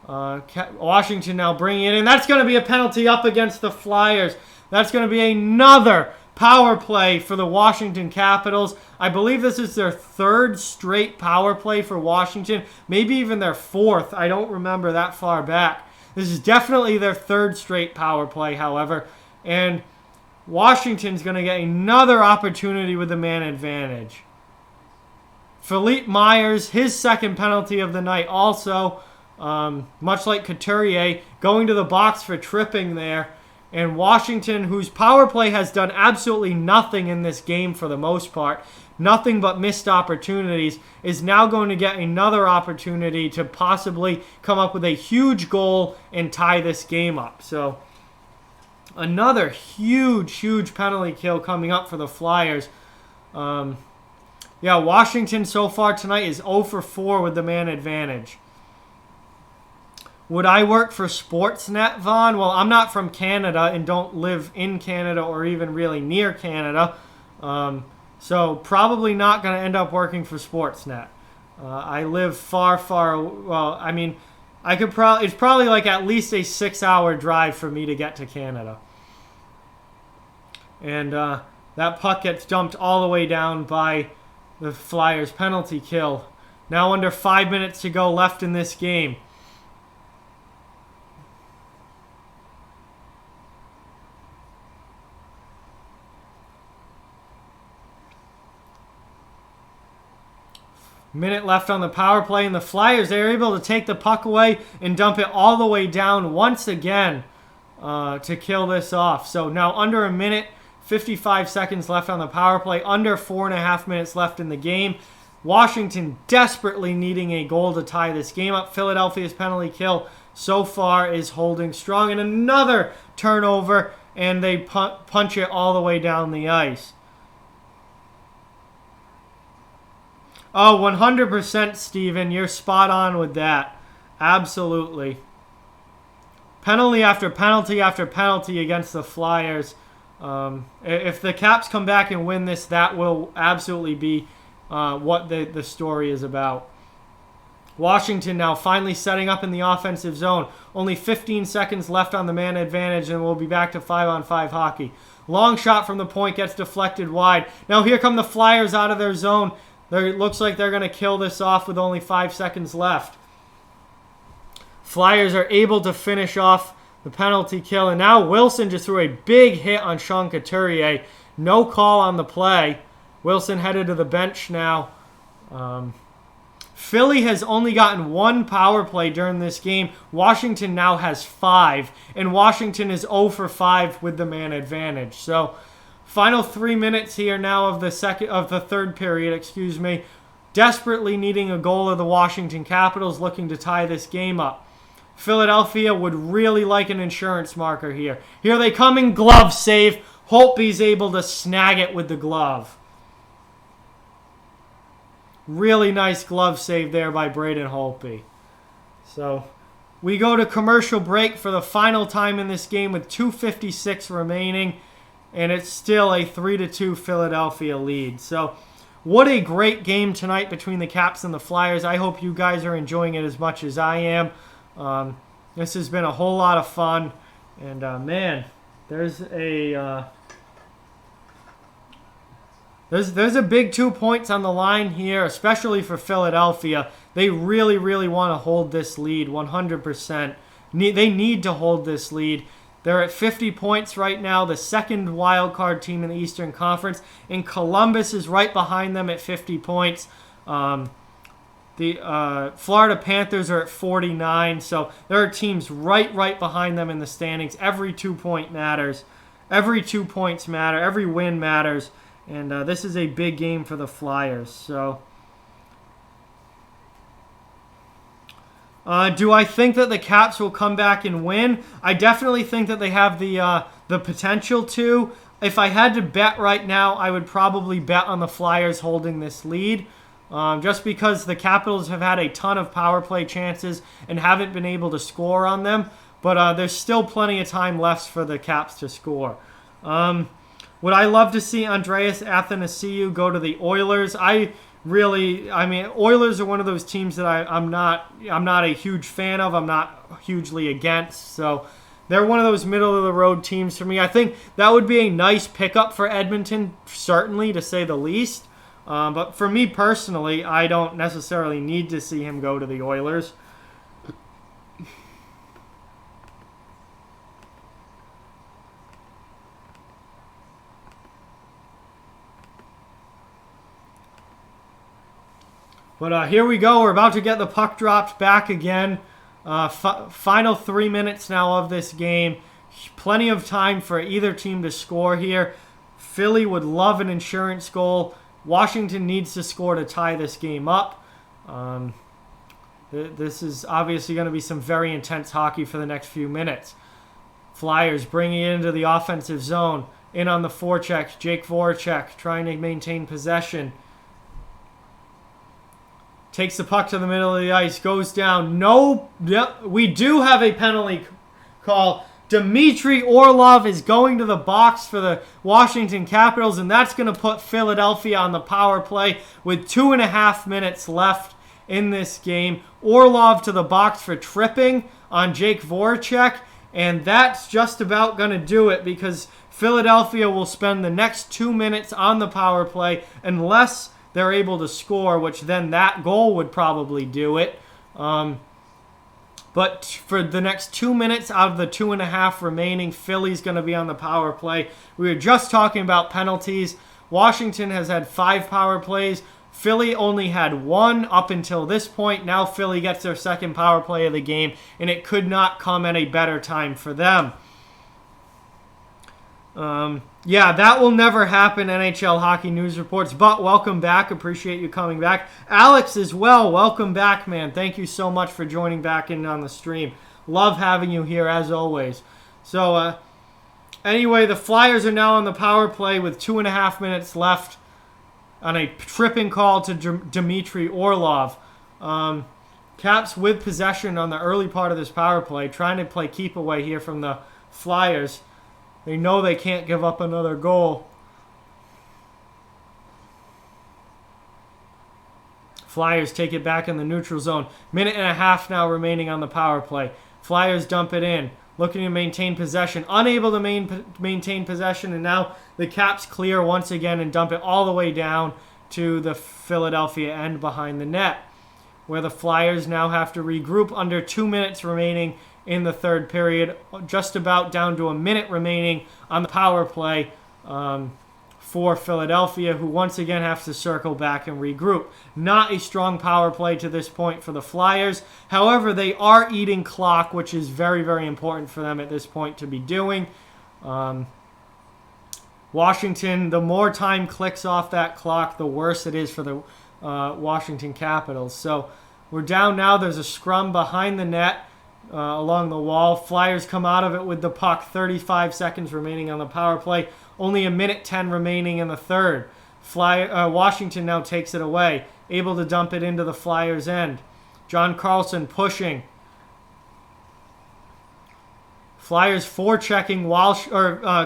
Washington now bringing it in. That's going to be a penalty up against the Flyers. That's going to be another power play for the Washington Capitals. I believe this is their 3rd straight power play for Washington. Maybe even their 4th. I don't remember that far back. This is definitely their 3rd straight power play, however. And Washington's going to get another opportunity with the man advantage. Philippe Myers, his 2nd penalty of the night also. Much like Couturier, going to the box for tripping there. And Washington, whose power play has done absolutely nothing in this game for the most part, nothing but missed opportunities, is now going to get another opportunity to possibly come up with a huge goal and tie this game up. So another huge penalty kill coming up for the Flyers. Yeah, Washington so far tonight is 0 for 4 with the man advantage. Would I work for Sportsnet, Vaughn? Well, I'm not from Canada and don't live in Canada or even really near Canada. So probably not going to end up working for Sportsnet. I live far, well, I mean, it's probably like at least a 6-hour drive for me to get to Canada. And that puck gets dumped all the way down by the Flyers penalty kill. Now under 5 minutes to go left in this game. Minute left on the power play, and the Flyers, they're able to take the puck away and dump it all the way down once again to kill this off. So now under a minute, 55 seconds left on the power play, under 4.5 minutes left in the game. Washington desperately needing a goal to tie this game up. Philadelphia's penalty kill so far is holding strong, and another turnover, and they punch it all the way down the ice. Oh, 100%, Steven. You're spot on with that. Absolutely. Penalty after penalty after penalty against the Flyers. If the Caps come back and win this, that will absolutely be what the story is about. Washington now finally setting up in the offensive zone. Only 15 seconds left on the man advantage, and we'll be back to 5-on-5 hockey. Long shot from the point gets deflected wide. Now here come the Flyers out of their zone. It looks like they're going to kill this off with only 5 seconds left. Flyers are able to finish off the penalty kill. And now Wilson just threw a big hit on Sean Couturier. No call on the play. Wilson headed to the bench now. Philly has only gotten 1 power play during this game. Washington now has 5. And Washington is 0 for 5 with the man advantage. So final 3 minutes here now of the third period, desperately needing a goal of the Washington Capitals, looking to tie this game up. Philadelphia would really like an insurance marker here. Here they come in, glove save. Holtby's able to snag it with the glove. Really nice glove save there by Braden Holtby. So we go to commercial break for the final time in this game with 2:56 remaining. And it's still a 3-2 Philadelphia lead. So what a great game tonight between the Caps and the Flyers. I hope you guys are enjoying it as much as I am. This has been a whole lot of fun. And man, there's a big 2 points on the line here, especially for Philadelphia. They really want to hold this lead 100%. They need to hold this lead. They're at 50 points right now, the second wild card team in the Eastern Conference. And Columbus is right behind them at 50 points. The Florida Panthers are at 49. So there are teams right behind them in the standings. Every 2 point matters. Every 2 points matter. Every win matters. And this is a big game for the Flyers. So do I think that the Caps will come back and win? I definitely think that they have the potential to. If I had to bet right now, I would probably bet on the Flyers holding this lead. Just because the Capitals have had a ton of power play chances and haven't been able to score on them. But there's still plenty of time left for the Caps to score. Would I love to see Andreas Athanasiou go to the Oilers? Oilers are one of those teams that I'm not a huge fan of. I'm not hugely against. So they're one of those middle of the road teams for me. I think that would be a nice pickup for Edmonton, certainly, to say the least. But for me personally, I don't necessarily need to see him go to the Oilers. But here we go. We're about to get the puck dropped back again. Final 3 minutes now of this game. Plenty of time for either team to score here. Philly would love an insurance goal. Washington needs to score to tie this game up. This is obviously going to be some very intense hockey for the next few minutes. Flyers bringing it into the offensive zone. In on the forecheck, Jake Voracek trying to maintain possession. Takes the puck to the middle of the ice, goes down. No, we do have a penalty call. Dmitry Orlov is going to the box for the Washington Capitals, and that's going to put Philadelphia on the power play with 2.5 minutes left in this game. Orlov to the box for tripping on Jake Voracek, and that's just about going to do it because Philadelphia will spend the next 2 minutes on the power play unless they're able to score, which then that goal would probably do it. But for the next 2 minutes out of the 2.5 remaining, Philly's going to be on the power play. We were just talking about penalties. Washington has had 5 power plays. Philly only had 1 up until this point. Now Philly gets their second power play of the game, and it could not come at a better time for them. Yeah, that will never happen, NHL Hockey News Reports, but welcome back. Appreciate you coming back. Alex as well, welcome back, man. Thank you so much for joining back in on the stream. Love having you here, as always. So, anyway, the Flyers are now on the power play with 2.5 minutes left on a tripping call to Dmitry Orlov. Caps with possession on the early part of this power play, trying to play keep away here from the Flyers. They know they can't give up another goal. Flyers take it back in the neutral zone. 1.5 now remaining on the power play. Flyers dump it in. Looking to maintain possession. Unable to maintain possession. And now the Caps clear once again and dump it all the way down to the Philadelphia end behind the net, where the Flyers now have to regroup under 2 minutes remaining in the third period, just about down to a minute remaining on the power play for Philadelphia, who once again have to circle back and regroup. Not a strong power play to this point for the Flyers. However, they are eating clock, which is very, very important for them at this point to be doing. Washington, the more time clicks off that clock, the worse it is for the Washington Capitals. So we're down now. There's a scrum behind the net. Along the wall. Flyers come out of it with the puck. 35 seconds remaining on the power play. Only 1:10 remaining in the third. Washington now takes it away. Able to dump it into the Flyers' end. John Carlson pushing. Flyers forechecking while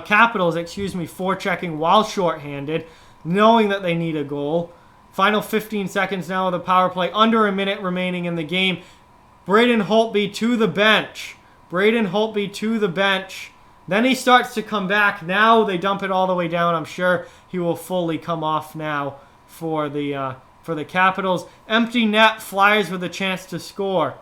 Capitals, forechecking while shorthanded, knowing that they need a goal. Final 15 seconds now of the power play. Under a minute remaining in the game. Braden Holtby to the bench. Then he starts to come back. Now they dump it all the way down. I'm sure he will fully come off now for the Capitals. Empty net. Flyers with a chance to score.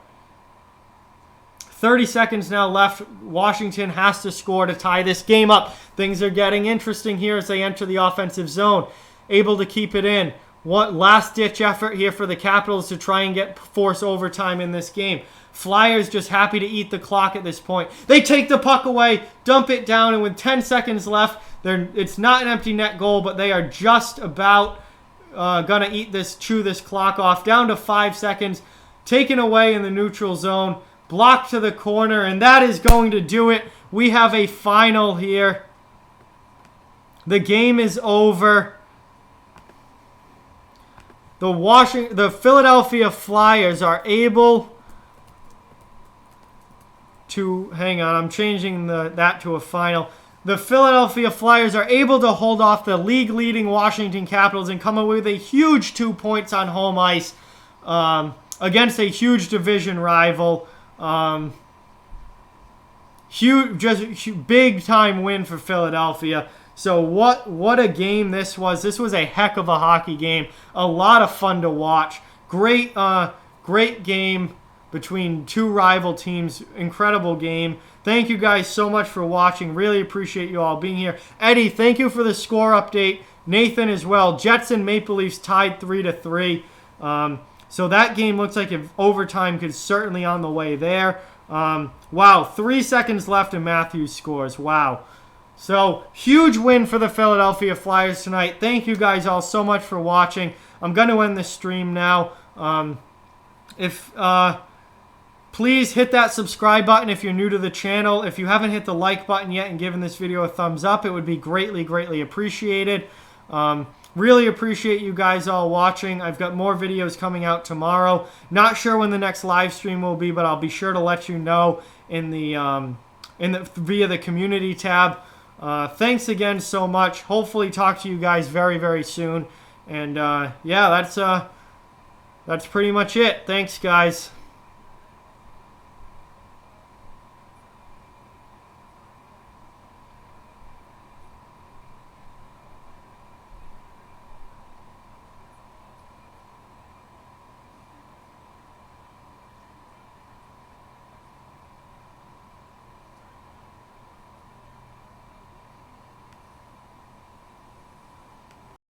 30 seconds now left. Washington has to score to tie this game up. Things are getting interesting here as they enter the offensive zone. Able to keep it in. What last-ditch effort here for the Capitals to try and force overtime in this game. Flyers just happy to eat the clock at this point. They take the puck away, dump it down, and with 10 seconds left, it's not an empty net goal, but they are just about going to chew this clock off. Down to 5 seconds, taken away in the neutral zone, blocked to the corner, and that is going to do it. We have a final here. The game is over. The Philadelphia Flyers are able to, hang on, I'm changing that to a final. The Philadelphia Flyers are able to hold off the league-leading Washington Capitals and come away with a huge 2 points on home ice against a huge division rival. Big-time win for Philadelphia. So what a game this was. This was a heck of a hockey game. A lot of fun to watch. Great game between two rival teams. Incredible game. Thank you guys so much for watching. Really appreciate you all being here. Eddie, thank you for the score update. Nathan as well. Jets and Maple Leafs tied 3-3. So that game looks like if overtime could certainly on the way there. Wow, 3 seconds left and Matthews scores. Wow. So, huge win for the Philadelphia Flyers tonight. Thank you guys all so much for watching. I'm going to end the stream now. Please hit that subscribe button if you're new to the channel. If you haven't hit the like button yet and given this video a thumbs up, it would be greatly, greatly appreciated. Really appreciate you guys all watching. I've got more videos coming out tomorrow. Not sure when the next live stream will be, but I'll be sure to let you know in the via the community tab. Thanks again so much. Hopefully talk to you guys very, very soon. And yeah, that's pretty much it. Thanks, guys.